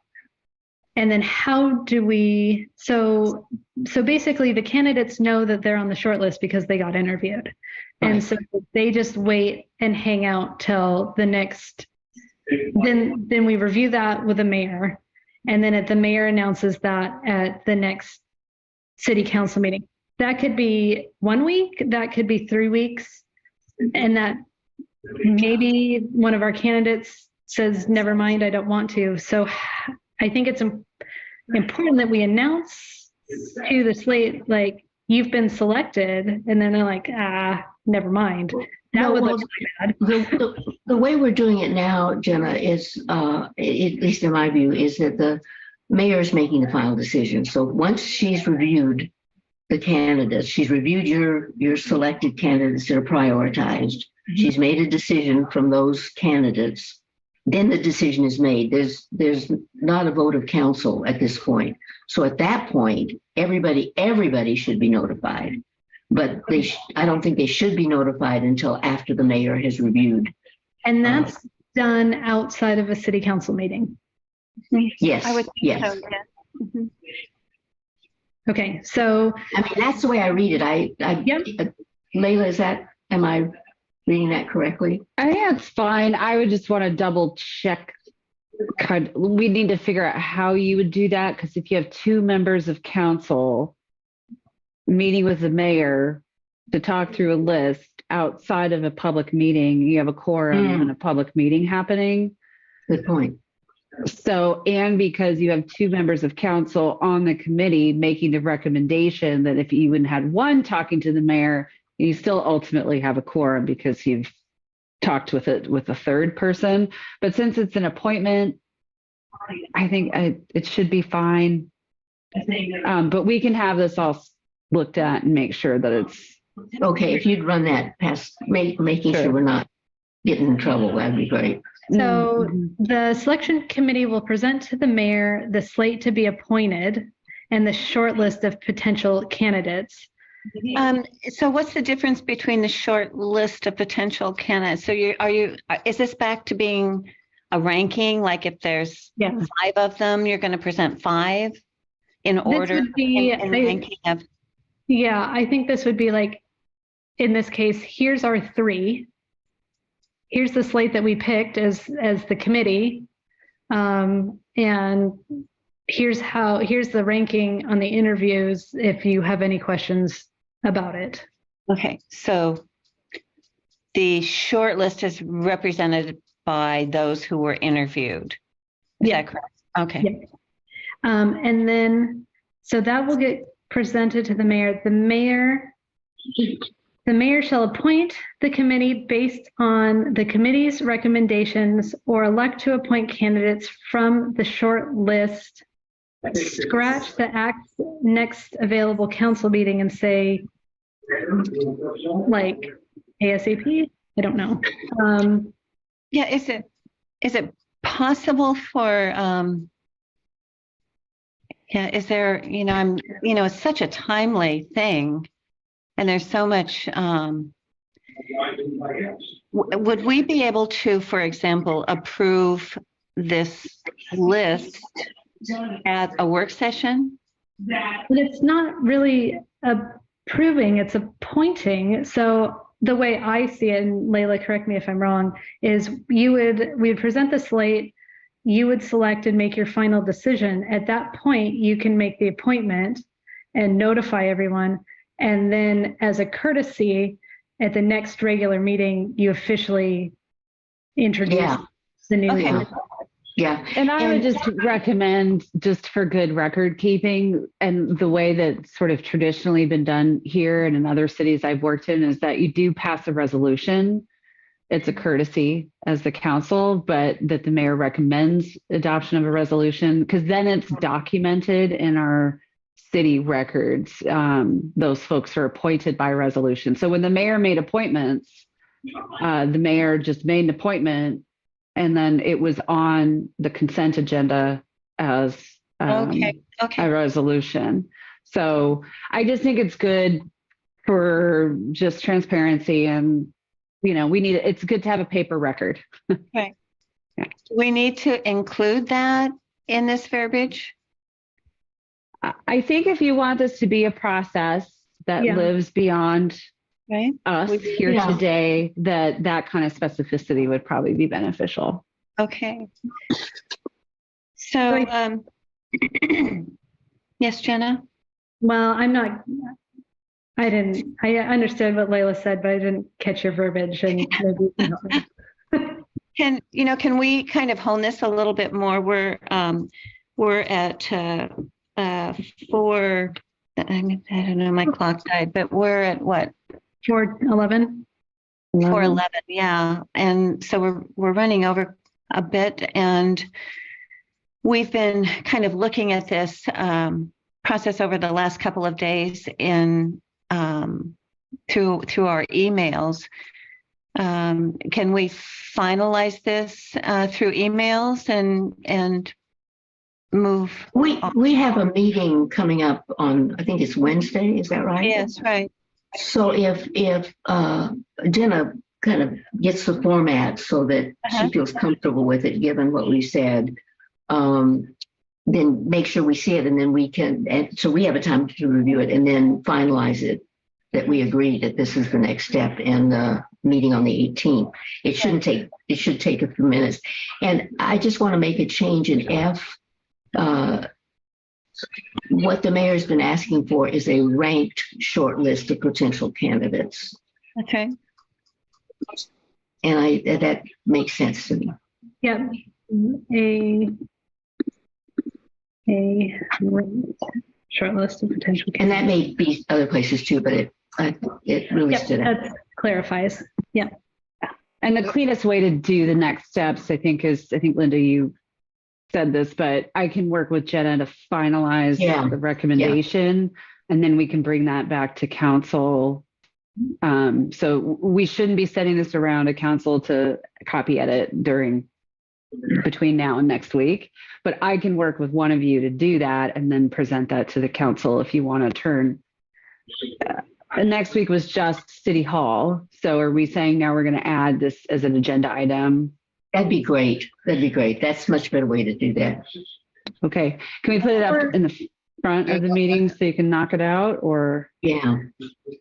And then how do we, so basically the candidates know that they're on the short list because they got interviewed. And Right. so they just wait and hang out till the next, then we review that with the mayor. And then the mayor announces that at the next city council meeting. That could be 1 week, that could be 3 weeks. And that maybe one of our candidates says, never mind, I don't want to. So I think it's important that we announce to the slate, like, you've been selected, and then they're like, never mind. That No, would well, look really bad. The way we're doing it now, Jenna, is, at least in my view, is that the mayor is making the final decision. So once she's reviewed the candidates, she's reviewed your selected candidates that are prioritized. She's made a decision from those candidates. Then the decision is made. There's not a vote of council at this point. So at that point, everybody should be notified. But I don't think they should be notified until after the mayor has reviewed. And that's done outside of a city council meeting. Yes, I would think yes. so, yeah. Mhm. Okay, so I mean, that's the way I read it. Yep. Layla, am I reading that correctly? I think that's fine. I would just want to double check. We need to figure out how you would do that, because if you have 2 members of council meeting with the mayor to talk through a list outside of a public meeting, you have a quorum in a public meeting happening. Good point. So, and because you have 2 members of council on the committee making the recommendation that if you even had 1 talking to the mayor, you still ultimately have a quorum because you've talked with a 3rd person. But since it's an appointment, I think it should be fine. But we can have this all looked at and make sure that it's Okay, if you'd run that past, making Sure. sure we're not getting in trouble, that'd be great. So Mhm. the selection committee will present to the mayor the slate to be appointed and the short list of potential candidates. So what's the difference between the short list of potential candidates? So is this back to being a ranking? Like if there's Yeah. 5 of them, you're going to present 5 in order would be, in ranking of, Yeah, I think this would be like, in this case, here's our 3. Here's the slate that we picked as the committee. And here's the ranking on the interviews if you have any questions about it. okay, so the short list is represented by those who were interviewed. Is that correct? Okay. Yeah. And then, so that will get presented to the mayor. The mayor shall appoint the committee based on the committee's recommendations or elect to appoint candidates from the short list. Scratch the next available council meeting and say, like, ASAP? I don't know. Yeah, is it possible for, is there, it's such a timely thing and there's so much, would we be able to, for example, approve this list at a work session? But it's not really approving, it's appointing. So the way I see it, and Layla, correct me if I'm wrong, is we would present the slate, you would select and make your final decision. At that point, you can make the appointment and notify everyone. And then as a courtesy, at the next regular meeting, you officially introduce the new candidate. Yeah. And I would just recommend, just for good record keeping, and the way that sort of traditionally been done here and in other cities I've worked in, is that you do pass a resolution. It's a courtesy as the council, but that the mayor recommends adoption of a resolution, because then it's documented in our city records. Those folks are appointed by resolution. So when the mayor made appointments, the mayor just made an appointment, and then it was on the consent agenda as a resolution. So I just think it's good for just transparency, and it's good to have a paper record. Okay. Yeah. Do we need to include that in this verbiage? I think if you want this to be a process that lives beyond us here today, that kind of specificity would probably be beneficial. Okay. So, yes, Jenna? Well, I understood what Layla said, but I didn't catch your verbiage. And can we kind of hone this a little bit more? We're at 4, I don't know, my clock died, but we're at what? 4:11. 4:11, yeah. And so we're running over a bit, and we've been kind of looking at this process over the last couple of days in through our emails. Can we finalize this through emails and move? We have a meeting coming up on, I think it's Wednesday. Is that right? Yes, right. So if Jenna kind of gets the format so that she feels comfortable with it, given what we said, then make sure we see it, and then we can. And so we have a time to review it and then finalize it. That we agree that this is the next step in the meeting on the 18th. It should take a few minutes, and I just want to make a change in F. What the mayor's been asking for is a ranked short list of potential candidates. Okay. And that makes sense to me. Yeah. A short list of potential candidates. And that may be other places too, but it really stood out. That clarifies. Yeah. And the cleanest way to do the next steps, I think, Linda, you said this, but I can work with Jenna to finalize the recommendation, and then we can bring that back to council. So we shouldn't be sending this around to council to copy edit between now and next week, but I can work with one of you to do that and then present that to the council if you want to turn next week was just City Hall. So are we saying now we're going to add this as an agenda item? That'd be great. That'd be great. That's a much better way to do that. Okay. Can we put it up in the front of the meeting so you can knock it out, or? Yeah.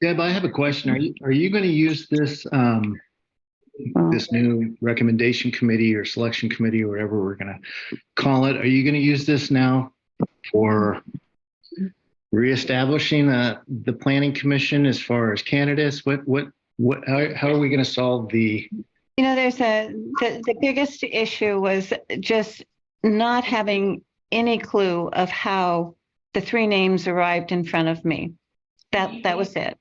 Deb, I have a question. Are you going to use this this new recommendation committee or selection committee, or whatever we're going to call it? Are you going to use this now for reestablishing the planning commission as far as candidates? How are we going to solve the? You know, the biggest issue was just not having any clue of how the three names arrived in front of me. That was it.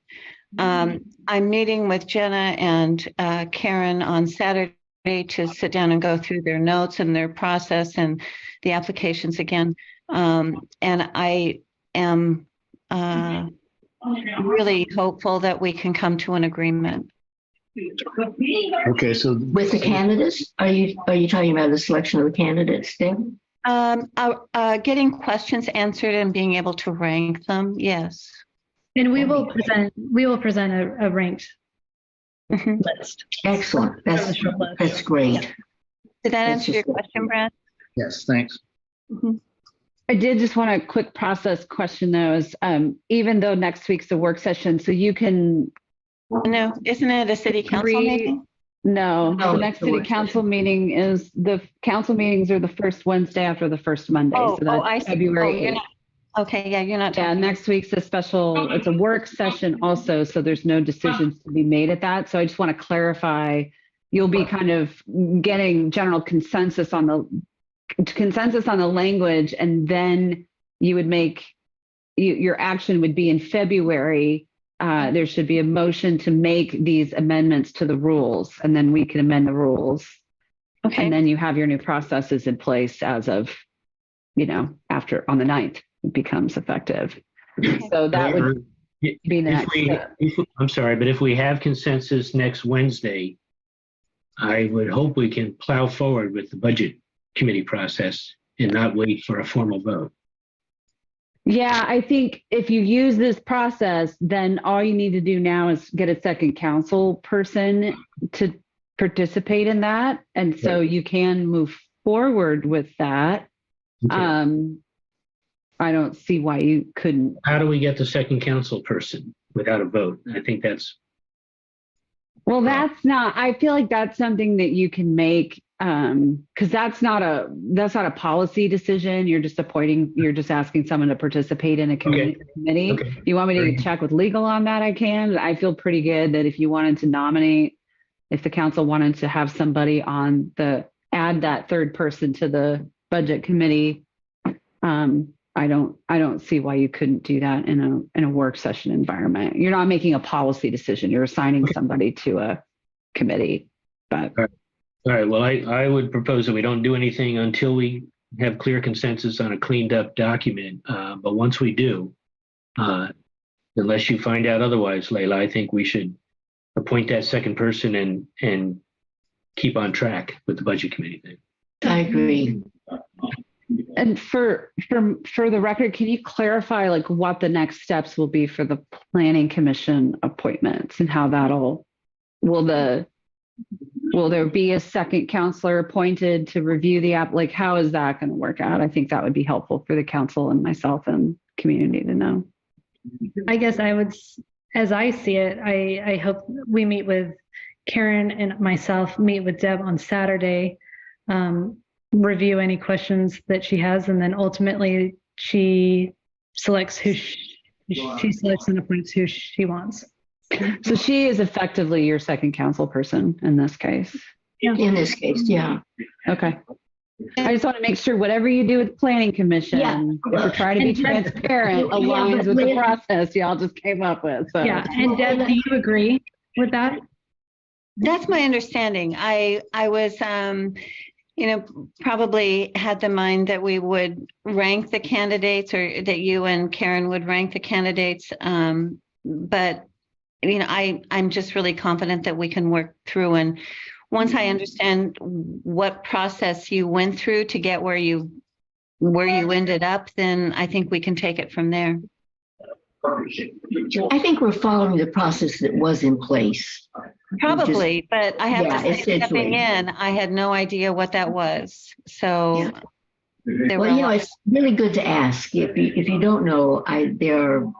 I'm meeting with Jenna and Karen on Saturday to sit down and go through their notes and their process and the applications again. And I am really hopeful that we can come to an agreement. Okay, so With the candidates, are you talking about the selection of the candidates then? Getting questions answered and being able to rank them, yes. And we will present a ranked list. Excellent. That's great. Did that answer your question, Brad? yes, thanks. I did just want a quick process question though, is even though next week's a work session, so you can. No, isn't it a city council meeting? No, No, the next it's a city work council meeting is, the council meetings are the first Wednesday after the first Monday. So that's I see. February You're 8th. not, okay, yeah, you're not. Yeah, talking- next week's a special, it's a work session also, so there's no decisions to be made at that. So I just want to clarify, you'll be kind of getting general consensus on the language, and then you would make, your action would be in February. There should be a motion to make these amendments to the rules, and then we can amend the rules. Okay. And then you have your new processes in place as of, after on the 9th, it becomes effective. So that would be the next step. I'm sorry, but if we have consensus next Wednesday, I would hope we can plow forward with the budget committee process and not wait for a formal vote. Yeah, I think if you use this process, then all you need to do now is get a second council person to participate in that. And so you can move forward with that. Okay. I don't see why you couldn't. How do we get the second council person without a vote? I think that's. Well, I feel like that's something that you can make, because that's not a policy decision. You're just asking someone to participate in a committee. Okay. You want me to check with legal on that? I can. I feel pretty good that if you wanted to nominate, if the council wanted to have somebody add that third person to the budget committee, I don't see why you couldn't do that in a work session environment. You're not making a policy decision. You're assigning somebody to a committee. But all right. Well, I would propose that we don't do anything until we have clear consensus on a cleaned up document. But once we do, unless you find out otherwise, Layla, I think we should appoint that second person and keep on track with the budget committee thing. I agree. And for the record, can you clarify like what the next steps will be for the planning commission appointments and how will there be a second counselor appointed to review the app? Like, how is that going to work out? I think that would be helpful for the council and myself and community to know. I guess as I see it, I hope we meet with Karen and myself, meet with Deb on Saturday, review any questions that she has, and then ultimately she selects who she selects and appoints who she wants. So she is effectively your second council person in this case. In this case, yeah. Okay. I just want to make sure whatever you do with the planning commission, if we're trying to be transparent, aligns with the process y'all just came up with. So. Yeah. And Deb, do you agree with that? That's my understanding. I was, probably had the mind that we would rank the candidates, or that you and Karen would rank the candidates. But, I'm just really confident that we can work through. And once I understand what process you went through to get where you ended up, then I think we can take it from there. I think we're following the process that was in place. Probably, but I have Yeah, to say, stepping essentially. in, I had no idea what that was. So Yeah. there Well, were you know, it's really good to ask. If you don't know, there are,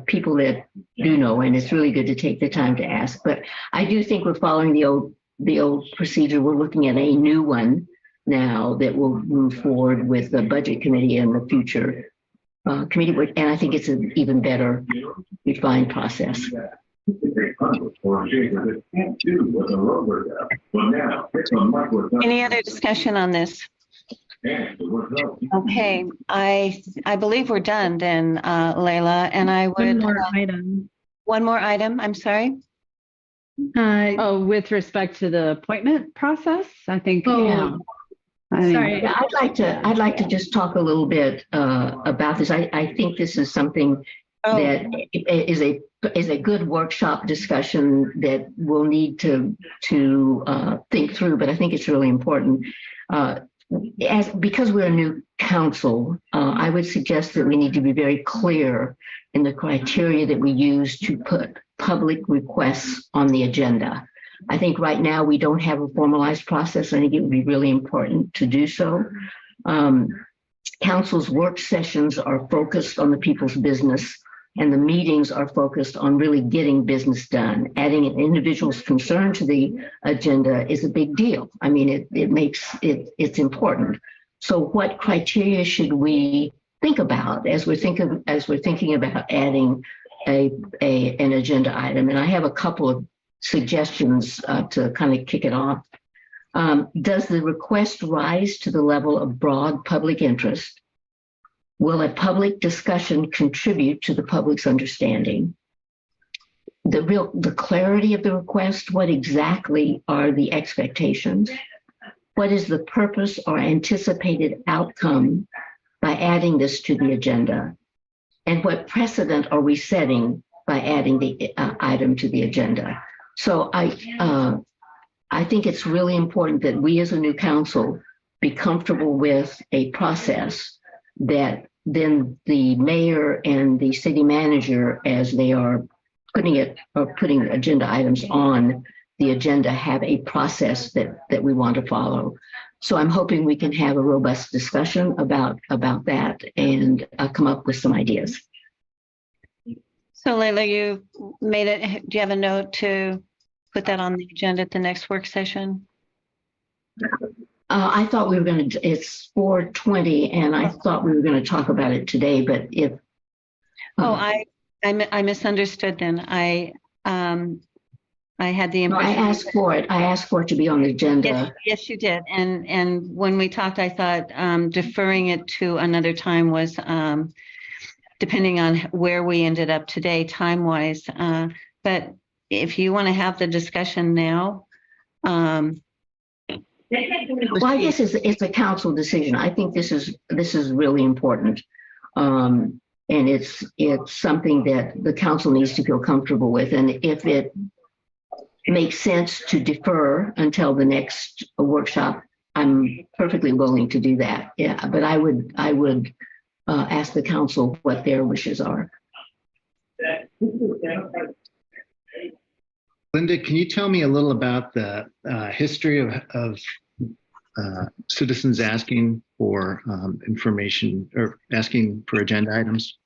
people that do know, and it's really good to take the time to ask. But I do think we're following the old procedure. We're looking at a new one now that will move forward with the budget committee and the future committee, and I think it's an even better refined process. Any other discussion on this? Okay, I believe we're done then, Layla, and I One would, more item. one more item, I'm sorry. Oh, with respect to the appointment process, I think. Oh, I mean, sorry. Yeah, I'd like to just talk a little bit about this. I think this is something Oh, that is a good workshop discussion that we'll need to think through, but I think it's really important. Because we're a new council, I would suggest that we need to be very clear in the criteria that we use to put public requests on the agenda. I think right now we don't have a formalized process. I think it would be really important to do so. Council's work sessions are focused on the people's business, and the meetings are focused on really getting business done. Adding an individual's concern to the agenda is a big deal. I mean, it's important. So what criteria should we think about as we're thinking about adding an agenda item? And I have a couple of suggestions to kind of kick it off. Does the request rise to the level of broad public interest? Will a public discussion contribute to the public's understanding? The clarity of the request, what exactly are the expectations? What is the purpose or anticipated outcome by adding this to the agenda? And what precedent are we setting by adding the item to the agenda? So I think it's really important that we as a new council be comfortable with a process that then the mayor and the city manager, as they are putting agenda items on the agenda, have a process that we want to follow. So I'm hoping we can have a robust discussion about that and come up with some ideas. so Layla, you made it. Do you have a note to put that on the agenda at the next work session? I thought we were going to, it's 4:20, and I thought we were going to talk about it today, but if. Oh, I misunderstood then. I had the No, I impression. asked for it to be on the agenda. Yes, you did. And when we talked, I thought deferring it to another time was depending on where we ended up today, time-wise. But if you want to have the discussion now. Well, I guess it's a council decision. I think this is really important. And it's something that the council needs to feel comfortable with. And if it makes sense to defer until the next workshop, I'm perfectly willing to do that. Yeah, but I would ask the council what their wishes are. Linda, can you tell me a little about the history of citizens asking for information or asking for agenda items?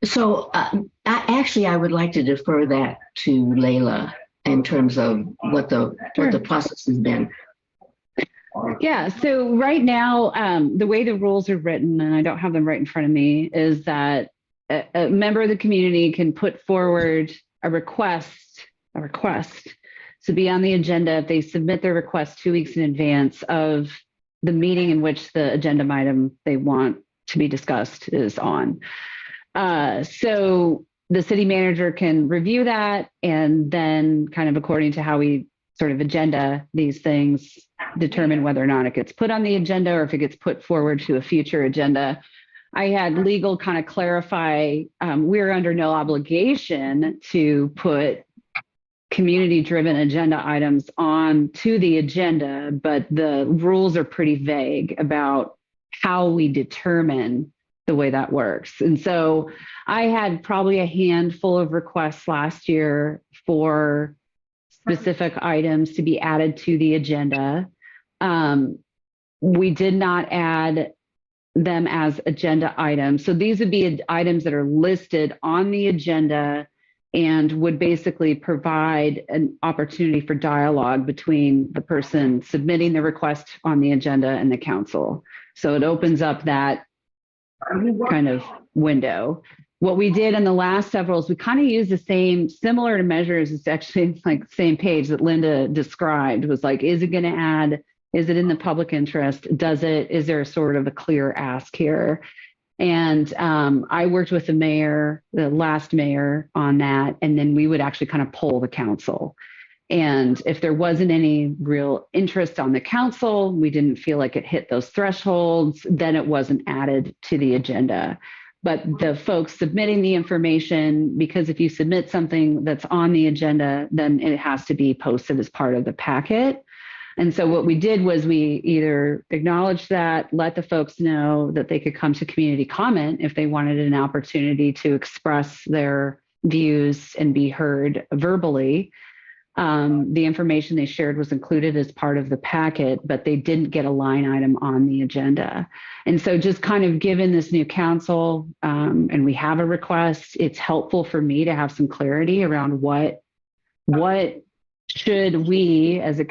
So I would like to defer that to Layla in terms of what the process has been. Yeah, so right now, the way the rules are written, and I don't have them right in front of me, is that a member of the community can put forward a request to be on the agenda if they submit their request 2 weeks in advance of the meeting in which the agenda item they want to be discussed is on. So the city manager can review that, and then kind of according to how we sort of agenda these things, determine whether or not it gets put on the agenda or if it gets put forward to a future agenda. I had legal kind of clarify, we're under no obligation to put community-driven agenda items on to the agenda, but the rules are pretty vague about how we determine the way that works. And so I had probably a handful of requests last year for specific items to be added to the agenda. We did not add them as agenda items. So these would be items that are listed on the agenda and would basically provide an opportunity for dialogue between the person submitting the request on the agenda and the council. So it opens up that kind of window. What we did in the last several is we kind of used the same, similar to measures. It's actually like the same page that Linda described, was like, is it going to add, is it in the public interest? Is there sort of a clear ask here? And I worked with the last mayor on that, and then we would actually kind of poll the council. And if there wasn't any real interest on the council, we didn't feel like it hit those thresholds, then it wasn't added to the agenda. But the folks submitting the information, because if you submit something that's on the agenda, then it has to be posted as part of the packet. And so what we did was we either acknowledged that, let the folks know that they could come to community comment if they wanted an opportunity to express their views and be heard verbally. The information they shared was included as part of the packet, but they didn't get a line item on the agenda. And so just kind of given this new council, and we have a request, it's helpful for me to have some clarity around what should we as the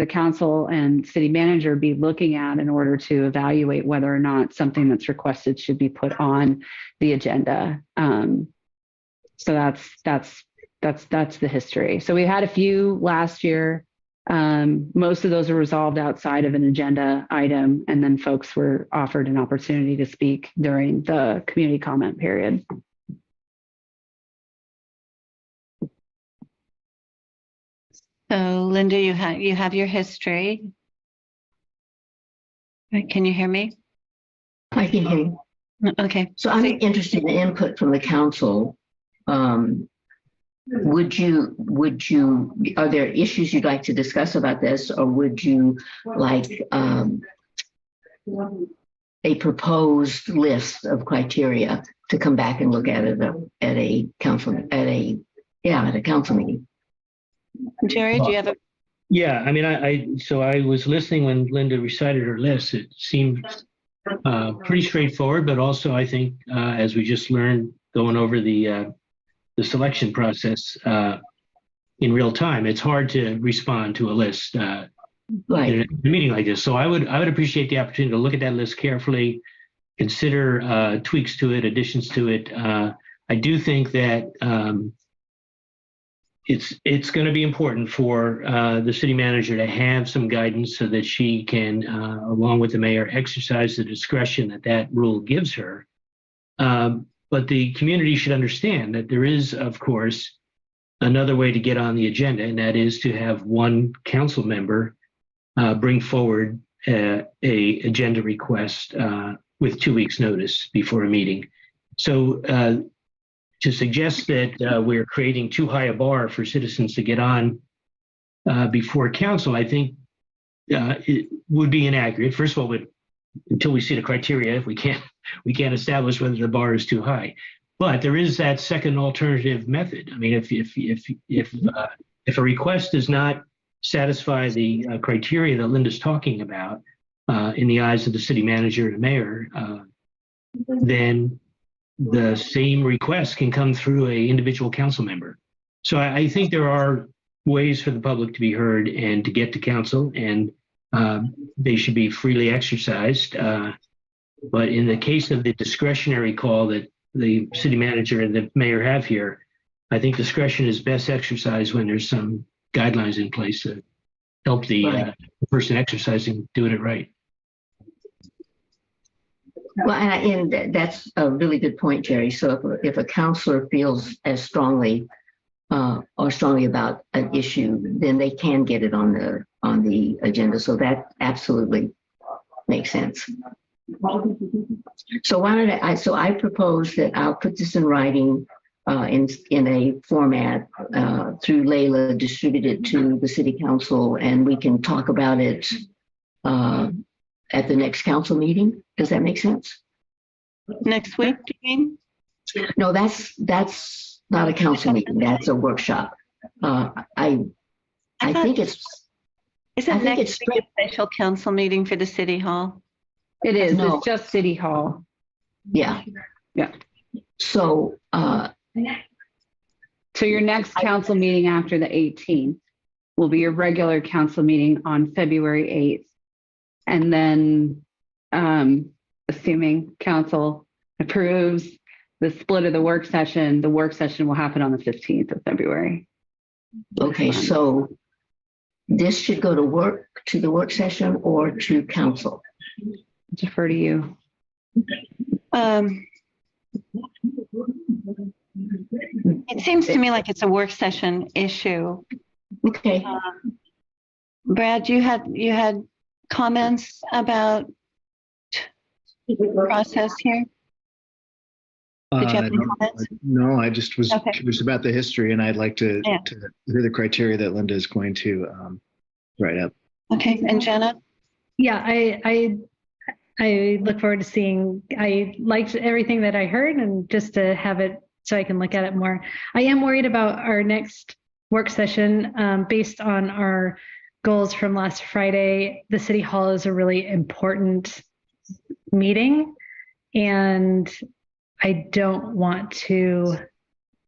council and city manager be looking at in order to evaluate whether or not something that's requested should be put on the agenda. So that's the history. So we had a few last year. Most of those are resolved outside of an agenda item, and then folks were offered an opportunity to speak during the community comment period. So Linda, you have your history. Can you hear me? I can hear you. Okay. So I'm interested in input from the council. Would you, are there issues you'd like to discuss about this, or would you like a proposed list of criteria to come back and look at it at a council meeting? Jerry, do you have a? Yeah, I mean, so I was listening when Linda recited her list. It seemed pretty straightforward, but also I think, as we just learned going over the selection process in real time, it's hard to respond to a list Right. in a meeting like this. So I would appreciate the opportunity to look at that list carefully, consider tweaks to it, additions to it. I do think that it's going to be important for the city manager to have some guidance so that she can, along with the mayor, exercise the discretion that rule gives her. But the community should understand that there is, of course, another way to get on the agenda, and that is to have one council member bring forward a agenda request with 2 weeks' notice before a meeting. So to suggest that we're creating too high a bar for citizens to get on before council, I think it would be inaccurate. First of all, until we see the criteria, we can't establish whether the bar is too high. But there is that second alternative method. I mean, if a request does not satisfy the criteria that Linda's talking about in the eyes of the city manager and the mayor, then the same request can come through a individual council member. So I think there are ways for the public to be heard and to get to council, and they should be freely exercised. But in the case of the discretionary call that the city manager and the mayor have here, I think discretion is best exercised when there's some guidelines in place to help the person exercising doing it right. Well, and that's a really good point, Jerry. So if a counselor feels as strongly or strongly about an issue, then they can get it on the agenda. So that absolutely makes sense. So I propose that I'll put this in writing in a format through Layla, distribute it to the city council, and we can talk about it at the next council meeting. Does that make sense? Next week, do you mean? No, that's not a council meeting. That's a workshop. I think it's, I Isn't think next it's week a special council meeting for the city hall? It is. No. It's just City Hall. yeah. Yeah. So, So your next council meeting after the 18th will be your regular council meeting on February 8th. And then, assuming council approves the split of the work session will happen on the 15th of February. okay, so this should go to the work session or to council? Defer to you. It seems to me like it's a work session issue. Okay. Brad, you had comments about the process here? Did you have any comments? No, I just was Okay. curious about the history, and I'd like to Yeah. hear the criteria that Linda is going to write up. Okay, and Jenna? Yeah, I look forward to seeing, I liked everything that I heard and just to have it so I can look at it more. I am worried about our next work session based on our goals from last Friday. The City Hall is a really important meeting and I don't want to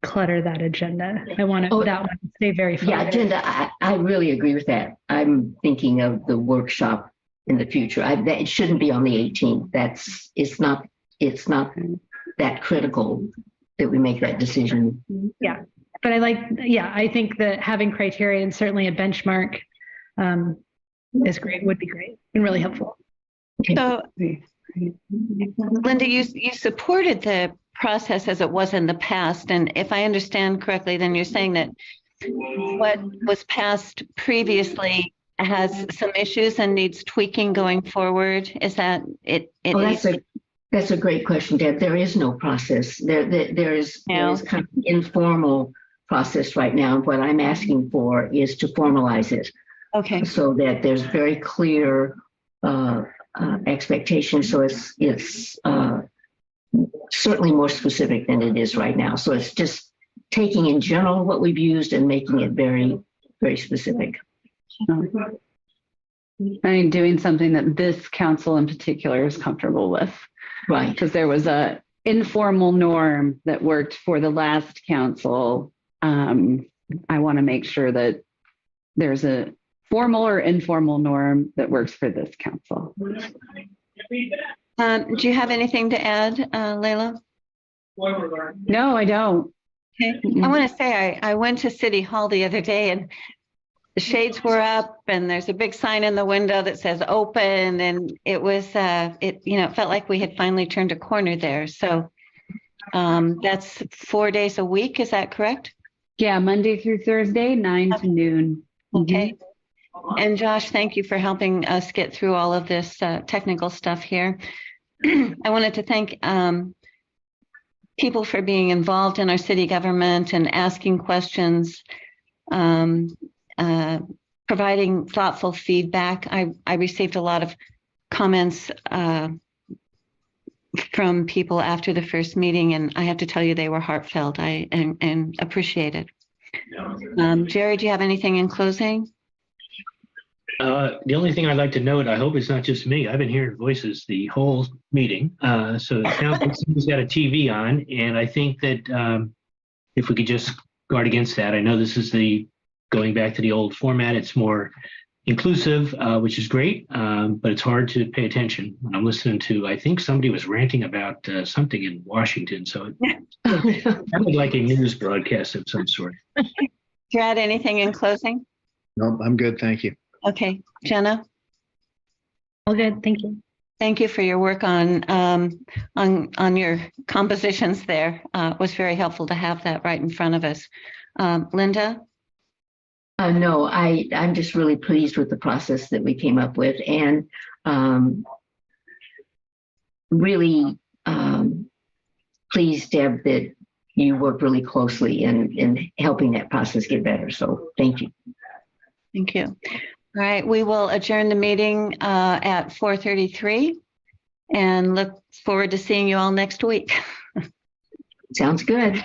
clutter that agenda. I want that one to stay very focused. Yeah, agenda, I really agree with that. I'm thinking of the workshop in the future. It shouldn't be on the 18th. It's not that critical that we make that decision. Yeah, but I think that having criteria and certainly a benchmark is great, would be great and really helpful. So, Linda, you supported the process as it was in the past. And if I understand correctly, then you're saying that what was passed previously has some issues and needs tweaking going forward. Is that it? That's a great question, Deb. There is no process. There is kind of an informal process right now. What I'm asking for is to formalize it. Okay. So that there's very clear expectations. So it's certainly more specific than it is right now. So it's just taking in general what we've used and making it very, very specific. I mean, doing something that this council in particular is comfortable with. Right. Because there was a informal norm that worked for the last council. I want to make sure that there's a formal or informal norm that works for this council. Do you have anything to add, Layla? No, I don't. Okay. I want to say I went to City Hall the other day and the shades were up and there's a big sign in the window that says open, and it was it felt like we had finally turned a corner there. So that's 4 days a week, is that correct? Yeah, Monday through Thursday, 9 to noon. Okay. And Josh, thank you for helping us get through all of this technical stuff here. I wanted to thank people for being involved in our city government and asking questions, providing thoughtful feedback. I received a lot of comments from people after the first meeting, and I have to tell you they were heartfelt and appreciated. Jerry, do you have anything in closing? The only thing I'd like to note, I hope it's not just me. I've been hearing voices the whole meeting. So it sounds like somebody's got a TV on. And I think that if we could just guard against that, I know this is going back to the old format. It's more inclusive, which is great, but it's hard to pay attention when I'm listening to, I think somebody was ranting about something in Washington. So it sounded like a news broadcast of some sort. Do you add anything in closing? No, I'm good. Thank you. Okay, Jenna? All good, thank you. Thank you for your work on your compositions there. It was very helpful to have that right in front of us. Linda? No, I'm just really pleased with the process that we came up with, and really pleased, Deb, that you worked really closely in helping that process get better. So thank you. Thank you. All right, we will adjourn the meeting at 4:33. and look forward to seeing you all next week. Sounds good.